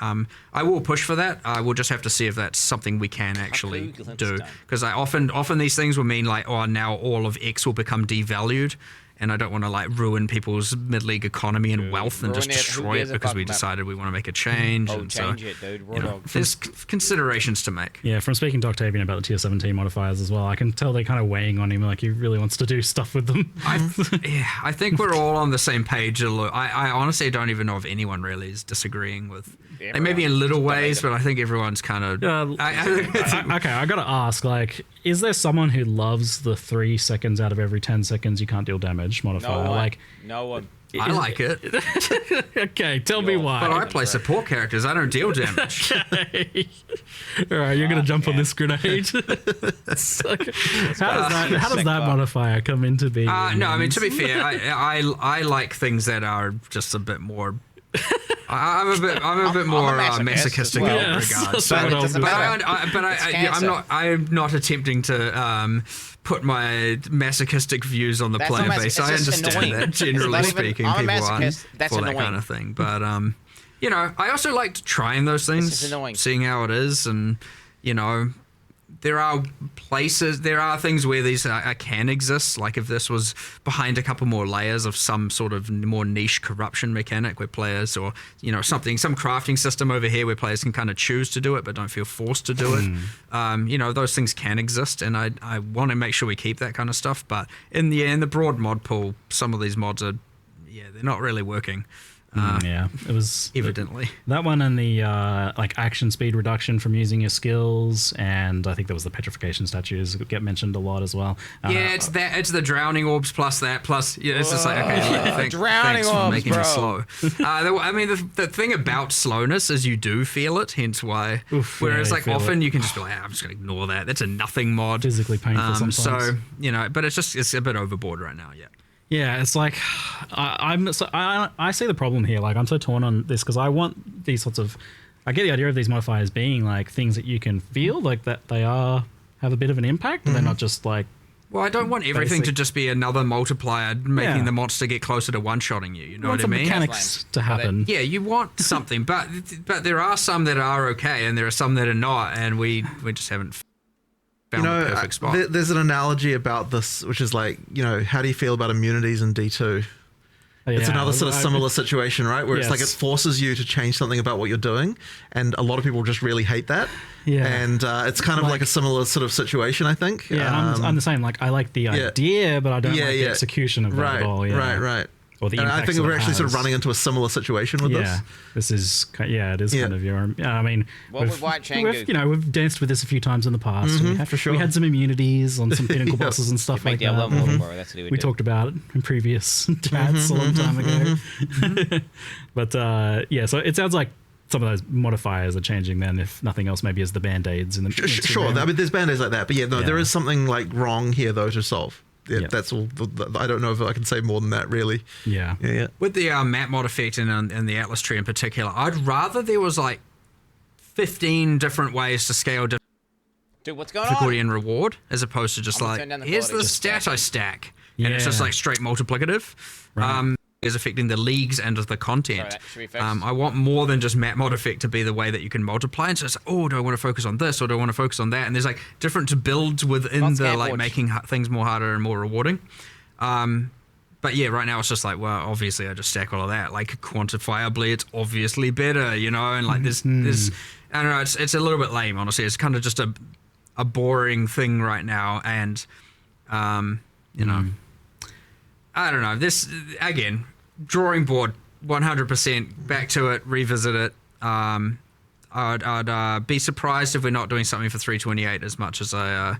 I will push for that. I will just have to see if that's something we can actually do. Because often these things will mean like, oh, now all of X will become devalued. And I don't want to like ruin people's mid-league economy and wealth and just destroy it because we decided we want to make a change. Oh, and change so, it, dude. You know, there's considerations to make. Yeah, from speaking to Octavian about the tier 17 modifiers as well, I can tell they're kind of weighing on him, like he really wants to do stuff with them. I think we're all on the same page. I honestly don't even know if anyone really is disagreeing with. Like maybe in little ways, but I think everyone's kind of. Okay, I gotta ask, like, is there someone who loves the 3 seconds out of every 10 seconds you can't deal damage modifier? No one. I like it. Okay, tell me why. But I play support characters. I don't deal damage. Okay. All right, you're gonna jump on this grenade. How does that modifier come into being? No, I mean, to be fair, I like things that are just a bit more. I'm a bit more masochistic in that regard. I'm not attempting to put my masochistic views on the player base. I understand that generally speaking, people aren't for that kind of thing. But you know, I also liked trying those things, seeing how it is, and you know, there are things where these can exist. Like if this was behind a couple more layers of some sort of more niche corruption mechanic where players, or you know, some crafting system over here where players can kind of choose to do it but don't feel forced to do it. You know, those things can exist, and I want to make sure we keep that kind of stuff. But in the broad mod pool, some of these mods are, they're not really working. It was evidently that one, and the like action speed reduction from using your skills, and I think there was the petrification statues that get mentioned a lot as well. It's the drowning orbs plus that plus it's just like, okay, thanks for making it slow. I mean, the thing about slowness is you do feel it, hence why. Whereas like often you can just be like, I'm just gonna ignore that. That's a nothing mod. Physically painful sometimes. So you know, but it's a bit overboard right now. Yeah, it's like I see the problem here. Like I'm so torn on this because I want these sorts of. I get the idea of these modifiers being like things that you can feel, like that they have a bit of an impact, and they're not just like. Well, I don't want everything to just be another multiplier making the monster get closer to one-shotting you. You know what I mean? Mechanics to happen. Yeah, you want something, but there are some that are okay, and there are some that are not, and we just haven't. You know, there's an analogy about this, which is like, you know, how do you feel about immunities in D2? It's another sort of similar situation, right? Where it's like it forces you to change something about what you're doing, and a lot of people just really hate that. Yeah, and it's kind of like a similar sort of situation, I think. Yeah, I'm the same. Like I like the idea, but I don't like the execution of that at all. Yeah. Right. And I think we're actually sort of running into a similar situation with this. Yeah, this is it is kind of your. I mean, we've danced with this a few times in the past. We had some immunities on some pinnacle bosses and stuff like that. We talked about it in previous chats a long time ago. But so it sounds like some of those modifiers are changing then, if nothing else, maybe as the band-aids in the sure. I mean, there's band-aids like that, but there is something like wrong here though to solve. That's all. I don't know if I can say more than that, really. Yeah. With the map mod effect and the Atlas tree in particular, I'd rather there was like 15 different ways to scale Dude, what's going difficulty and reward, as opposed to just like, here's the stat I stack, and it's just like straight multiplicative. Right. Is affecting the leagues and the content. I want more than just map mod effect to be the way that you can multiply. And so it's like, do I want to focus on this or do I want to focus on that? And there's like different builds within the like making things more harder and more rewarding. But yeah, right now it's just like, well, obviously I just stack all of that. Like quantifiably, it's obviously better, you know. And like there's I don't know, it's a little bit lame, honestly. It's kind of just a boring thing right now, and you know. I don't know. This, again, drawing board, 100%, back to it, revisit it. I'd be surprised if we're not doing something for 328 as much as I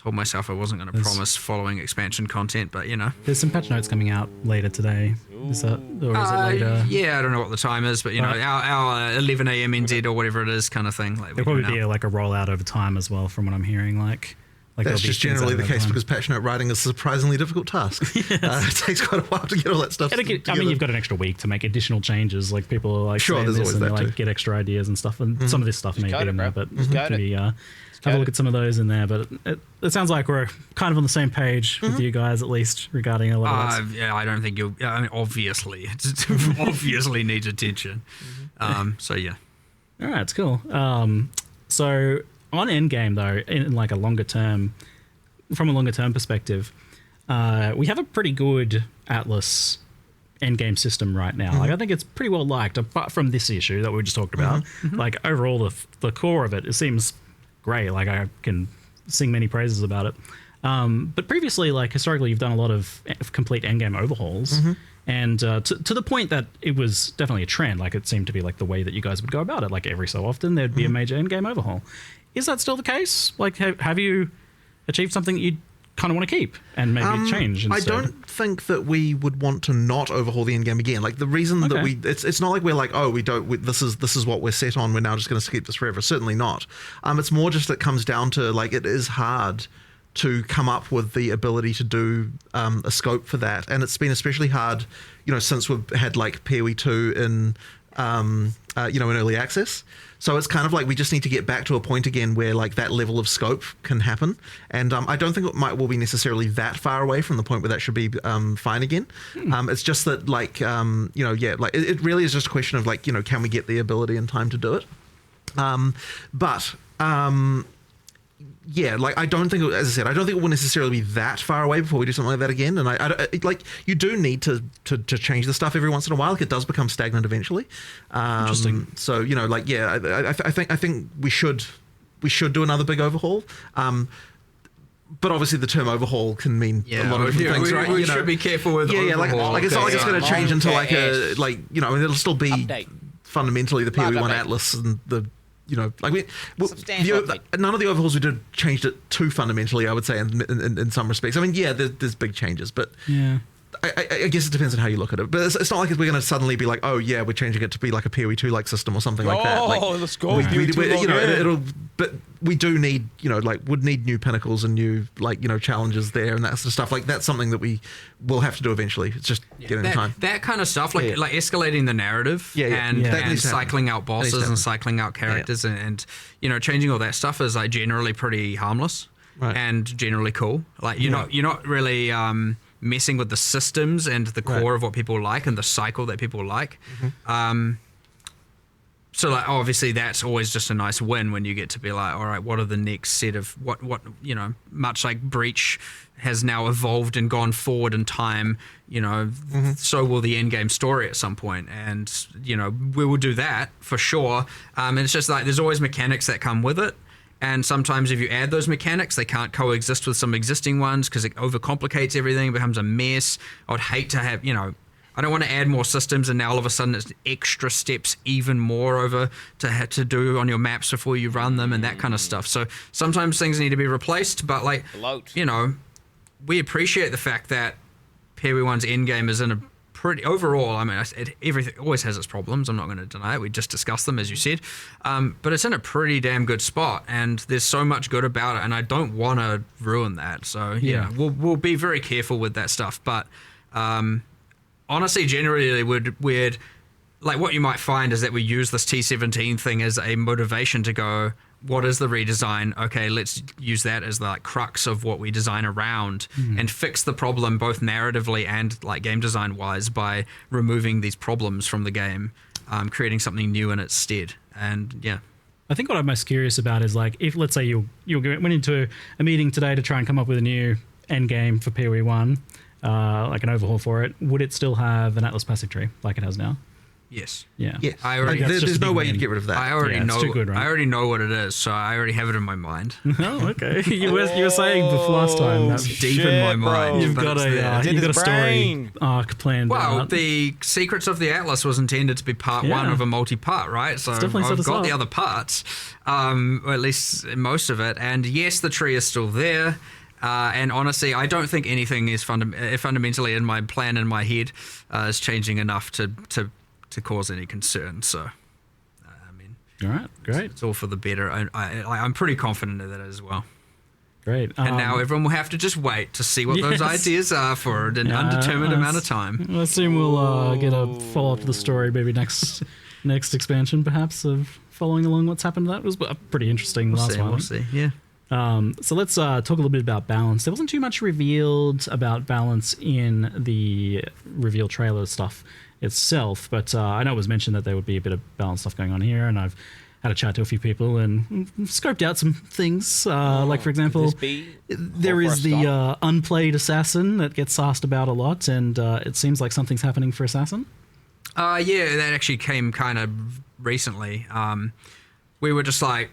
told myself I wasn't going to promise following expansion content, but There's some patch notes coming out later today. Is that, or is it later? Yeah, I don't know what the time is, but our 11 a.m. NZ or whatever it is kind of thing. There'll probably be like a rollout over time as well, from what I'm hearing. Like that's just generally the case because patch note writing is a surprisingly difficult task. It takes quite a while to get all that stuff. I mean, you've got an extra week to make additional changes. Like people are like, sure, there's always that too. Get extra ideas and stuff, and some of this stuff may be in there, but maybe have a look at some of those in there. But it sounds like we're kind of on the same page with you guys, at least regarding a lot of this. Yeah, I don't think you'll. I mean, obviously, it obviously needs attention. So yeah. All right, it's cool. So on Endgame though, in like a longer term, from a longer term perspective, we have a pretty good Atlas Endgame system right now. Like I think it's pretty well liked, apart from this issue that we just talked about. Like overall, the core of it seems great. Like I can sing many praises about it. But previously, like historically, you've done a lot of complete endgame overhauls, and to the point that it was definitely a trend. Like it seemed to be like the way that you guys would go about it. Like every so often, there'd be a major endgame overhaul. Is that still the case? Like, have you achieved something that you kind of want to keep and maybe change instead? I don't think that we would want to not overhaul the endgame again. Like the reason that it's not like we're like, oh, this is what we're set on, we're now just going to keep this forever. Certainly not. It's more just that it comes down to like it is hard to come up with the ability to do a scope for that, and it's been especially hard, since we've had like PoE 2 in in early access. So it's kind of like we just need to get back to a point again where like that level of scope can happen. And I don't think will be necessarily that far away from the point where that should be fine again. It's just that like, it really is just a question of like, can we get the ability and time to do it? Yeah, like I don't think, as I said, I don't think it will necessarily be that far away before we do something like that again. And I like you do need to change the stuff every once in a while. Like it does become stagnant eventually. Interesting. So I think we should do another big overhaul. But obviously the term overhaul can mean a lot of different things, right? We should be careful with overhaul. Like it's not like it's going to change into like it'll still be fundamentally the PoE 1 Atlas and the. None of the overhauls we did changed it too fundamentally, I would say, in some respects. I mean, yeah, there's big changes, but I guess it depends on how you look at it. But it's not like we're going to suddenly be like, oh yeah, we're changing it to be like a PoE 2 like system or something like that. Oh, let's go. But we do need, would need new pinnacles and new challenges there and that sort of stuff. Like that's something that we will have to do eventually. It's just getting the time. That kind of stuff, like escalating the narrative and cycling out bosses and cycling out characters and changing all that stuff is like generally pretty harmless and generally cool. Like you're not really messing with the systems and the core of what people like and the cycle that people like. So like obviously that's always just a nice win when you get to be like, all right, what are the next set of what much like Breach has now evolved and gone forward in time, so will the end game story at some point, and we will do that for sure. And it's just like there's always mechanics that come with it. And sometimes if you add those mechanics, they can't coexist with some existing ones because it overcomplicates everything, it becomes a mess. I would hate to have, I don't want to add more systems and now all of a sudden it's extra steps even more over to have to do on your maps before you run them and that kind of stuff. So sometimes things need to be replaced, but like, we appreciate the fact that PoE 1's endgame is in a pretty overall, I mean, everything always has its problems. I'm not going to deny it. We just discussed them, as you said. But it's in a pretty damn good spot, and there's so much good about it, and I don't want to ruin that. So we'll be very careful with that stuff. But honestly, generally, we'd like what you might find is that we use this T17 thing as a motivation to go, what is the redesign? Okay, let's use that as the like crux of what we design around and fix the problem both narratively and like game design wise by removing these problems from the game, creating something new in its stead. And I think what I'm most curious about is like if let's say you went into a meeting today to try and come up with a new end game for PoE 1, like an overhaul for it, would it still have an Atlas passive tree like it has now? Yes. Yeah. Yes. I already, there's no way you'd get rid of that. I already know. It's too good, right? I already know what it is, so I already have it in my mind. Oh, okay. You were saying before last time that Deep in my mind. you've got a story arc planned. Well, the Secrets of the Atlas was intended to be part one of a multi-part, right? So I've got the other parts, or at least most of it. And yes, the tree is still there. And honestly, I don't think anything is fundamentally in my plan in my head is changing enough to cause any concern. So, I mean, all right, great. It's all for the better. I'm pretty confident of that as well. Great. And now everyone will have to just wait to see what those ideas are for an undetermined amount of time. I assume we'll get a follow-up to the story, maybe next expansion, perhaps, of following along what's happened to that. It was pretty interesting last one. We'll see, yeah. So let's talk a little bit about balance. There wasn't too much revealed about balance in the reveal trailer stuff itself, but I know it was mentioned that there would be a bit of balance stuff going on here, and I've had a chat to a few people and scoped out some things. Like, for example, there is the unplayed assassin that gets asked about a lot, and it seems like something's happening for assassin. Yeah, that actually came kind of recently. We were just like,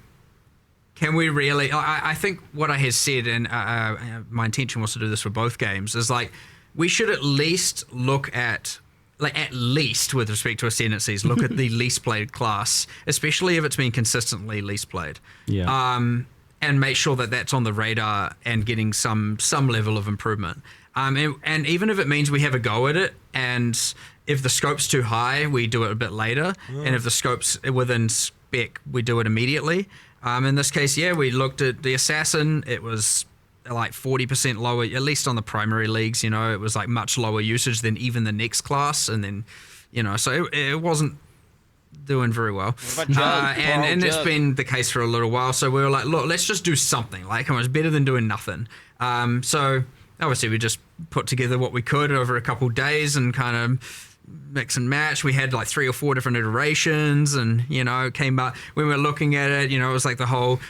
can we really... I think what I had said, and my intention was to do this for both games, is like, we should at least look at... at least with respect to ascendancies, look at the least played class, especially if it's been consistently least played. Yeah. And make sure that that's on the radar and getting some level of improvement. And even if it means we have a go at it, and if the scope's too high, we do it a bit later. And if the scope's within spec, we do it immediately. In this case, we looked at the assassin. It was like 40% lower, at least on the primary leagues, it was like much lower usage than even the next class. And then, so it wasn't doing very well. And it's been the case for a little while. So we were like, look, let's just do something. Like, come on, it's better than doing nothing. So obviously we just put together what we could over a couple of days and kind of mix and match. We had like 3 or 4 different iterations, and it came up when we were looking at it. It was like the whole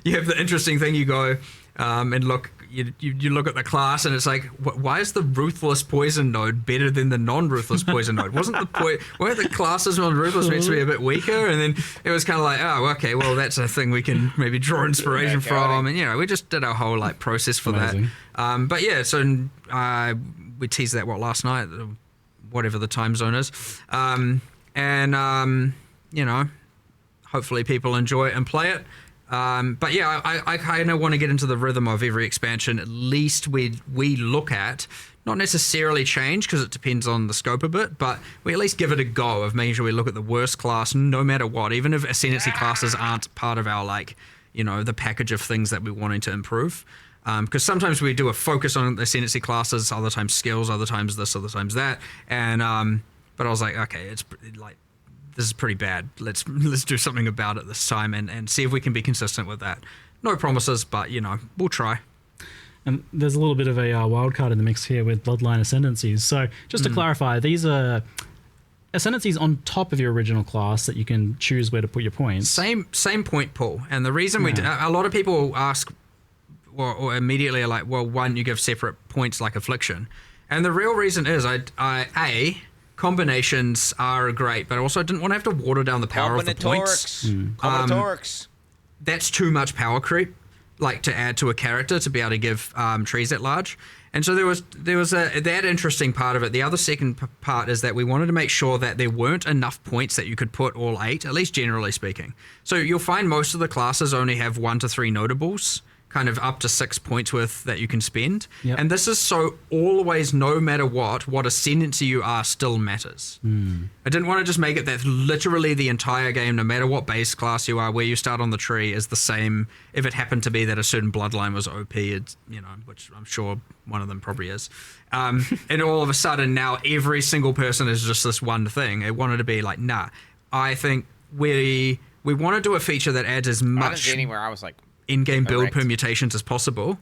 you have the interesting thing, you go and look, you look at the class, and it's like, why is the ruthless poison node better than the non-ruthless poison node? Weren't the classes on ruthless meant to be a bit weaker? And then it was kind of like, oh, okay, well, that's a thing we can maybe draw inspiration from. And we just did our whole like process for that. But yeah, so we teased that last night, whatever the time zone is. Hopefully people enjoy it and play it. But yeah, I kind of want to get into the rhythm of every expansion. At least we look at, not necessarily change, because it depends on the scope a bit, but we at least give it a go of making sure we look at the worst class no matter what, even if ascendancy classes aren't part of our, the package of things that we're wanting to improve. Because sometimes we do a focus on the ascendancy classes, other times skills, other times this, other times that. And but I was like, okay, it's like, this is pretty bad. Let's do something about it this time and see if we can be consistent with that. No promises, but we'll try. And there's a little bit of a wild card in the mix here with Bloodline Ascendancies. So just to clarify, these are Ascendancies on top of your original class that you can choose where to put your points. Same point pool. And the reason a lot of people ask, or immediately are like, well, why don't you give separate points like Affliction? And the real reason is combinations are great, but I also didn't want to have to water down the power of the points. Combinatorics. That's too much power creep, to add to a character to be able to give trees at large. And so there was that interesting part of it. The other second part is that we wanted to make sure that there weren't enough points that you could put all 8, at least generally speaking. So you'll find most of the classes only have 1 to 3 notables, kind of up to 6 points worth that you can spend. Yep. And this is so always, no matter what ascendancy you are still matters. I didn't want to just make it that literally the entire game, no matter what base class you are, where you start on the tree, is the same if it happened to be that a certain bloodline was OP, which I'm sure one of them probably is. And all of a sudden now every single person is just this one thing. It wanted to be like, nah, I think we want to do a feature that adds as much anywhere. I was like, in-game build permutations as possible.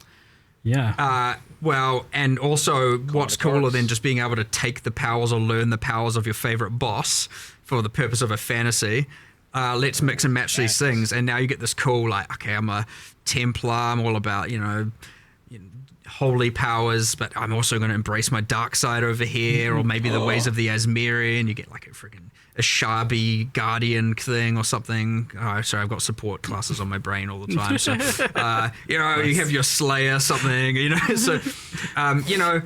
Yeah. And also what's cooler than just being able to take the powers or learn the powers of your favorite boss for the purpose of a fantasy. Let's mix and match these things. And now you get this cool, okay, I'm a Templar. I'm all about, holy powers, but I'm also going to embrace my dark side over here, or maybe the ways of the Asmiri, and you get like a freaking Ashabi guardian thing or something. Oh, sorry, I've got support classes on my brain all the time. So, you know, you have your Slayer something, you know. So, you know,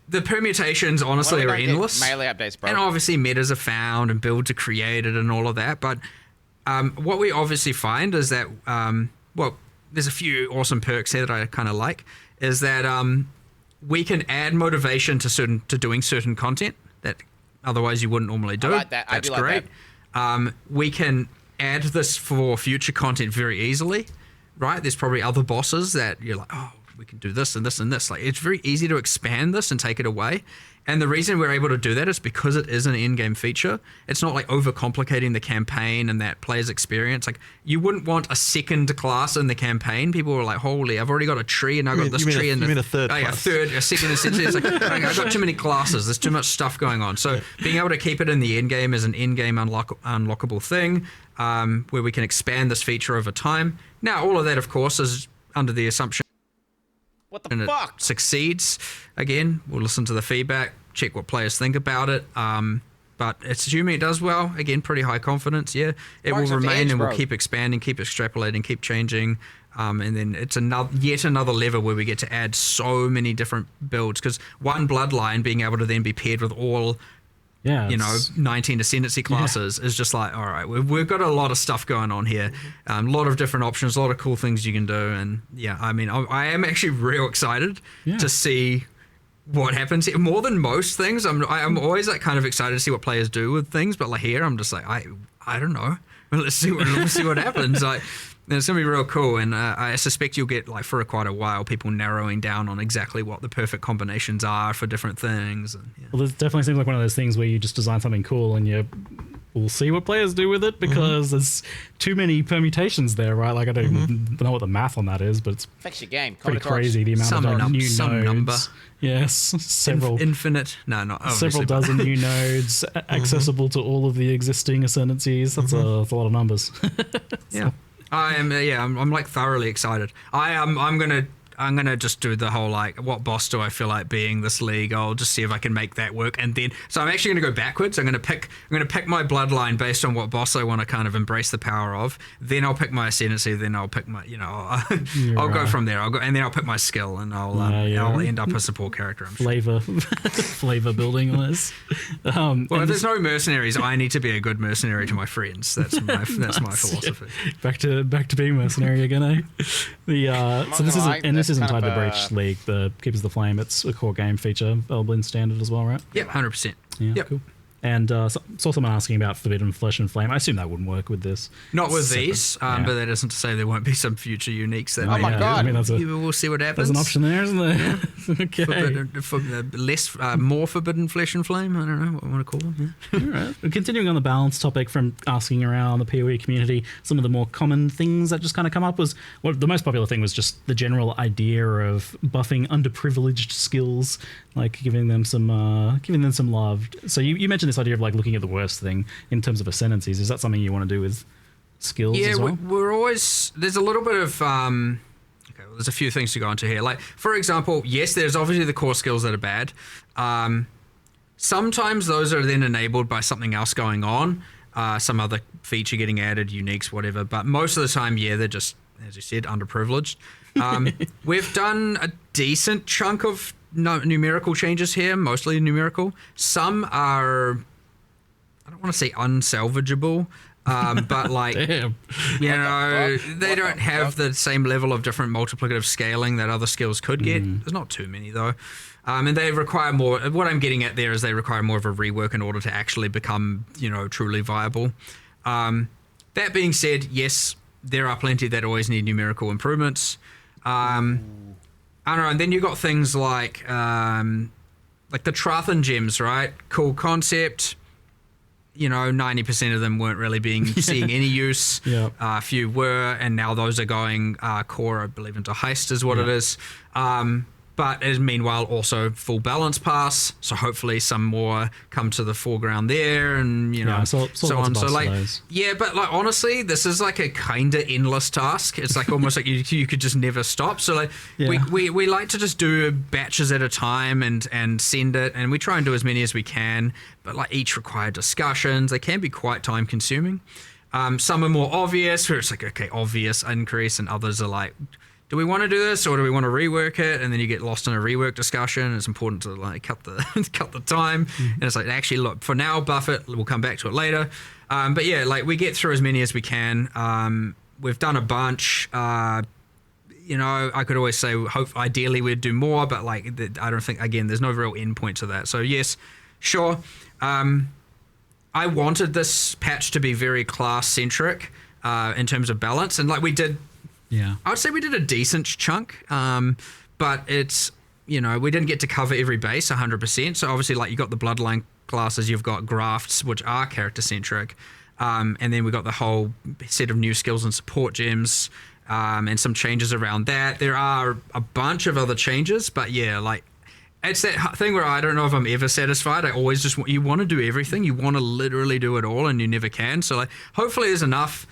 the permutations honestly are endless. Melee updates, bro. And obviously metas are found and builds are created and all of that. But what we obviously find is that, well, there's a few awesome perks here that I kind of like, is that we can add motivation to doing certain content that otherwise you wouldn't normally do. I like that. That's I do great. Like that. We can add this for future content very easily, right? There's probably other bosses that you're like, oh, we can do this and this and this. Like, it's very easy to expand this and take it away. And the reason we're able to do that is because it is an in-game feature. It's not like overcomplicating the campaign and that player's experience. Like, you wouldn't want a second class in the campaign. People were like, holy, I've already got a tree and I've got this tree. You mean a third class? A second, essentially. It's like, I've got too many classes. There's too much stuff going on. So being able to keep it in the end-game is an in-game unlockable thing where we can expand this feature over time. Now, all of that, of course, is under the assumption what the fuck? It succeeds. Again, we'll listen to the feedback, check what players think about it. But it's assuming it does well. Again, pretty high confidence. Yeah, it will remain and we'll keep expanding, keep extrapolating, keep changing. And then it's yet another lever where we get to add so many different builds, because one bloodline being able to then be paired with all, you know, 19 ascendancy classes is just like, all right, we've got a lot of stuff going on here. A lot of different options, a lot of cool things you can do. And yeah, I mean, I am actually real excited to see what happens here. More than most things, I'm always like kind of excited to see what players do with things, but like here, I'm just like, I don't know. Let's see what happens. Like, it's gonna be real cool, and I suspect you'll get, like, for quite a while, people narrowing down on exactly what the perfect combinations are for different things. And, Well, it definitely seems like one of those things where you just design something cool and we'll see what players do with it, because there's too many permutations there, right? Like, I don't even know what the math on that is, but it's Affects your game. pretty crazy, the amount of new nodes. Number. Yes, several infinite. No, not several dozen new nodes accessible to all of the existing ascendancies. That's a lot of numbers. Yeah. I'm like thoroughly excited. I'm gonna just do the whole, like, what boss do I feel like being this league? I'll just see if I can make that work, and then so I'm actually gonna go backwards. I'm gonna pick my bloodline based on what boss I want to kind of embrace the power of. Then I'll pick my ascendancy. Then I'll pick my, I'll go from there. And then I'll pick my skill, and I'll end up a support character. I'm sure. Flavor building on this. Well, if there's no mercenaries, I need to be a good mercenary to my friends. That's my philosophy. Back to being mercenary again, eh? This isn't tied to Breach League, the Keepers of the Flame. It's a core game feature, ELDEN standard as well, right? Yep, 100%. Yeah, yep. Cool. And saw someone asking about Forbidden Flesh and Flame. I assume that wouldn't work with this. Not with these, but that isn't to say there won't be some future uniques. That my god! I mean, we'll see what happens. There's an option there, isn't there? Okay. More Forbidden Flesh and Flame. I don't know what I want to call them. Yeah. All right. Continuing on the balance topic, from asking around the PoE community, some of the more common things that just kind of come up was, well, the most popular thing was just the general idea of buffing underprivileged skills, like giving them some love. So you mentioned this idea of, like, looking at the worst thing in terms of ascendancies. Is that something you want to do with skills as well? We're always, there's a little bit of there's a few things to go into here. Like, for example, yes, there's obviously the core skills that are bad. Sometimes those are then enabled by something else going on, some other feature getting added, uniques, whatever. But most of the time, they're just, as you said, underprivileged. We've done a decent chunk of numerical changes here, mostly numerical. Some are, I don't want to say unsalvageable, but like, Damn. They don't have the same level of different multiplicative scaling that other skills could get. There's not too many though. And they require more, what I'm getting at there is they require more of a rework in order to actually become, truly viable. That being said, yes, there are plenty that always need numerical improvements. I don't know, and then you got things like the Trathan gems, right? Cool concept. 90% of them weren't really seeing any use. Yep. A few were, and now those are going core, I believe, into heist is what it is. but as meanwhile also full balance pass. So hopefully some more come to the foreground there, and you know, so on. So like, yeah, but like honestly, this is like a kind of endless task. It's like almost like you could just never stop. So like we like to just do batches at a time and send it, and we try and do as many as we can. But like each require discussions. They can be quite time consuming. Some are more obvious, where it's like, okay, obvious increase, and others are like, do we want to do this or do we want to rework it? And then you get lost in a rework discussion. It's important to like cut the time. And it's like, actually, look, for now, buff it. We'll come back to it later. But yeah, like we get through as many as we can. We've done a bunch. You know, I could always say, ideally we'd do more, but like, I don't think, again, there's no real end point to that. So yes, sure. I wanted this patch to be very class centric in terms of balance, and like we did. Yeah, I would say we did a decent chunk, but it's, you know, we didn't get to cover every base 100%. So obviously, like you got the bloodline classes, you've got grafts, which are character centric, and then we got the whole set of new skills and support gems, and some changes around that. There are a bunch of other changes, but yeah, like it's that thing where I don't know if I'm ever satisfied. I always just you want to do everything, you want to literally do it all, and you never can. So like, hopefully, there's enough.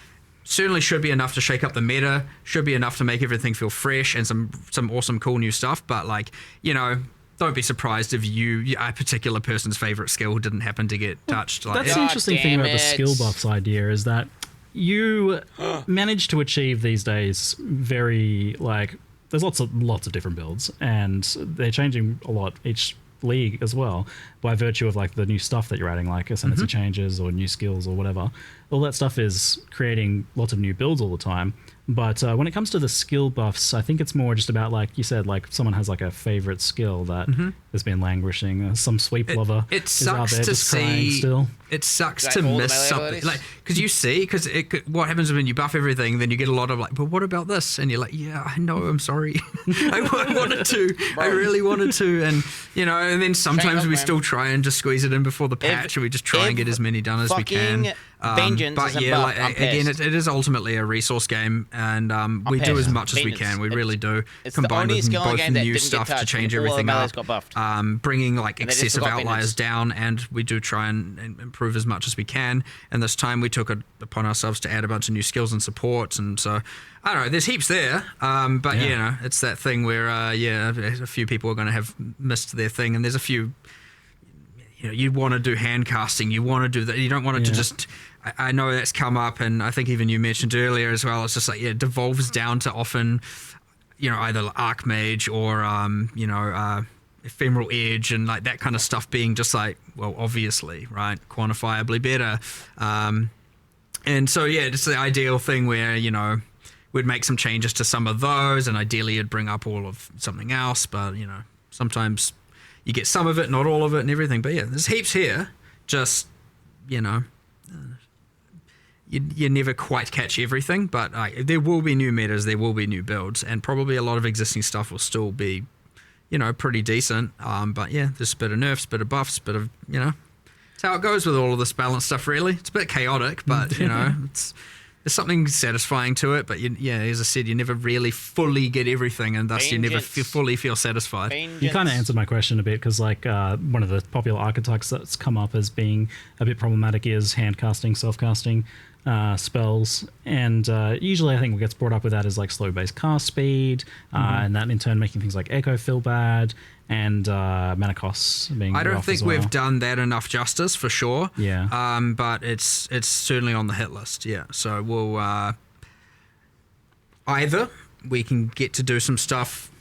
Certainly should be enough to shake up the meta, should be enough to make everything feel fresh and some awesome cool new stuff, but like, you know, don't be surprised if a particular person's favorite skill didn't happen to get touched. Like, that's the interesting thing about the skill buffs idea, is that you manage to achieve these days very, like, there's lots of different builds, and they're changing a lot each league as well, by virtue of like the new stuff that you're adding, like ascendancy changes or new skills or whatever. All that stuff is creating lots of new builds all the time. But when it comes to the skill buffs, I think it's more just about, like you said, like someone has like a favorite skill that has been languishing. Some sweep lover is out there just crying still. It sucks to miss something, like, because you see, because what happens when you buff everything, then you get a lot of like, but what about this? And you're like, yeah, I know, I'm sorry. I wanted to. I really wanted to. And, you know, and then sometimes we still try and just squeeze it in before the patch, and we just try and get as many done as we can. But yeah, like, again, it is ultimately a resource game, and we do as much as we can. We really do. Combined with both new stuff to change everything up, bringing like excessive outliers down, and we do try and improve as much as we can. And this time we took it upon ourselves to add a bunch of new skills and supports, and so I don't know, there's heaps there, but you know, it's that thing where a few people are going to have missed their thing, and there's a few, you know, you want to do hand casting, you want to do that, you don't want it to just, I know that's come up, and I think even you mentioned earlier as well, it's just like, it devolves down to often, you know, either Archmage or you know, Ephemeral Edge, and like that kind of stuff being just like, well, obviously, right, quantifiably better, and so yeah, it's the ideal thing where, you know, we'd make some changes to some of those, and ideally it'd bring up all of something else, but you know, sometimes you get some of it, not all of it, and everything. But yeah, there's heaps here. Just, you know, you never quite catch everything, but there will be new metas, there will be new builds, and probably a lot of existing stuff will still be, you know, pretty decent. But yeah, there's a bit of nerfs, bit of buffs, bit of, you know, it's how it goes with all of this balanced stuff, really. It's a bit chaotic, but, you know, there's something satisfying to it, but yeah, as I said, you never really fully get everything, and thus you never fully feel satisfied. You kind of answered my question a bit, because like one of the popular archetypes that's come up as being a bit problematic is hand casting, self casting spells, and usually I think what gets brought up with that is like slow base cast speed, and that in turn making things like echo feel bad, and mana costs being. I don't think well. We've done that enough justice, for sure. Yeah. But it's certainly on the hit list. Yeah. So we'll either we can get to do some stuff,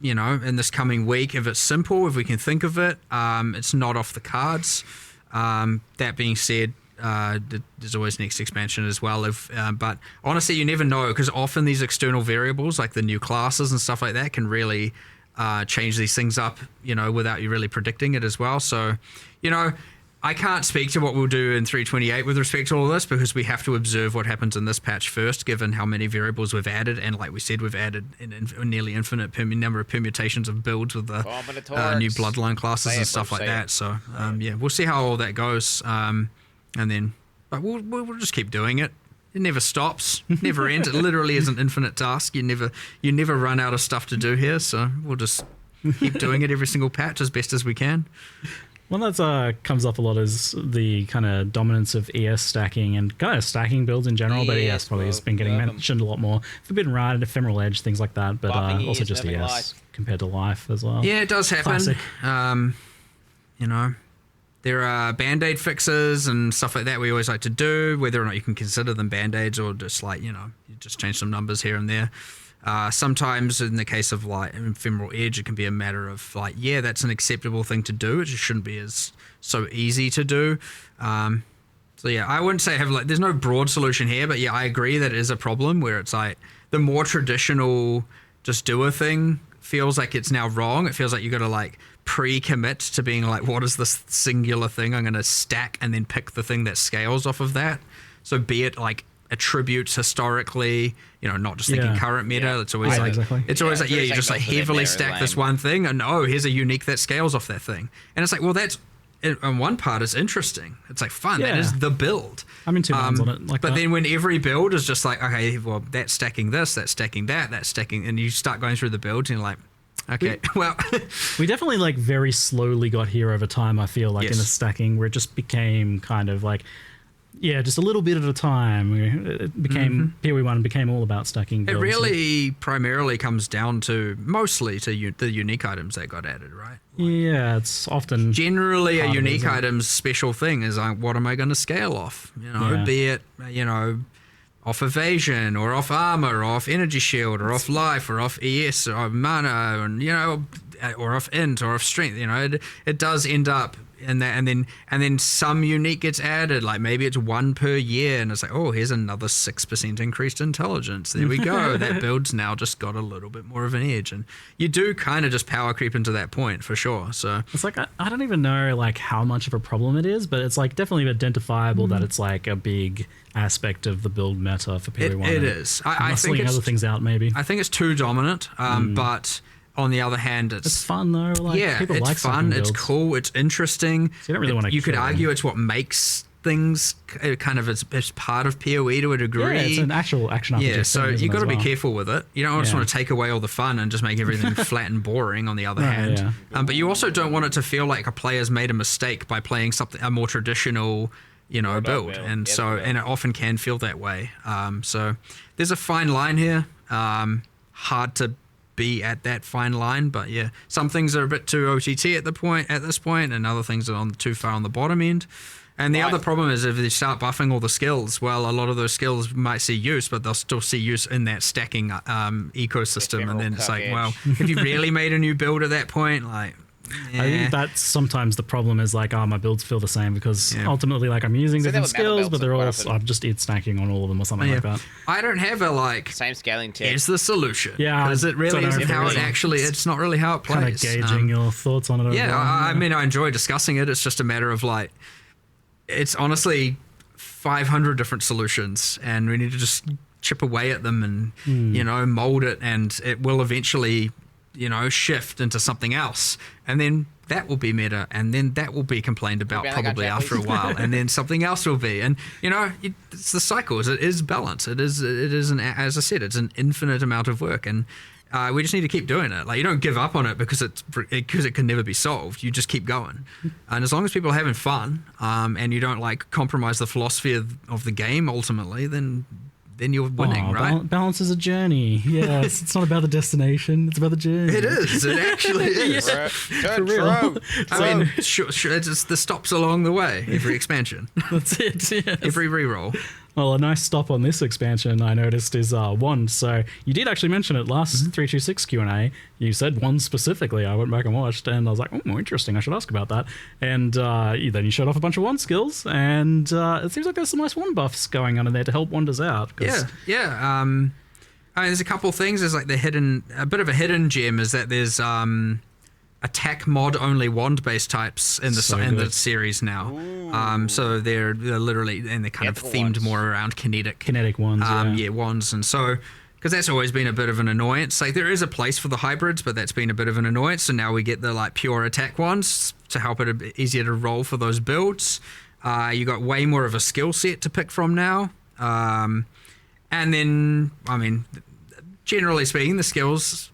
you know, in this coming week if it's simple, if we can think of it. It's not off the cards. That being said, there's always next expansion as well. But honestly, you never know, because often these external variables, like the new classes and stuff like that, can really change these things up, you know, without you really predicting it as well. So, you know, I can't speak to what we'll do in 3.28 with respect to all of this, because we have to observe what happens in this patch first, given how many variables we've added. And like we said, we've added a nearly infinite number of permutations of builds with the new bloodline classes and stuff like that. So, yeah, we'll see how all that goes. And then, but we'll just keep doing it. It never stops, never ends. It literally is an infinite task. You never run out of stuff to do here. So we'll just keep doing it every single patch as best as we can. One that comes up a lot is the kind of dominance of ES stacking and kind of stacking builds in general, but ES probably has been getting mentioned a lot more. Forbidden Ride, Ephemeral Edge, things like that, but also just ES compared to Life as well. Yeah, it does happen. Classic. You know, there are Band-Aid fixes and stuff like that we always like to do, whether or not you can consider them Band-Aids or just like, you know, you just change some numbers here and there. Sometimes in the case of like Ephemeral Edge, it can be a matter of like, yeah, that's an acceptable thing to do. It just shouldn't be as so easy to do. So yeah, I wouldn't say there's no broad solution here, but yeah, I agree that it is a problem where it's like the more traditional just do a thing feels like it's now wrong. It feels like you got to like pre-commit to being like, what is this singular thing I'm going to stack and then pick the thing that scales off of that. So be it like attributes historically, you know, not just thinking current meta. It's always you just like heavily stack this one thing and here's a unique that scales off that thing. And it's like, well, that's on one part is interesting. It's like fun. That is the build. I'm in two minds on it. But then when every build is just like, okay, well, that's stacking this, that's stacking that, that's stacking, and you start going through the builds and you're like, okay, we definitely like very slowly got here over time. I feel like in the stacking where it just became kind of like, just a little bit at a time. It became PoE1 became all about stacking builds. It really primarily comes down to mostly to the unique items that got added, right? Like, it's often generally a unique item's special thing is like, what am I going to scale off? You know, be it off evasion or off armor or off energy shield or off life or off ES or mana and or off int or off strength. You know, it does end up in that, and then some unique gets added, like maybe it's 1 per year, and it's like, oh, here's another 6% increased intelligence. There we go. That build's now just got a little bit more of an edge, and you do kind of just power creep into that point for sure. So it's like I don't even know like how much of a problem it is, but it's like definitely identifiable that it's like a big aspect of the build meta for PoE1. It is. I think it's other things out maybe. I think it's too dominant, but on the other hand, it's fun though. Like, people it's like fun. It's cool. It's interesting. So you don't really want to. You could argue it's what makes things kind of as part of PoE to a degree. Yeah, it's an actual action RPG. Yeah, so you got to be careful with it. You don't just want to take away all the fun and just make everything flat and boring. On the other hand, but you also don't want it to feel like a player's made a mistake by playing a more traditional, build, and and it often can feel that way. So there's a fine line here. Hard to be at that fine line, but yeah, some things are a bit too OTT at this point, and other things are too far on the bottom end. And the other problem is if they start buffing all the skills, well, a lot of those skills might see use, but they'll still see use in that stacking ecosystem. And then it's like, well, have you really made a new build at that point? Like, I think that's sometimes the problem is like, my builds feel the same because ultimately like I'm using different skills, but they're all I'm just stacking on all of them or something like that. I don't have a same scaling tip. Here's the solution. Yeah, because it really isn't how it actually. It's not really how it plays. Kind of gauging your thoughts on it. Yeah, I mean, I enjoy discussing it. It's just a matter of like, it's honestly 500 different solutions, and we need to just chip away at them and mold it, and it will eventually shift into something else, and then that will be meta, and then that will be complained about probably after a while, and then something else will be, and it's the cycle. It is balance. It is as I said, it's an infinite amount of work, and we just need to keep doing it. Like, you don't give up on it because it can never be solved. You just keep going, and as long as people are having fun, and you don't like compromise the philosophy of the game ultimately, then you're winning, right? Balance is a journey. Yeah, it's not about the destination. It's about the journey. It is. It actually is. For real. I mean, sure, it's the stops along the way. Every expansion. That's it. Yes. Every reroll. Well, a nice stop on this expansion I noticed is Wand. So you did actually mention it last 326 Q&A. You said Wand specifically. I went back and watched, and I was like, oh, interesting. I should ask about that. And then you showed off a bunch of Wand skills, and it seems like there's some nice Wand buffs going on in there to help Wanders out. Yeah. I mean, there's a couple things. There's like a bit of a hidden gem is that there's attack mod only wand based types in the series now. So they're literally, and they're kind of themed more around kinetic wands. Wands, and so because that's always been a bit of an annoyance. Like, there is a place for the hybrids, but that's been a bit of an annoyance. So now we get the like pure attack ones to help it a bit easier to roll for those builds. You got way more of a skill set to pick from now. And then, I mean, generally speaking, the skills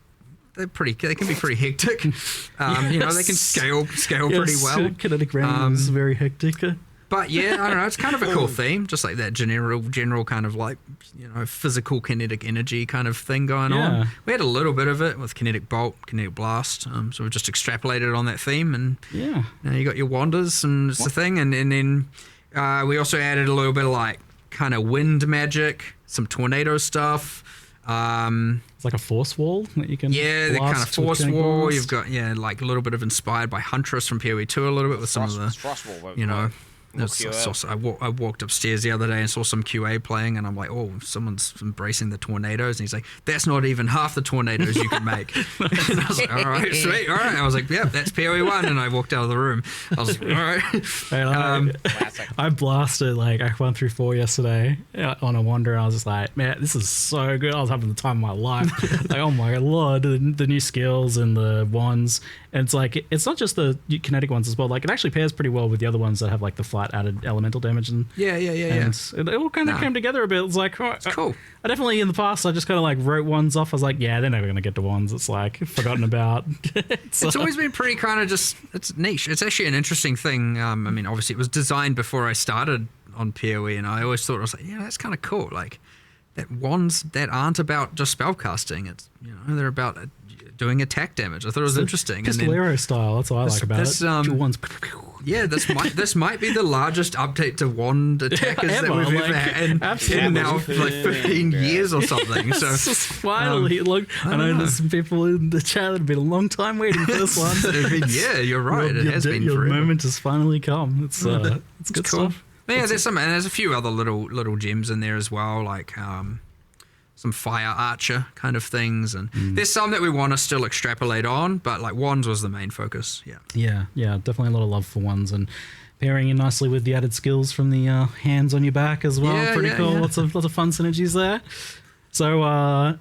they can be pretty hectic. You know, they can scale pretty well. Kinetic rain is very hectic. But yeah, I don't know. It's kind of a cool theme, just like that general kind of like, you know, physical kinetic energy kind of thing going on. We had a little bit of it with kinetic bolt, kinetic blast. So we just extrapolated on that theme, and you know, you got your wanders and it's the thing, and then we also added a little bit of like kind of wind magic, some tornado stuff. It's like a force wall that you can the kind of force wall. You've got like a little bit of inspired by Huntress from PoE 2 a little bit with some of the, you know. I walked upstairs the other day and saw some QA playing, and I'm like, oh, someone's embracing the tornadoes, and he's like, that's not even half the tornadoes you can make. And I was like, all right, sweet, all right. I was like, yeah, that's PoE 1, and I walked out of the room. I was like, all right. I blasted like I went through 4 yesterday on a wander, and I was just like, man, this is so good. I was having the time of my life. Like, oh my lord, the new skills and the wands. And it's like, it's not just the kinetic ones as well. Like, it actually pairs pretty well with the other ones that have like the flat added elemental damage. And it all kind of came together a bit. It's like, it's cool. I definitely in the past I just kind of like wrote ones off. I was like, yeah, they're never gonna get to wands. It's like forgotten about. It's always been pretty kind of just, it's niche. It's actually an interesting thing. I mean, obviously it was designed before I started on PoE, and I always thought, I was like, yeah, that's kind of cool. Like that wands that aren't about just spellcasting. It's, you know, they're about doing attack damage. I thought it was interesting. Pistolero style. That's what I like about it. Wands. Yeah, this might be the largest update to wand attackers that we've ever had in now for like 15 years or something. So finally, look, I know there's some people in the chat that have been a long time waiting for this one. Yeah, you're right. It has been your forever. moment has finally come. It's good cool stuff. Yeah, there's a few other little gems in there as well, like some fire archer kind of things, and there's some that we want to still extrapolate on, but like wands was the main focus. Yeah, definitely a lot of love for wands, and pairing in nicely with the added skills from the hands on your back as well. Pretty cool. Lots of fun synergies there. So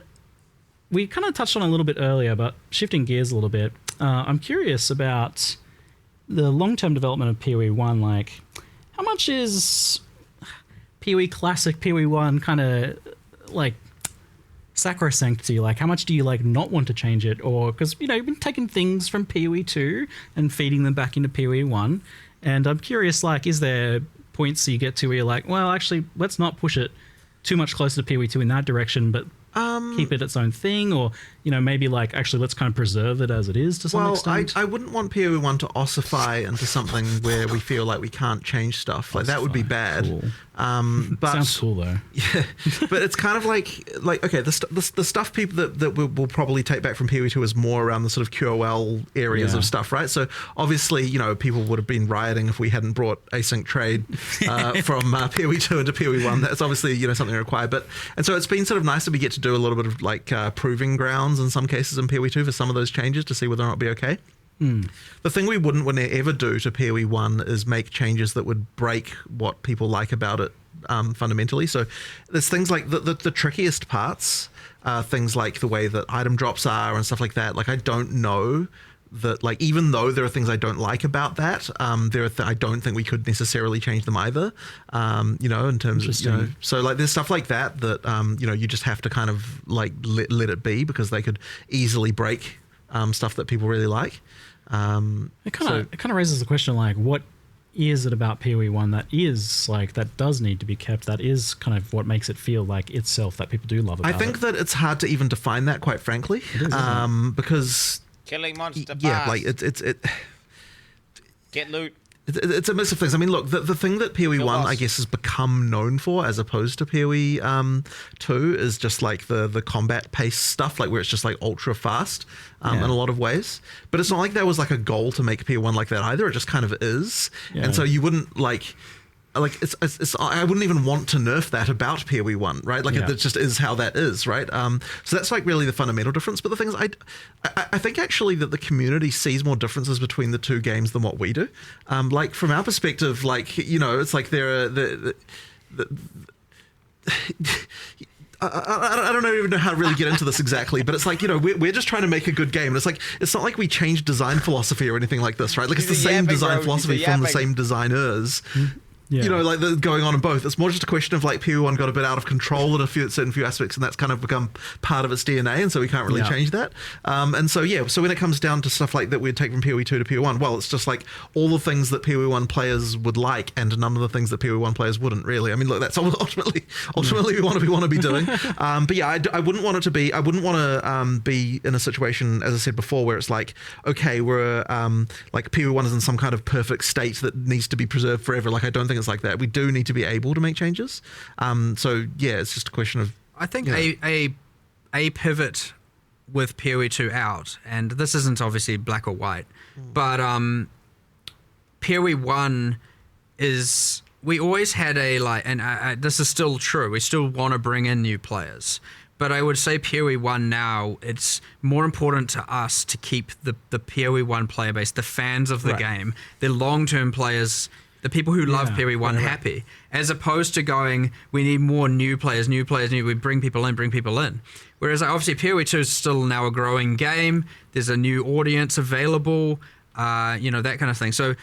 we kind of touched on it a little bit earlier, but shifting gears a little bit, I'm curious about the long-term development of PoE 1. Like, how much is PoE Classic, PoE 1 kind of like sacrosanct to you? Like, how much do you like not want to change it? Or because, you know, you've been taking things from PoE 2 and feeding them back into PoE 1, and I'm curious, like, is there points you get to where you're like, well, actually, let's not push it too much closer to PoE 2 in that direction, but keep it its own thing? Or, you know, maybe like actually let's kind of preserve it as it is to some extent? I wouldn't want PoE 1 to ossify into something where we feel like we can't change stuff. Like, that would be bad. Cool. But sounds cool though. Yeah, but it's kind of like okay, the stuff people that we'll probably take back from PoE 2 is more around the sort of QOL areas of stuff, right? So obviously, you know, people would have been rioting if we hadn't brought async trade from PoE 2 into PoE 1. That's obviously, you know, something required. And so it's been sort of nice that we get to do a little bit of like proving grounds in some cases in PoE 2 for some of those changes to see whether or not it'll be okay. The thing we wouldn't ever do to PoE 1 is make changes that would break what people like about it fundamentally. So there's things like the trickiest parts, things like the way that item drops are and stuff like that. Like, I don't know that, like, even though there are things I don't like about that, I don't think we could necessarily change them either. You know, in terms of, you know, so like there's stuff like that you know, you just have to kind of like let it be, because they could easily break stuff that people really like. It kind of raises the question, like, what is it about PoE 1 that is like, that does need to be kept, that is kind of what makes it feel like itself, that people do love about it? I think that it's hard to even define that, quite frankly. It is, because killing monster like it get loot. It's a mix of things. I mean, look, the thing that PoE 1, I guess, has become known for, as opposed to PoE 2, is just like the combat pace stuff, like where it's just like ultra fast in a lot of ways. But it's not like there was like a goal to make PoE 1 like that either. It just kind of is. Yeah. And so you wouldn't like it's I wouldn't even want to nerf that about PoE 1, right? Like, it just is how that is, right? So that's like really the fundamental difference. But the thing is, I think actually that the community sees more differences between the two games than what we do. Like, from our perspective, like, you know, it's like there are I don't even know how to really get into this exactly, but it's like, you know, we're just trying to make a good game. And it's like, it's not like we changed design philosophy or anything like this, right? Like, it's the same design philosophy from the same designers. you know, like going on in both. It's more just a question of like PoE1 got a bit out of control in certain few aspects, and that's kind of become part of its DNA, and so we can't really change that. And so so when it comes down to stuff like that we'd take from PoE2 to PoE1, well, it's just like all the things that PoE1 players would like and none of the things that PoE1 players wouldn't really. I mean, look, that's ultimately we want to be doing. But yeah, I wouldn't want it to be. I wouldn't want to be in a situation, as I said before, where it's like, okay, we're like PoE1 is in some kind of perfect state that needs to be preserved forever. Like, I don't think it's like that. We do need to be able to make changes. So yeah, it's just a question of. I think a pivot with PoE2 out, and this isn't obviously black or white, but PoE1 is. We always had and this is still true. We still want to bring in new players. But I would say PoE1 now, it's more important to us to keep the PoE1 player base, the fans of the game, the long-term players, the people who love PoE1 happy, as opposed to going, we need more new players, we bring people in. Whereas obviously PoE2 is still now a growing game. There's a new audience available, that kind of thing. So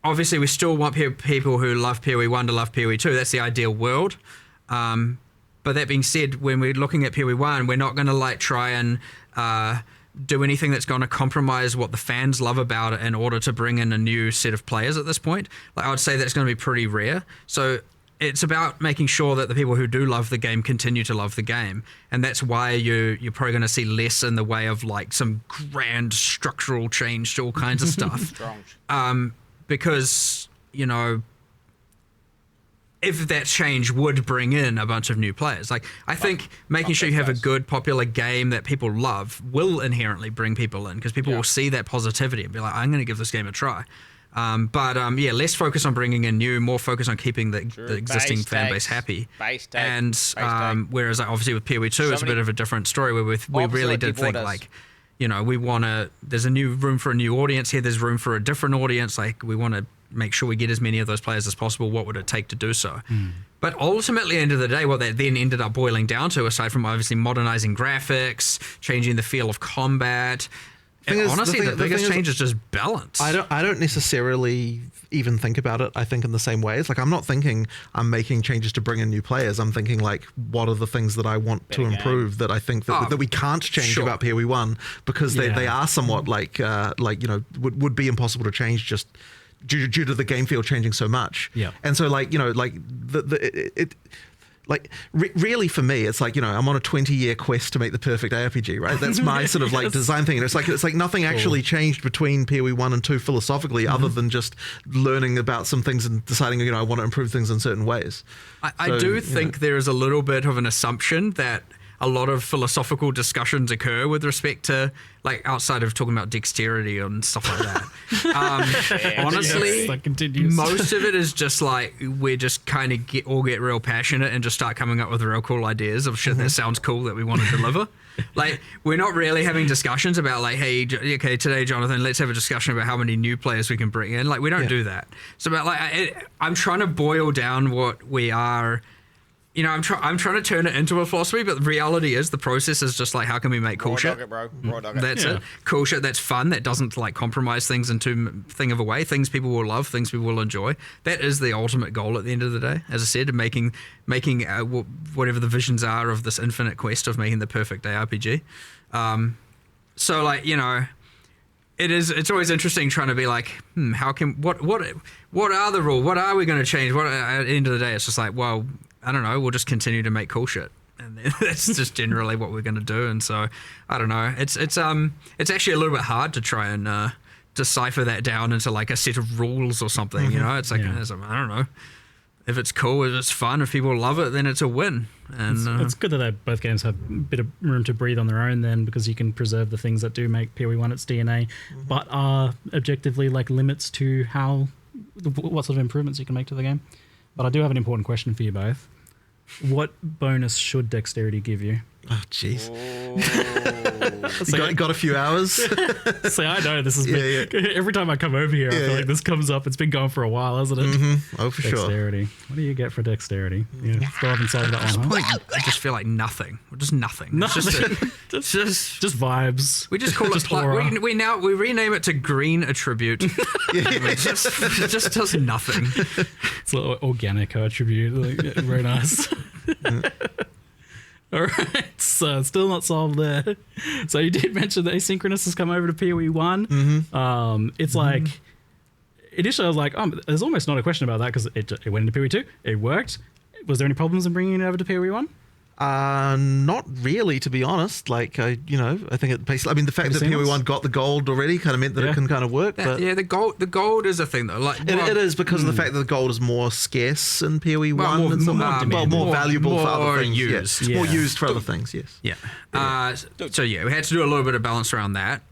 obviously we still want people who love PoE1 to love PoE2. That's the ideal world. But that being said, when we're looking at PoE1, we're not going to try and do anything that's going to compromise what the fans love about it in order to bring in a new set of players at this point. I would say that's going to be pretty rare. So it's about making sure that the people who do love the game continue to love the game. And that's why you're probably going to see less in the way of some grand structural change to all kinds of stuff. Because, if that change would bring in a bunch of new players. I think making sure you have a good, popular game that people love will inherently bring people in, because people will see that positivity and be like, I'm going to give this game a try. Less focus on bringing in new, more focus on keeping the existing fan base happy. Whereas obviously with PoE2, it's a bit of a different story where we really did think we want to, there's a new room for a new audience here, there's room for a different audience, we want to make sure we get as many of those players as possible. What would it take to do so? But ultimately, end of the day, what that then ended up boiling down to, aside from obviously modernizing graphics, changing the feel of combat, honestly, the biggest change is just balance. I don't necessarily even think about it, I think, in the same ways. I'm not thinking I'm making changes to bring in new players. I'm thinking what are the things that I want to improve that I think that we can't change about PoE1, because they are somewhat would be impossible to change just due to the game field changing so much. And so really for me, it's I'm on a 20-year quest to make the perfect ARPG, right? That's my sort of design thing. And it's like nothing actually changed between PoE1 and 2 philosophically, other than just learning about some things and deciding, I want to improve things in certain ways. I do think there is a little bit of an assumption that a lot of philosophical discussions occur with respect to, outside of talking about dexterity and stuff like that. Honestly, most of it is just we're just kind of get real passionate and just start coming up with real cool ideas of shit that sounds cool that we want to deliver. We're not really having discussions about hey, okay, today, Jonathan, let's have a discussion about how many new players we can bring in. We don't do that. So I'm trying to boil down what we are. I'm trying to turn it into a philosophy, but the reality is the process is just how can we make cool shit? That's it. Cool shit that's fun, that doesn't compromise things in too thing of a way. Things people will love, things people will enjoy. That is the ultimate goal at the end of the day. As I said, making whatever the visions are of this infinite quest of making the perfect ARPG. It's always interesting trying to be how can what are the rules? What are we going to change? At the end of the day, it's just well, I don't know, we'll just continue to make cool shit. And that's just generally what we're going to do. And so, I don't know. It's actually a little bit hard to try and decipher that down into a set of rules or something, It's I don't know. If it's cool, if it's fun, if people love it, then it's a win. And it's good that both games have a bit of room to breathe on their own then, because you can preserve the things that do make PoE1 its DNA, but are objectively limits to what sort of improvements you can make to the game. But I do have an important question for you both. What bonus should dexterity give you? Oh, jeez. Got a few hours. See, I know this has been... Every time I come over here, I feel like this comes up. It's been going for a while, hasn't it? Mm-hmm. Oh, for dexterity. sure. What do you get for dexterity? Yeah, still haven't solved that one, huh? I just feel like nothing. Just nothing. Nothing. It's just vibes. We just call it... We rename it to green attribute. It just does nothing. It's an organic attribute. Like, very nice. All right, so still not solved there. So you did mention that asynchronous has come over to PoE 1. Mm-hmm. It's like, initially I was like, there's almost not a question about that because it went into PoE 2. It worked. Was there any problems in bringing it over to PoE 1? Not really, to be honest. Like, I think it basically. I mean, the fact that PoE 1 got the gold already kind of meant that it can kind of work. But the gold is a thing though. Like, it is because of the fact that the gold is more scarce in PoE 1 and more valuable for other things. Used. More used for other things. Yes. Yeah. So we had to do a little bit of balance around that.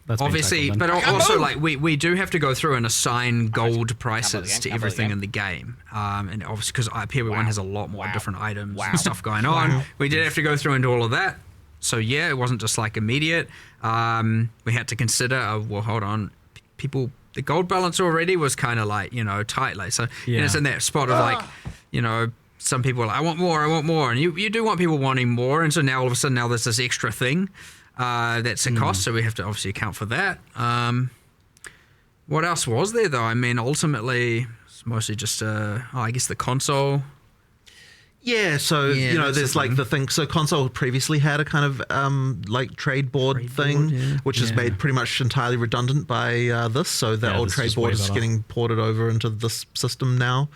That's obviously, but also like we do have to go through and assign gold prices to everything in the game, and obviously because PoE 1 has a lot more different items and stuff going on, we did have to go through and do all of that. So yeah, it wasn't just like immediate. We had to consider, well, hold on, people. The gold balance already was kind of like tight, like so. It's in that spot of like some people are like, I want more, and you do want people wanting more, and so now all of a sudden there's this extra thing. That's a cost, so we have to obviously account for that. What else was there though? I mean, ultimately, it's mostly just, I guess the console. Yeah, so there's like the thing. So console previously had a kind of like trade board thing, which is made pretty much entirely redundant by this. So that old trade board is getting ported over into this system now.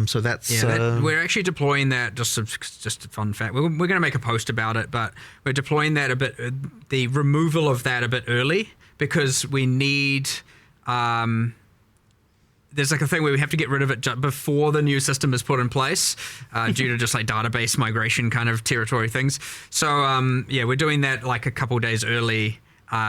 So that's we're actually deploying that. Just a fun fact. We're going to make a post about it, but we're deploying that a bit. The removal of that a bit early because we need. There's like a thing where we have to get rid of it before the new system is put in place due to just like database migration kind of territory things. So we're doing that like a couple days early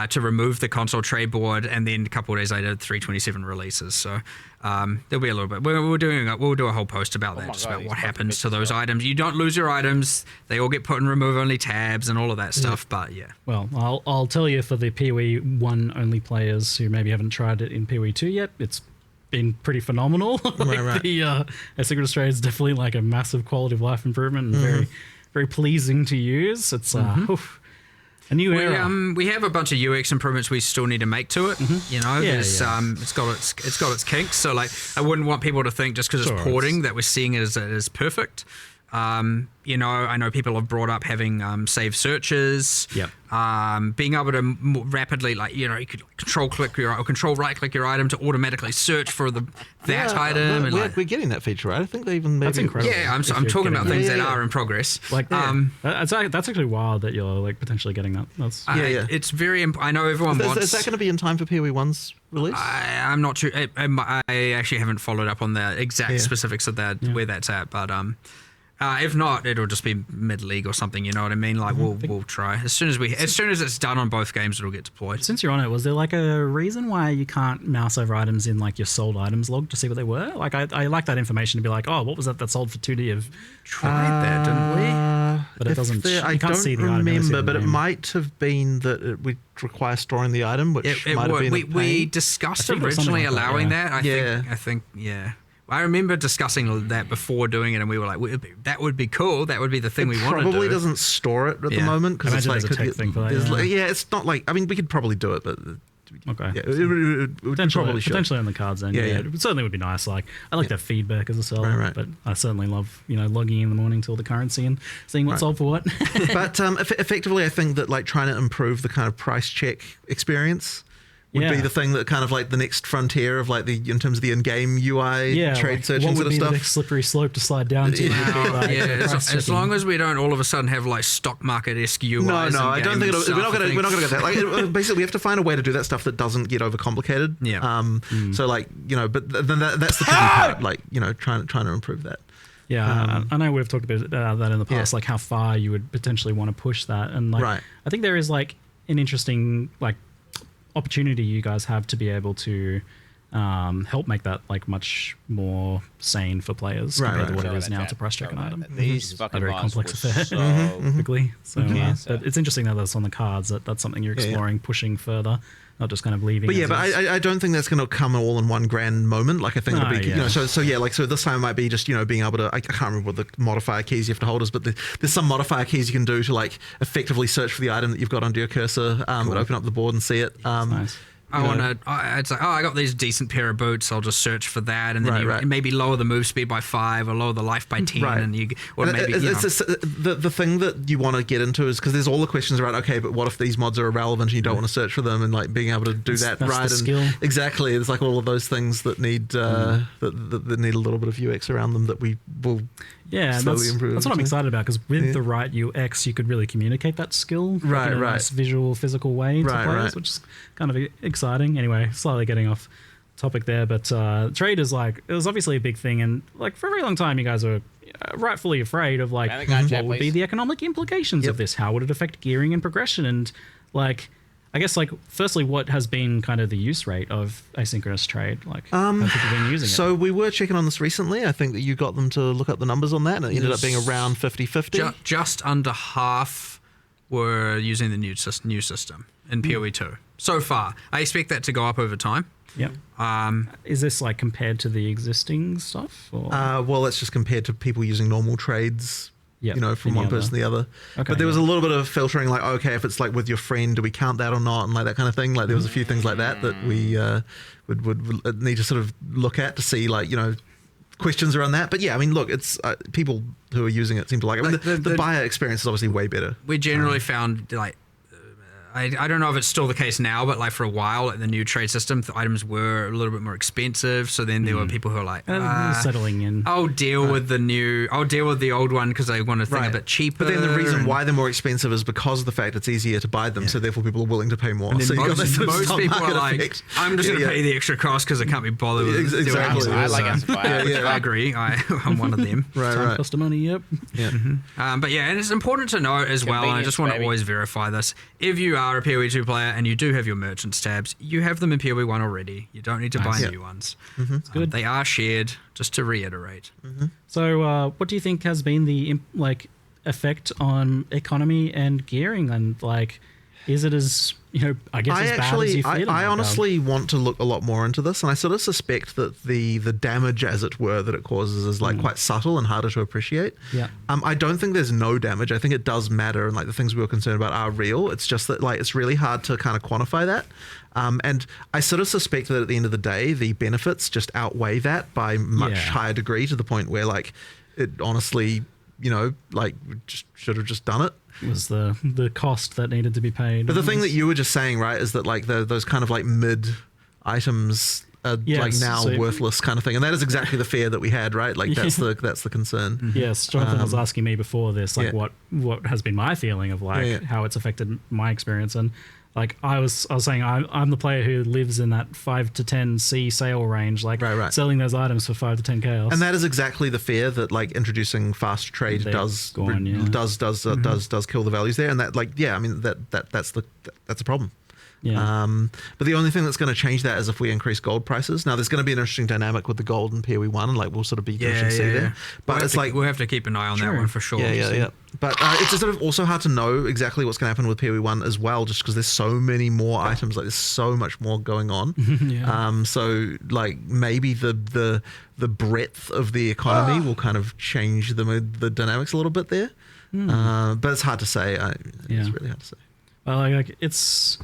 to remove the console trade board, and then a couple of days later 327 releases. So there'll be a little bit. We'll do a whole post about that, just about what happens to those items. You don't lose your items; they all get put in remove only tabs and all of that stuff. But well, I'll tell you for the PoE 1 only players who maybe haven't tried it in PoE 2 yet, it's been pretty phenomenal. Right. The asynchronous trade is definitely like a massive quality of life improvement and very, very pleasing to use. It's a new era. We have a bunch of UX improvements we still need to make to it. It's got its kinks. So like, I wouldn't want people to think just because it's porting that we're seeing it as perfect. I know people have brought up having save searches. Being able to more rapidly, like you could control right click your item to automatically search for that item. We're getting that feature, right? I think they even that's incredible. Yeah, I'm talking about things that are in progress. Like that's actually wild that you're like potentially getting that. That's it's very. I know everyone wants. Is that going to be in time for PoE 1's release? I'm not sure. I actually haven't folled up on the exact specifics of that where that's at, but if not, it'll just be mid-league or something. You know what I mean? Like we'll try as soon as it's done on both games, it'll get deployed. Since you're on it, was there like a reason why you can't mouse over items in like your sold items log to see what they were? Like I like that information to be like, oh, what was that sold for 2D of? Tried that, didn't we? But it doesn't. I can't don't see the remember, item, but it might have been that it would require storing the item, which might have been. We discussed originally allowing that. I think. I remember discussing that before doing it, and we were like, "That would be cool. That would be the thing we want to do." Probably doesn't store it at the moment because it's like a tech thing for that. It's not like. I mean, we could probably do it, but okay, it potentially on the cards. Then it certainly would be nice. Like I like that feedback as a seller, right. But I certainly love logging in the morning to all the currency and seeing what's sold for what. But effectively, I think that like trying to improve the kind of price check experience would be the thing that kind of like the next frontier of like in terms of the in-game UI trade search and sort of stuff. The next slippery slope to slide down to. As long as we don't all of a sudden have like stock market-esque UIs. No, I don't think we're not going to get that. Like basically, we have to find a way to do that stuff that doesn't get overcomplicated. So like but then that's the tricky part. Like trying to improve that. Yeah, I know we've talked about that in the past, like how far you would potentially want to push that, and like I think there is like an interesting like opportunity you guys have to be able to help make that like much more sane for players compared to what it is now to price check an item. These fucking a very mods complex were affair so quickly. So, cancer. but it's interesting that that's on the cards. That's something you're exploring, pushing further, not just kind of leaving. But yeah, but I don't think that's going to come all in one grand moment. Like I think it'll be, you know, so this time it might be just, you know, being able to, I can't remember what the modifier keys you have to hold is, but there's some modifier keys you can do to like effectively search for the item that you've got under your cursor, and open up the board and see it. Nice. It's like, I got these decent pair of boots. I'll just search for that, and then you maybe lower the move speed by 5 or lower the life by 10, and the thing that you want to get into is because there's all the questions around. Okay, but what if these mods are irrelevant and you don't want to search for them, and like being able to do that that's right the and skill. Exactly, it's like all of those things that need that need a little bit of UX around them that we will. Yeah, slowly improve. that's what I'm excited about, because with the right UX, you could really communicate that skill in a nice visual, physical way to players, which is kind of exciting. Anyway, slightly getting off topic there, but trade is like, it was obviously a big thing, and like for a very long time, you guys were rightfully afraid of like what would be the economic implications of this? How would it affect gearing and progression? And like, I guess like firstly, what has been kind of the use rate of asynchronous trade? Like, how have people been using it? So we were checking on this recently. I think that you got them to look up the numbers on that, and it ended up being around 50-50. Just under half were using the new system in PoE 2 so far. I expect that to go up over time. Yep. Is this like compared to the existing stuff? Or? Well, that's just compared to people using normal trades. You know, from one person to the other. Okay, but there was a little bit of filtering, like, okay, if it's like with your friend, do we count that or not? And like that kind of thing. Like there was a few things like that we would need to sort of look at to see, like, you know, questions around that. But yeah, I mean, look, it's people who are using it seem to like it. I mean, the buyer experience is obviously way better. We generally found, like, I don't know if it's still the case now, but like for a while, like the new trade system, the items were a little bit more expensive. So then there were people who were like, settling in. I'll deal with the old one because I want a thing a bit cheaper. But then the reason why they're more expensive is because of the fact it's easier to buy them. So therefore people are willing to pay more. And then so most people are like, I'm just going to pay the extra cost because I can't be bothered with it. Exactly. I like Aspire. I agree. I'm one of them. Right. Cost of money, yep. Yeah. But yeah, and it's important to note as well, and I just want to always verify this. If you are a PoE 2 player and you do have your merchants tabs, you have them in PoE 1 already. You don't need to buy new ones. It's good. They are shared, just to reiterate. So what do you think has been the effect on economy and gearing, and like, is it as, you know, I guess as bad as you feel? I honestly want to look a lot more into this, and I sort of suspect that the damage, as it were, that it causes is like quite subtle and harder to appreciate. Yeah. I don't think there's no damage. I think it does matter, and like the things we were concerned about are real. It's just that like it's really hard to kind of quantify that. And I sort of suspect that at the end of the day, the benefits just outweigh that by much higher degree, to the point where like it honestly, you know, like just should have just done it. Was the cost that needed to be paid. But the thing that you were just saying, right, is that like those kind of like mid items are like now worthless kind of thing, and that is exactly the fear that we had, right? Like that's the concern. Yes, Jonathan was asking me before this, like what has been my feeling of like how it's affected my experience, and like I was saying, I'm the player who lives in that 5 to 10 C sale range, like selling those items for 5 to 10 chaos. And that is exactly the fear that like introducing fast trade does kill the values there. And that like, I mean that's a problem. Yeah. But the only thing that's going to change that is if we increase gold prices. Now, there's going to be an interesting dynamic with the gold and PoE 1, and like we'll sort of be see there. But we'll have to keep an eye on that one for sure. Yeah. But it's just sort of also hard to know exactly what's going to happen with PoE 1 as well, just because there's so many more items. Like there's so much more going on. So like maybe the breadth of the economy will kind of change the dynamics a little bit there. But it's hard to say. It's really hard to say. Well, like it's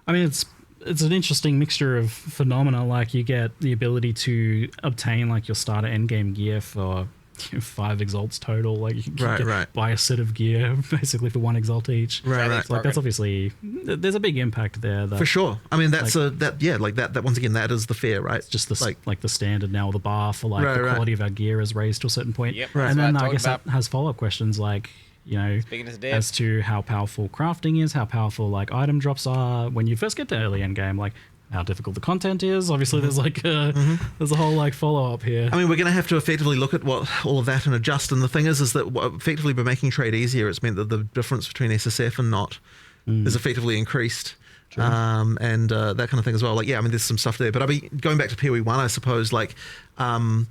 an interesting mixture of phenomena. Like you get the ability to obtain like your starter endgame gear for 5 exalts total. Like you can buy a set of gear basically for 1 exalt each. Right. Like that's obviously, there's a big impact there. That, for sure. I mean that's that once again, that is the fear, right? It's just the like the standard now. The bar for like the quality of our gear is raised to a certain point. And then I guess that has follow up questions like, you know, as to how powerful crafting is, how powerful like item drops are when you first get to early end game, like how difficult the content is. Obviously there's like there's a whole like follow up here. I mean, we're going to have to effectively look at what all of that and adjust, and the thing is that effectively by making trade easier, it's meant that the difference between SSF and not is effectively increased. and that kind of thing as well. Like, yeah, I mean, there's some stuff there. But I mean, going back to PoE 1, I suppose, like, even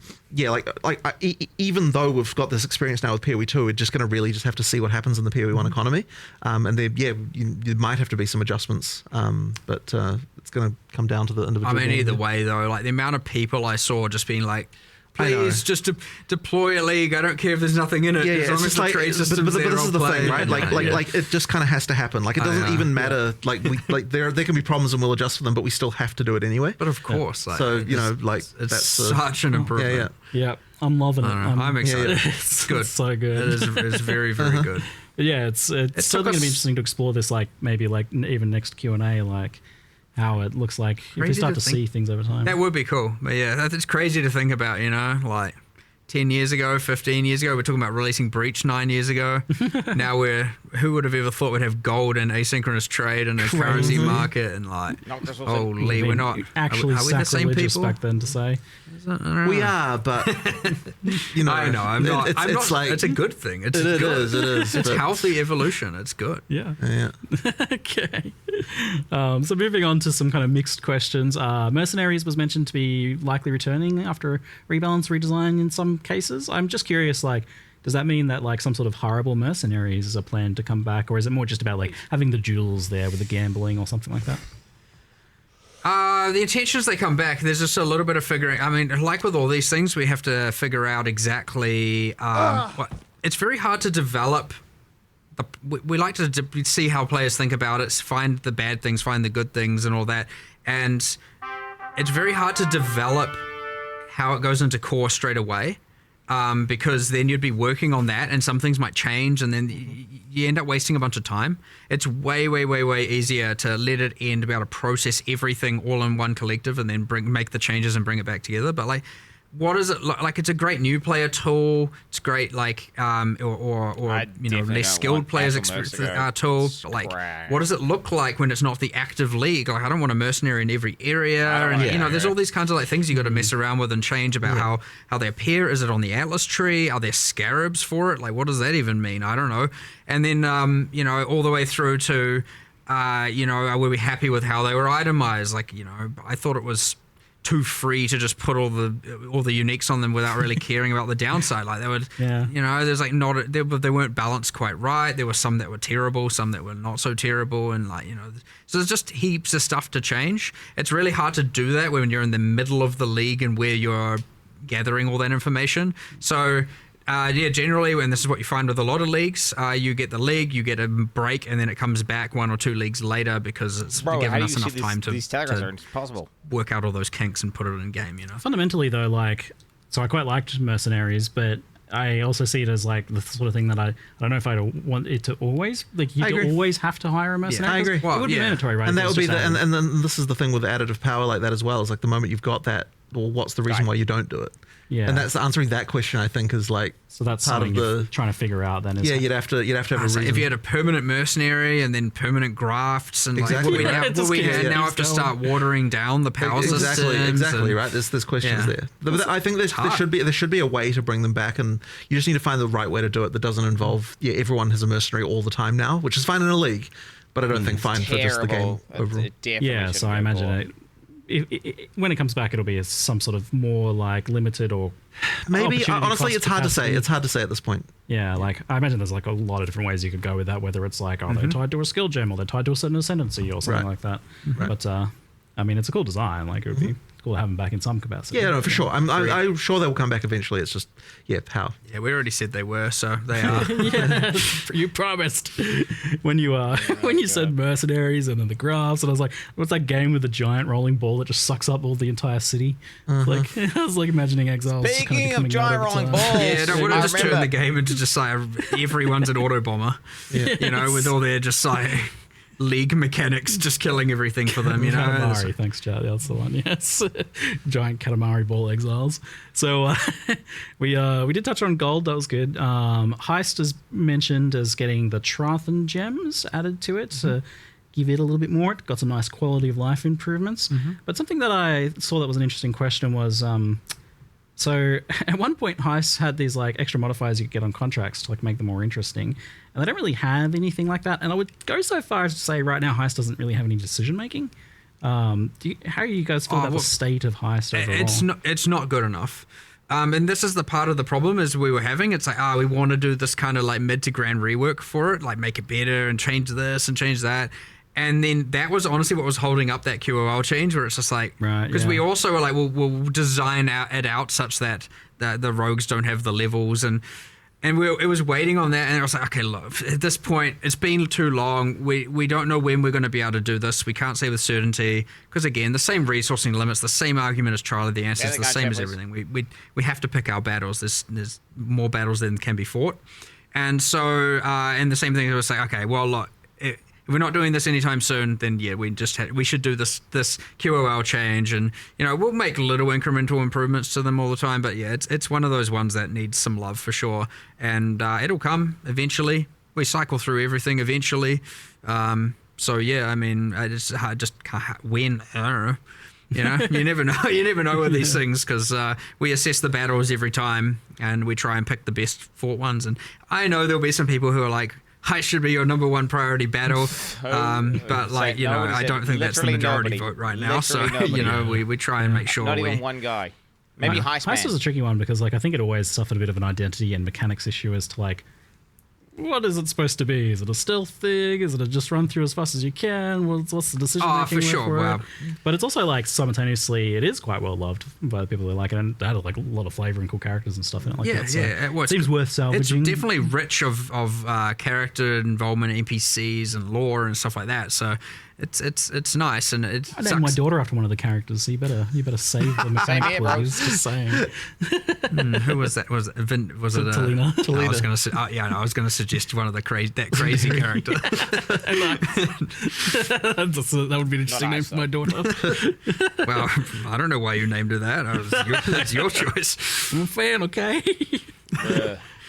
though we've got this experience now with PoE 2, we're just going to really just have to see what happens in the PoE 1 economy. And there, you might have to be some adjustments, but it's going to come down to the individual. I mean, either way, though, like the amount of people I saw just being like, please just deploy a league. I don't care if there's nothing in it. Yeah, as long as the trade system's but there, this I'll is the play. thing, right? Like it just kind of has to happen. Like, it doesn't even matter. Like, there can be problems and we'll adjust for them, but we still have to do it anyway. But of course, like, so it's that's such an improvement. Yeah, I'm loving it. I'm excited. It's good. It's so good. It's very, very good. Yeah, it's still going to be interesting to explore this, like maybe like even next Q&A, like how it looks like if we start to see things over time. That would be cool. But yeah, it's crazy to think about, like 10 years ago, 15 years ago, we're talking about releasing Breach 9 years ago. Now who would have ever thought we'd have gold and asynchronous trade and a currency market and like, holy, we're not actually are we the same people back then to say. We are, but I know. I'm not. It's a good thing. It is. It's healthy evolution. It's good. Yeah. Okay. So moving on to some kind of mixed questions. Mercenaries was mentioned to be likely returning after rebalance redesign in some cases. I'm just curious, like, does that mean that like some sort of horrible mercenaries are planned to come back, or is it more just about like having the duels there with the gambling or something like that? The intentions they come back, there's just a little bit of figuring. I mean, like with all these things, we have to figure out exactly it's very hard to develop. We like to see how players think about it, find the bad things, find the good things and all that. And it's very hard to develop how it goes into core straight away. Because then you'd be working on that and some things might change and then you end up wasting a bunch of time. It's way, way, way, way easier to let it end, be able to process everything all in one collective and then make the changes and bring it back together. But like, what does it look like? It's a great new player tool. It's great, like, or less skilled players tool. But like, what does it look like when it's not the active league? Like, I don't want a mercenary in every area, and there's all these kinds of like things you got to mess around with and change about how they appear. Is it on the Atlas tree? Are there scarabs for it? Like, what does that even mean? I don't know. And then all the way through to, are we happy with how they were itemized? Like, I thought it was too free to just put all the uniques on them without really caring about the downside. Like they would, there's like they weren't balanced quite right. There were some that were terrible, some that were not so terrible, and like so there's just heaps of stuff to change. It's really hard to do that when you're in the middle of the league and where you're gathering all that information. So. Generally, and this is what you find with a lot of leagues, you get the league, you get a break, and then it comes back 1 or 2 leagues later because it's given us enough time to work out all those kinks and put it in game. Fundamentally, though, like, so I quite liked Mercenaries, but I also see it as like the sort of thing that I don't know if I want it to always like you always have to hire a mercenary. I agree. Well, it would be mandatory, right? And that would be and then this is the thing with additive power like that as well. Is like the moment you've got that, well, what's the reason why you don't do it? Yeah, and that's answering that question. I think is like so that's part of the trying to figure out. Then you'd have to have a reason. If you had a permanent mercenary and then permanent grafts and exactly. like we now have to start watering down the power systems. Exactly right. There's questions there. But I think there should be a way to bring them back, and you just need to find the right way to do it that doesn't involve everyone has a mercenary all the time now, which is fine in a league, but I don't think fine for just the game overall. Yeah, so I imagine it. When it comes back, it'll be some sort of more like limited or maybe. Honestly, it's hard to say. It's hard to say at this point. Yeah, like I imagine there's like a lot of different ways you could go with that. Whether it's like, they're tied to a skill gem or they're tied to a certain ascendancy or something like that. Right. But I mean, it's a cool design. Like it would be cool to have them back in some capacity. Yeah, no, for sure. I'm sure they will come back eventually. It's just how. Yeah, we already said they were, so they are. Yeah, you promised when you said mercenaries and then the graphs, and I was like, what's that game with the giant rolling ball that just sucks up all the entire city? Like I was like imagining Exile. Speaking of giant rolling balls, would have just turned the game into just like everyone's an auto bomber. With all their just like league mechanics just killing everything for them, Katamari, thanks, Chad. That's the one. Yes, giant Katamari ball exiles. So we did touch on gold. That was good. Heist is mentioned as getting the Trathan gems added to it to give it a little bit more. It got some nice quality of life improvements. But something that I saw that was an interesting question was So at one point, Heist had these like extra modifiers you could get on contracts to like make them more interesting, and they don't really have anything like that. And I would go so far as to say right now, Heist doesn't really have any decision making. How do you guys feel about the state of Heist overall? It's not good enough. And this is the part of the problem is we were having. It's like, we want to do this kind of like mid to grand rework for it, like make it better and change this and change that. And then that was honestly what was holding up that QOL change, where it's just like, because we also were like, we'll design it out such that the rogues don't have the levels, and it was waiting on that, and I was like, okay, look, at this point, it's been too long. We don't know when we're going to be able to do this. We can't say with certainty, because again, the same resourcing limits, the same argument as Charlie, the answer is the same as everything. We have to pick our battles. There's more battles than can be fought, and so and the same thing. It was like, okay, well, look. If we're not doing this anytime soon, then yeah, we should do this QOL change, and we'll make little incremental improvements to them all the time. But yeah, it's one of those ones that needs some love for sure, and it'll come eventually. We cycle through everything eventually. So yeah, I mean, when I don't know. You never know. You never know with these things, because we assess the battles every time, and we try and pick the best fought ones. And I know there'll be some people who are like, Heist should be your #1 priority battle, but like I don't think that's the majority vote right now. So we try and make sure not even one guy. Maybe Heist is a tricky one, because like I think it always suffered a bit of an identity and mechanics issue as to like, what is it supposed to be? Is it a stealth thing? Is it a just run through as fast as you can? What's the decision making? For sure. Wow. But it's also like simultaneously, it is quite well loved by the people who like it, and it had like a lot of flavor and cool characters and stuff in it. Like that. So it seems worth salvaging. It's definitely rich of character involvement, NPCs and lore and stuff like that. So it's nice, and it. I named my daughter after one of the characters, so you better save the mechanic, please. Just saying. Who was that? Was it Talina? I was going to say. I was going to suggest one of the crazy character. That would be an interesting name for my daughter. Well, I don't know why you named her that. That's your choice. I'm a fan, okay?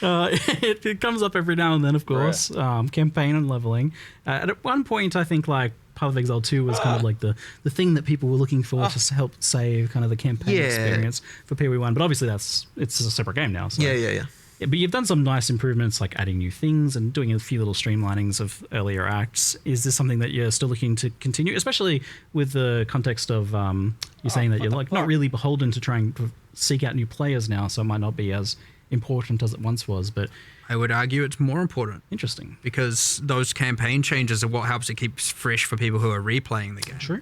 It comes up every now and then, of course. Campaign and leveling. At one point, I think like Path of Exile 2 was kind of like the thing that people were looking for to help save kind of the campaign experience for PoE1. But obviously it's a separate game now. So. Yeah. But you've done some nice improvements, like adding new things and doing a few little streamlinings of earlier acts. Is this something that you're still looking to continue, especially with the context of you're saying that you're like not really beholden to trying to seek out new players now, so it might not be as important as it once was, but I would argue it's more important. Interesting. Because those campaign changes are what helps it keep fresh for people who are replaying the game. True.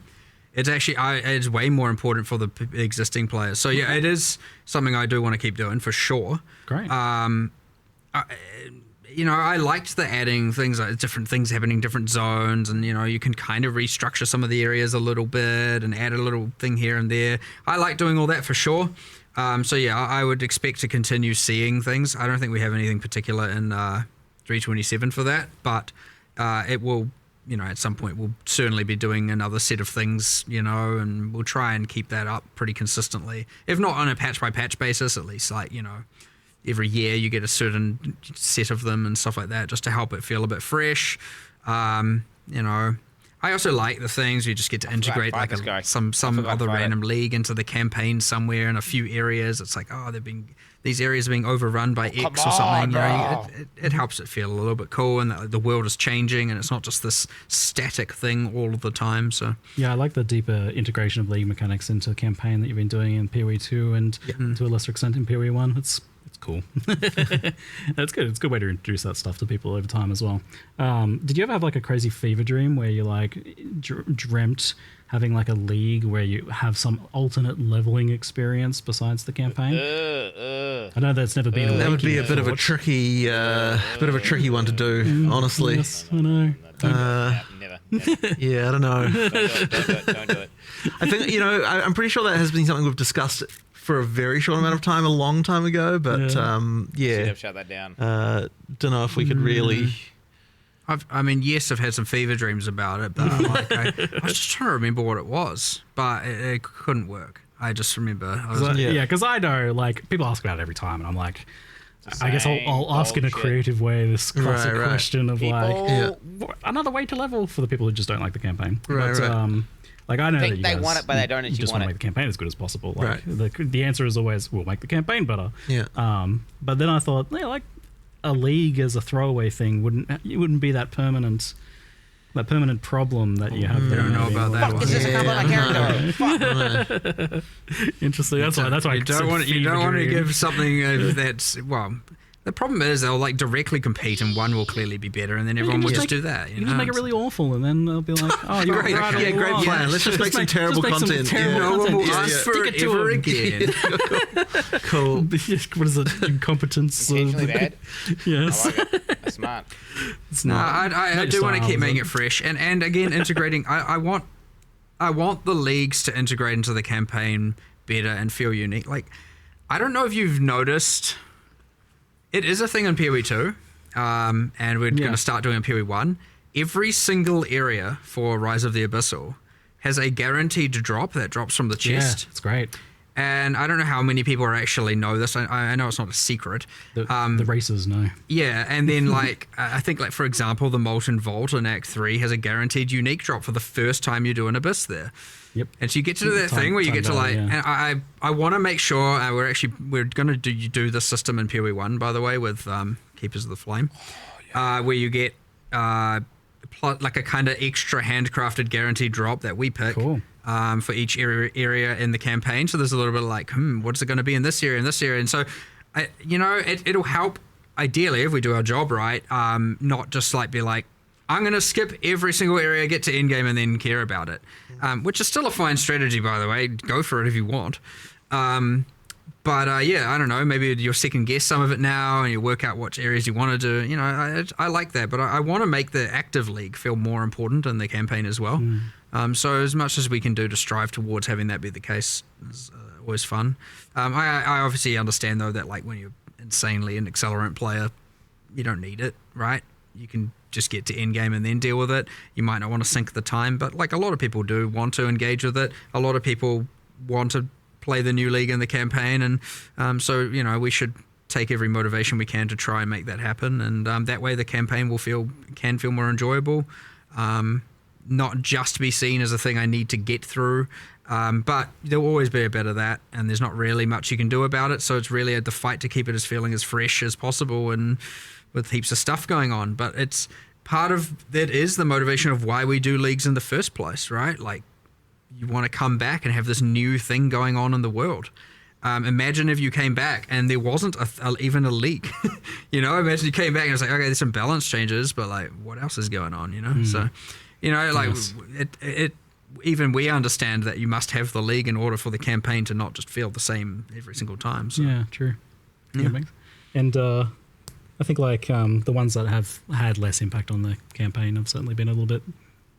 It's actually it's way more important for the existing players. So yeah, it is something I do want to keep doing for sure. Great. I liked the adding things, like different things happening, different zones, and you can kind of restructure some of the areas a little bit and add a little thing here and there. I like doing all that for sure. So yeah, I would expect to continue seeing things. I don't think we have anything particular in 327 for that, but it will, at some point we'll certainly be doing another set of things, and we'll try and keep that up pretty consistently. If not on a patch by patch basis, at least like, every year you get a certain set of them and stuff like that, just to help it feel a bit fresh. I also like the things you just get to integrate like some other random league into the campaign somewhere in a few areas. It's like, these areas are being overrun by X or something. It helps it feel a little bit cool, and the world is changing, and it's not just this static thing all of the time. So yeah, I like the deeper integration of league mechanics into the campaign that you've been doing in PoE2 and to a lesser extent in PoE1. It's cool. That's good. It's a good way to introduce that stuff to people over time as well. Did you ever have like a crazy fever dream where you like dreamt having like a league where you have some alternate leveling experience besides the campaign? I know that's never been. That would be a bit of a tricky one to do, honestly. Yes, I know. Never. Yeah, I don't know. Don't do it. I think I'm pretty sure that has been something we've discussed for a very short amount of time, a long time ago, but Shut that down. Don't know if we could really. I've had some fever dreams about it, but I was just trying to remember what it was, but it couldn't work. I just remember. Because I know, like, people ask about it every time, and I'm like, I guess I'll ask in a creative way this classic question of another way to level for the people who just don't like the campaign. Like I know that you they guys, want it, but they don't actually just want to it. make the campaign as good as possible. Like the answer is always, we'll make the campaign better. Yeah. But then I thought, yeah, like a league as a throwaway thing wouldn't be that permanent problem that you have. I don't know about that. Fuck, is this a compliment character? Interesting. That's why you don't want to give something that's The problem is they'll like directly compete, and one will clearly be better, and then everyone will just do that. You just make it really awful, and then they'll be like, "Oh, you're great, right, yeah, great plan. Let's just make some terrible content. No one will ask for it ever again." Cool. What is it? Incompetence. Intentionally bad. Yes. I like it. That's smart. It's No, not. I do want to keep making it fresh, and again integrating. I want the leagues to integrate into the campaign better and feel unique. Like, I don't know if you've noticed. It is a thing in PoE 2, and we're going to start doing it in PoE 1. Every single area for Rise of the Abyssal has a guaranteed drop that drops from the chest. Yeah, it's great. And I don't know how many people actually know this. I know it's not a secret. The racers know. Yeah, and then like I think like for example, the Molten Vault in Act 3 has a guaranteed unique drop for the first time you do an Abyss there. Yep. And so you get to do that thing where you get to like, and I want to make sure we're going to do this system in PoE 1, by the way, with Keepers of the Flame, where you get like a kind of extra handcrafted guaranteed drop that we pick for each area in the campaign. So there's a little bit of like, what's it going to be in this area and this area, and so it'll help ideally if we do our job right, not just like be like, I'm going to skip every single area, get to endgame, and then care about it. Which is still a fine strategy, by the way. Go for it if you want. But yeah, I don't know. Maybe you'll second guess some of it now, and you work out which areas you want to do. You know, I like that, but I want to make the active league feel more important in the campaign as well. So as much as we can do to strive towards having that be the case is always fun. I obviously understand though that like when you're insanely an accelerant player, you don't need it, right? You can just get to endgame and then deal with it. You might not want to sink the time, but like a lot of people do want to engage with it. A lot of people want to play the new league in the campaign, and so you know we should take every motivation we can to try and make that happen. And that way the campaign can feel more enjoyable, not just be seen as a thing I need to get through. But there'll always be a bit of that, and there's not really much you can do about it. So it's really the fight to keep it as feeling as fresh as possible, and with heaps of stuff going on. But it's part of that is the motivation of why we do leagues in the first place, right? Like, you want to come back and have this new thing going on in the world. Imagine if you came back and there wasn't even a league. You know, imagine you came back and it's like, okay, there's some balance changes, but like, what else is going on? You know, so you know, like it. Even we understand that you must have the league in order for the campaign to not just feel the same every single time. So. Yeah, true. Yeah. And I think like the ones that have had less impact on the campaign have certainly been a little bit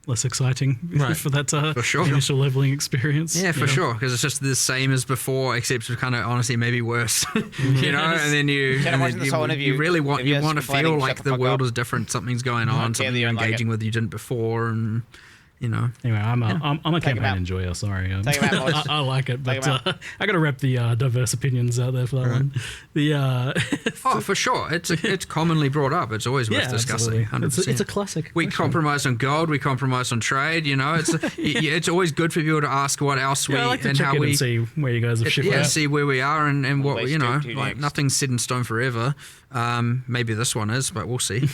less exciting for that for sure. initial leveling experience. Yeah, for sure, because it's just the same as before, except kind of honestly maybe worse. You know, and then you really want to feel like the world is different, something's going on, something you're engaging with you didn't before, and you know. Anyway, I'm a campaign enjoyer. Sorry, I like it, but I got to rep the diverse opinions out there for that one. Oh, for sure, it's commonly brought up. It's always worth discussing. 100%. It's a classic. We compromise on gold. We compromise on trade. You know, it's always good for people to ask what else we like to and check how in we and see where you guys have shifted. Yeah, see where we are and what you know. Like nothing's set in stone forever. Maybe this one is, but we'll see.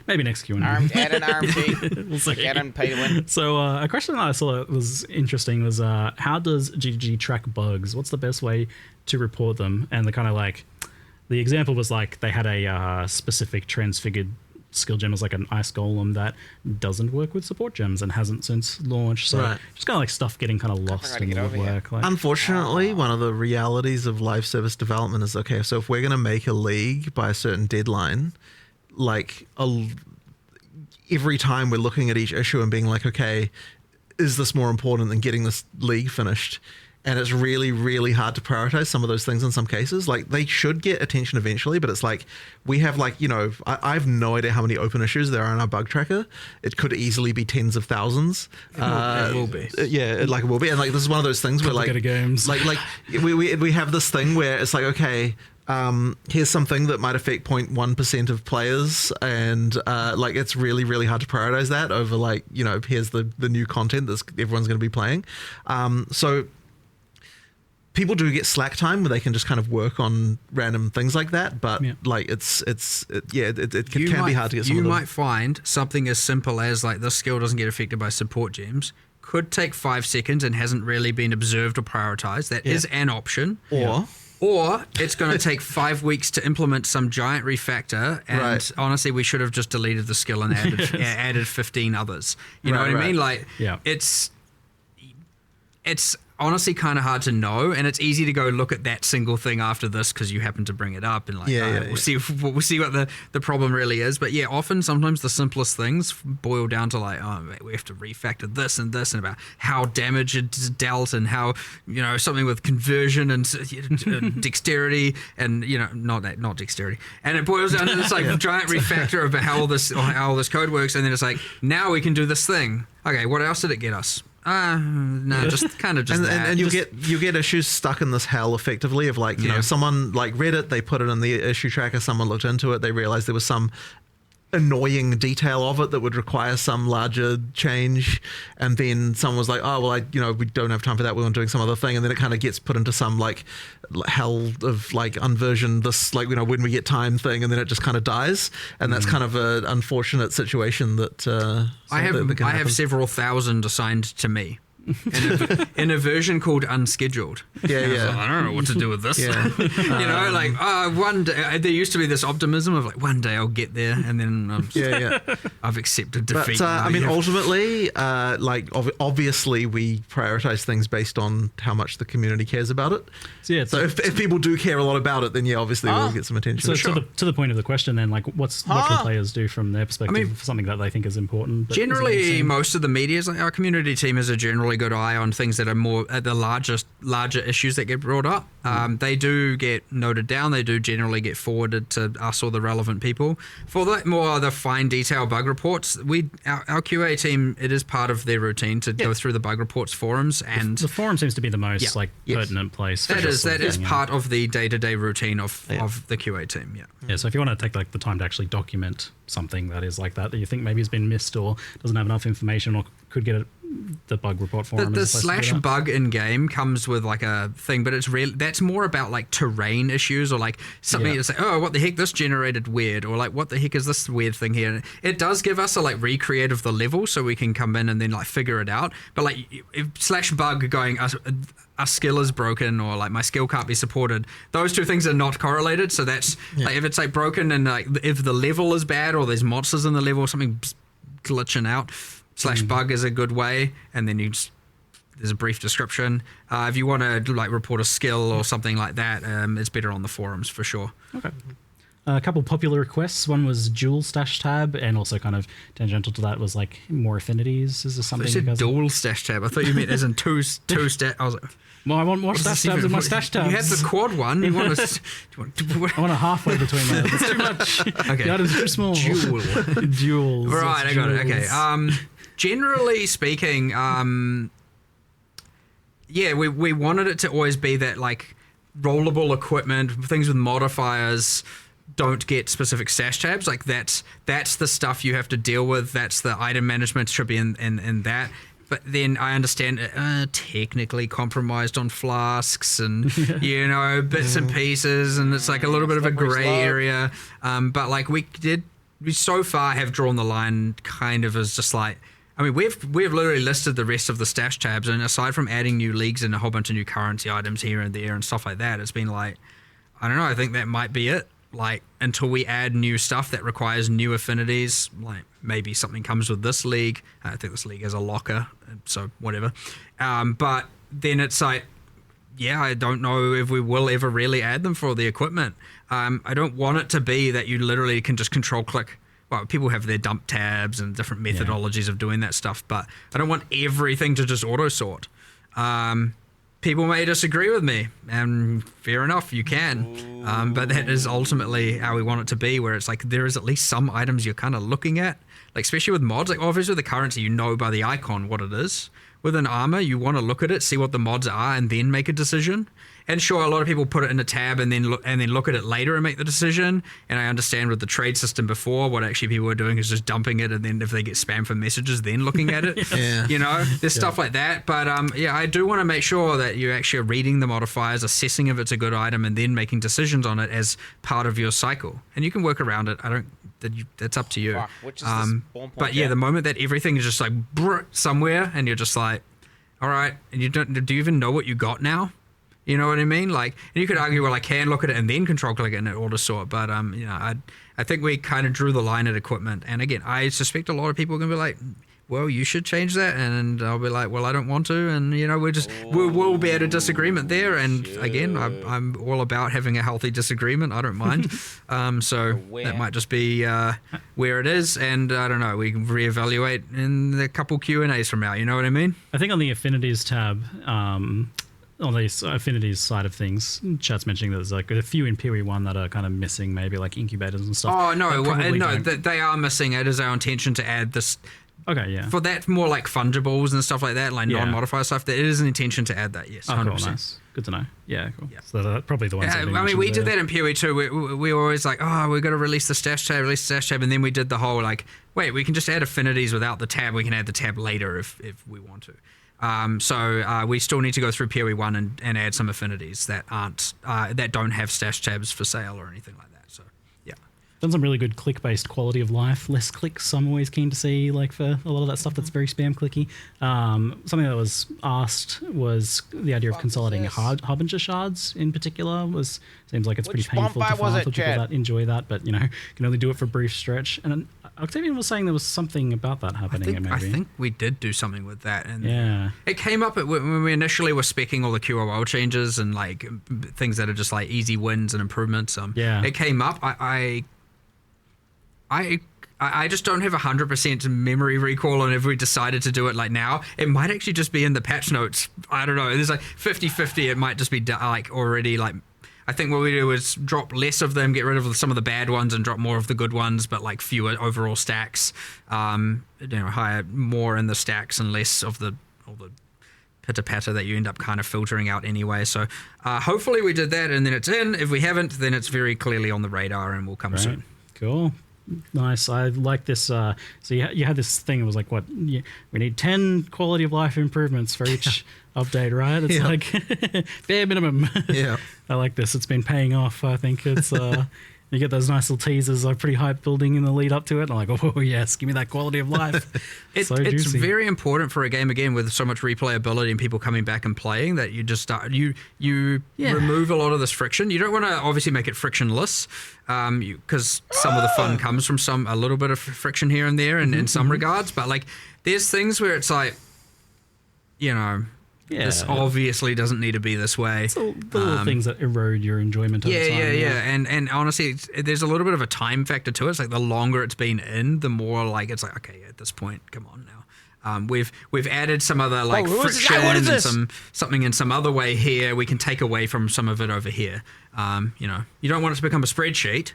Maybe next Q&A. Add an RMG. We'll see. Get on pay to win. So a question that I saw that was interesting was how does GGG track bugs? What's the best way to report them? And the kind of like, the example was like they had a specific transfigured skill gem as like an ice golem that doesn't work with support gems and hasn't since launched. So just kind of like stuff getting kind of lost in the woodwork. Like, unfortunately, one of the realities of live service development is, okay, so if we're going to make a league by a certain deadline, like every time we're looking at each issue and being like, okay, is this more important than getting this league finished? And it's really, really hard to prioritize some of those things in some cases. Like, they should get attention eventually, but it's like, we have like, you know, I have no idea how many open issues there are in our bug tracker. It could easily be tens of thousands. It will be. Yeah, like it will be. And like, this is one of those things where like, games. like we have this thing where it's like, okay, here's something that might affect 0.1% of players, and like it's really, really hard to prioritize that over like, you know, here's the new content that everyone's going to be playing. So people do get slack time where they can just kind of work on random things like that, but like it can be hard to get some You of them. might find something as simple as like this skill doesn't get affected by support gems, could take 5 seconds and hasn't really been observed or prioritized. That is an option. Or it's going to take 5 weeks to implement some giant refactor, and honestly, we should have just deleted the skill and added 15 others. You know what I mean? Like, it's honestly kind of hard to know, and it's easy to go look at that single thing after this because you happen to bring it up, and like, we'll see what the problem really is. But sometimes the simplest things boil down to like, oh, we have to refactor this and this, and about how damage is dealt, and how, you know, something with conversion and dexterity, and, you know, not dexterity, and it boils down to this like giant refactor about how all this code works, and then it's like, now we can do this thing. Okay, what else did it get us? No, just kind of just that. And you get issues stuck in this hell effectively of like, you know, someone like read it, they put it in the issue tracker, someone looked into it, they realized there was some annoying detail of it that would require some larger change, and then someone was like, oh well, we don't have time for that, we're doing some other thing, and then it kind of gets put into some like hell of like unversion this, like, you know, when we get time thing, and then it just kind of dies, and that's kind of an unfortunate situation that I have several thousand assigned to me in a version called unscheduled. I don't know what to do with this. You know, like, one day there used to be this optimism of like, one day I'll get there, and then I've accepted defeat. But I mean, ultimately, like obviously we prioritize things based on how much the community cares about it. So if people do care a lot about it, then obviously we'll get some attention. So to the point of the question, then, like, what can players do from their perspective for something that they think is important? Generally, most of the media, like our community team, has a generally good eye on things that are more the larger issues that get brought up. They do get noted down. They do generally get forwarded to us or the relevant people. For the fine detail bug reports, our QA team, it is part of their routine to go through the bug reports forums, and the forum seems to be the most pertinent place. That is part of the day-to-day routine of the QA team. So if you want to take like the time to actually document something that is like that you think maybe has been missed or doesn't have enough information or could get the bug report forum. The slash bug in game comes with like a thing, but that's more about like terrain issues, or like something that's like, oh, what the heck, this generated weird, or like, what the heck is this weird thing here? And it does give us a like recreate of the level, so we can come in and then like figure it out. But like, if slash bug going, a skill is broken, or like my skill can't be supported, those two things are not correlated. So that's like, if it's like broken, and like if the level is bad, or there's monsters in the level or something glitching out, slash bug is a good way, and then there's a brief description. If you want to like report a skill or something like that, it's better on the forums for sure. Okay. A couple popular requests. One was dual stash tab, and also kind of tangential to that was like more affinities. Is this something? You said dual stash tab. I thought you meant as in two stash. I was like, well, I want more stash tabs in my stash tabs. You had the quad one. You want I want a halfway between them. It's too much. Okay. The item's too small. Dual. Right, I got it. Okay. Generally speaking, we wanted it to always be that like rollable equipment, things with modifiers don't get specific stash tabs. Like that's the stuff you have to deal with. That's the item management should be in that. But then I understand technically compromised on flasks and, you know, bits and pieces, and it's like a little bit of a grey area. But like we so far have drawn the line kind of as just like, I mean, we've literally listed the rest of the stash tabs, and aside from adding new leagues and a whole bunch of new currency items here and there and stuff like that, it's been like, I don't know, I think that might be it. Like, until we add new stuff that requires new affinities, like maybe something comes with this league. I think this league has a locker, so whatever. But then it's like, I don't know if we will ever really add them for the equipment. I don't want it to be that you literally can just control click. Well, people have their dump tabs and different methodologies of doing that stuff, but I don't want everything to just auto sort. People may disagree with me, and fair enough, you can. But that is ultimately how we want it to be, where it's like there is at least some items you're kind of looking at, like especially with mods. Like obviously with the currency, you know by the icon what it is. with an armor, you want to look at it, see what the mods are, and then make a decision. And sure, a lot of people put it in a tab and then look at it later and make the decision. And I understand with the trade system before, what actually people were doing is just dumping it, and then if they get spam for messages, then looking at it. Yeah. You know, there's stuff like that. But yeah, I do want to make sure that you actually are reading the modifiers, assessing if it's a good item, and then making decisions on it as part of your cycle. And you can work around it. That's up to you. Fuck, which is this spawn point but yeah, at? the moment that everything is just like somewhere, and you're just like, all right, and do you even know what you got now? You know what I mean? Like, and you could argue, well, I can look at it and then control click it and it auto sort. But you know, I think we kind of drew the line at equipment. And again, I suspect a lot of people are gonna be like, well, you should change that, and I'll be like, well, I don't want to, and you know, we'll be at a disagreement there. And again, I'm all about having a healthy disagreement. I don't mind. So that might just be where it is, and I don't know. We can reevaluate in a couple Q&As from now. You know what I mean? I think on the affinities tab, on the affinities side of things, chat's mentioning there's like a few in Piri 1 that are kind of missing, maybe like incubators and stuff. Oh no, they are missing. It is our intention to add this. Okay, yeah. For that, more like fungibles and stuff like that, like non-modifier stuff, that it is an intention to add that, yes, 100%. Cool, nice. Good to know. Yeah, cool. Yeah. So that's probably the ones that I mean, we did that in PoE too. We were always like, oh, we've got to release the stash tab, and then we did the whole like, wait, we can just add affinities without the tab. We can add the tab later if we want to. So we still need to go through PoE 1 and add some affinities that aren't that don't have stash tabs for sale or anything like that. So yeah, done some really good click-based quality of life, less clicks. I'm always keen to see, like, for a lot of that stuff that's very spam clicky. Something that was asked was the idea of consolidating harbinger shards in particular. Seems like it's pretty painful to find for people that enjoy that, but you know, can only do it for a brief stretch. And Octavian was saying there was something about that happening. I think we did do something with that, and yeah, it came up when we initially were speccing all the QOL changes and like things that are just like easy wins and improvements. Yeah, it came up. I just don't have 100% memory recall on if we decided to do it like now. It might actually just be in the patch notes. I don't know. There's like 50-50. It might just be like already like. I think what we do is drop less of them, get rid of some of the bad ones, and drop more of the good ones, but like fewer overall stacks. You know, higher more in the stacks and less of all the pitter patter that you end up kind of filtering out anyway. So hopefully we did that, and then it's in. If we haven't, then it's very clearly on the radar and will come soon. Cool. Nice. I like this. So you had this thing. It was like, what? We need 10 quality of life improvements for each update, right? It's like bare minimum. Yeah. I like this. It's been paying off. I think it's. You get those nice little teasers, like pretty hype building in the lead up to it. And I'm like, oh yes, give me that quality of life. It's very important for a game again with so much replayability and people coming back and playing that you just start you remove a lot of this friction. You don't want to obviously make it frictionless, because some of the fun comes from a little bit of friction here and there, and in some regards. But like, there's things where it's like, you know. Yeah. This obviously doesn't need to be this way. It's the little things that erode your enjoyment over time. Yeah. And honestly, there's a little bit of a time factor to it. It's like the longer it's been in, the more like it's like, okay, at this point, come on now. We've added some other like friction and something in some other way here. We can take away from some of it over here. You know, you don't want it to become a spreadsheet.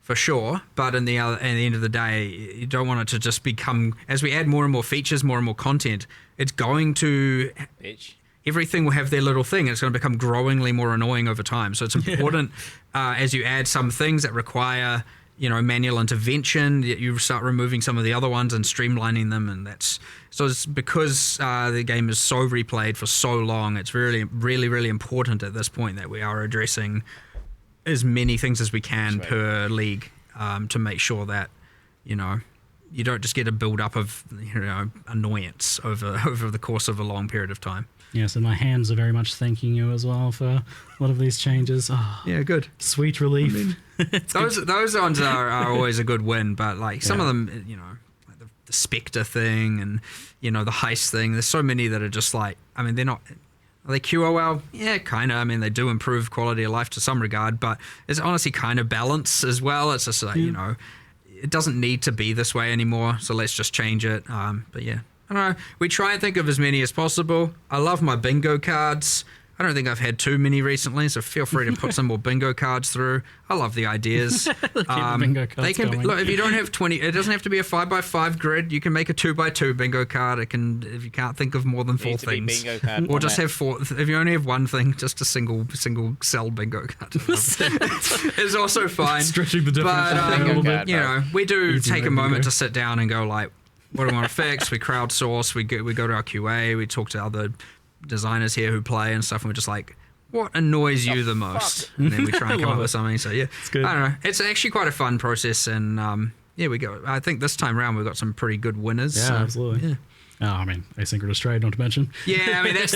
For sure, but at the end of the day, you don't want it to just become, as we add more and more features, more and more content, it's going to, everything will have their little thing. It's going to become growingly more annoying over time. So it's important as you add some things that require, you know, manual intervention, you start removing some of the other ones and streamlining them, and so it's because the game is so replayed for so long. It's really, really, really important at this point that we are addressing as many things as we can per league, to make sure that, you know, you don't just get a build up of, you know, annoyance over the course of a long period of time. Yes, and my hands are very much thanking you as well for a lot of these changes. Oh, yeah, good. Sweet relief. I mean, those ones are always a good win, but like some of them, you know, like the Spectre thing and, you know, the heist thing, there's so many that are just like, I mean, they're not... Are they QOL? Yeah, kind of. I mean, they do improve quality of life to some regard, but it's honestly kind of balance as well. It's just like, you know, it doesn't need to be this way anymore, so let's just change it. But yeah, I don't know. We try and think of as many as possible. I love my bingo cards. I don't think I've had too many recently, so feel free to put some more bingo cards through. I love the ideas. The bingo cards they can be, going. look, if you don't have 20, it doesn't have to be a 5x5 grid. You can make a 2x2 bingo card. It can, if you can't think of more than 4 Needs to be things, bingo card or just format. have 4. If you only have one thing, just a single cell bingo card is also fine. Stretching the But definition a little bit. you know, we do Easy take a bingo. moment to sit down and go like, what do we want to fix? We crowdsource. We go to our QA. We talk to other designers here who play and stuff, and we're just like, what annoys you the most? And then we try and come Love up with it. something. So yeah, It's good. I don't know. It's actually quite a fun process, and yeah, we go. I think this time around we've got some pretty good winners. Yeah, so, absolutely. Yeah. Oh, I mean, asynchronous trade, not to mention. Yeah, I mean that's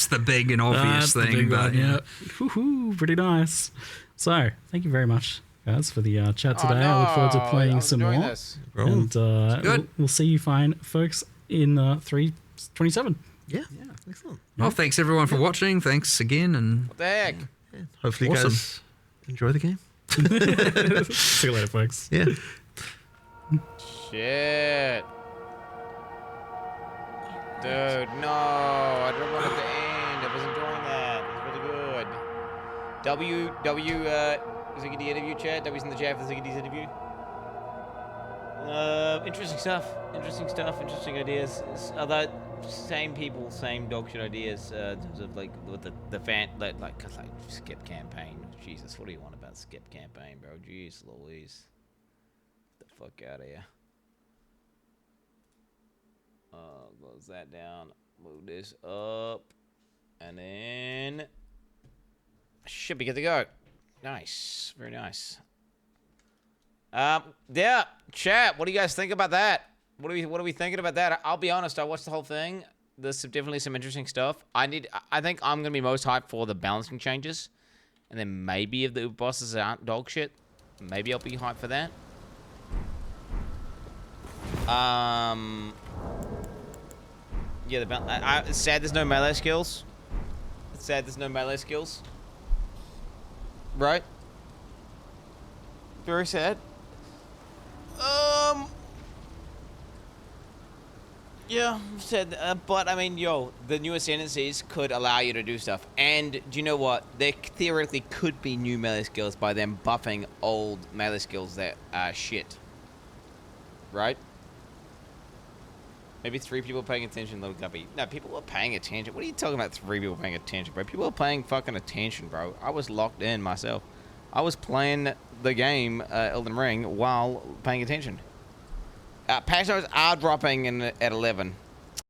the big and obvious That's the thing, big but one, yeah. Woohoo, pretty nice. So, thank you very much, guys, for the chat today. I look forward to playing some more. And we'll see you fine, folks, in 327. Yeah, excellent. Well, thanks everyone for watching. Thanks again, and What the heck? Hopefully you Awesome. guys enjoy the game. See you later, folks. Yeah. Shit. Dude, no. I don't want it to end. I was enjoying that. It was really good. Ziggity interview chat. W's in the chat for Ziggity's interview. Interesting stuff. Interesting ideas. Other same people, same dog shit ideas. In terms of like with the fan, like skip campaign. Jesus, what do you want about skip campaign, bro? Jeez Louise. Get the fuck out of here. Close that down. Move this up, and then should be good to go. Nice, very nice. Yeah, chat. What do you guys think about that? What are we thinking about that? I'll be honest. I watched the whole thing. There's definitely some interesting stuff. I think I'm gonna be most hyped for the balancing changes, and then maybe if the Uber bosses aren't dog shit, maybe I'll be hyped for that. Yeah, it's sad there's no melee skills. It's sad there's no melee skills. Right? Very sad. Yeah, sad. But I mean, the new ascendancies could allow you to do stuff. And do you know what? There theoretically could be new melee skills by them buffing old melee skills that are shit. Right? Maybe 3 people paying attention, little guppy. No, people are paying attention. What are you talking about 3 people paying attention, bro? People are paying fucking attention, bro. I was locked in myself. I was playing the game, Elden Ring, while paying attention. Patch notes are dropping at 11.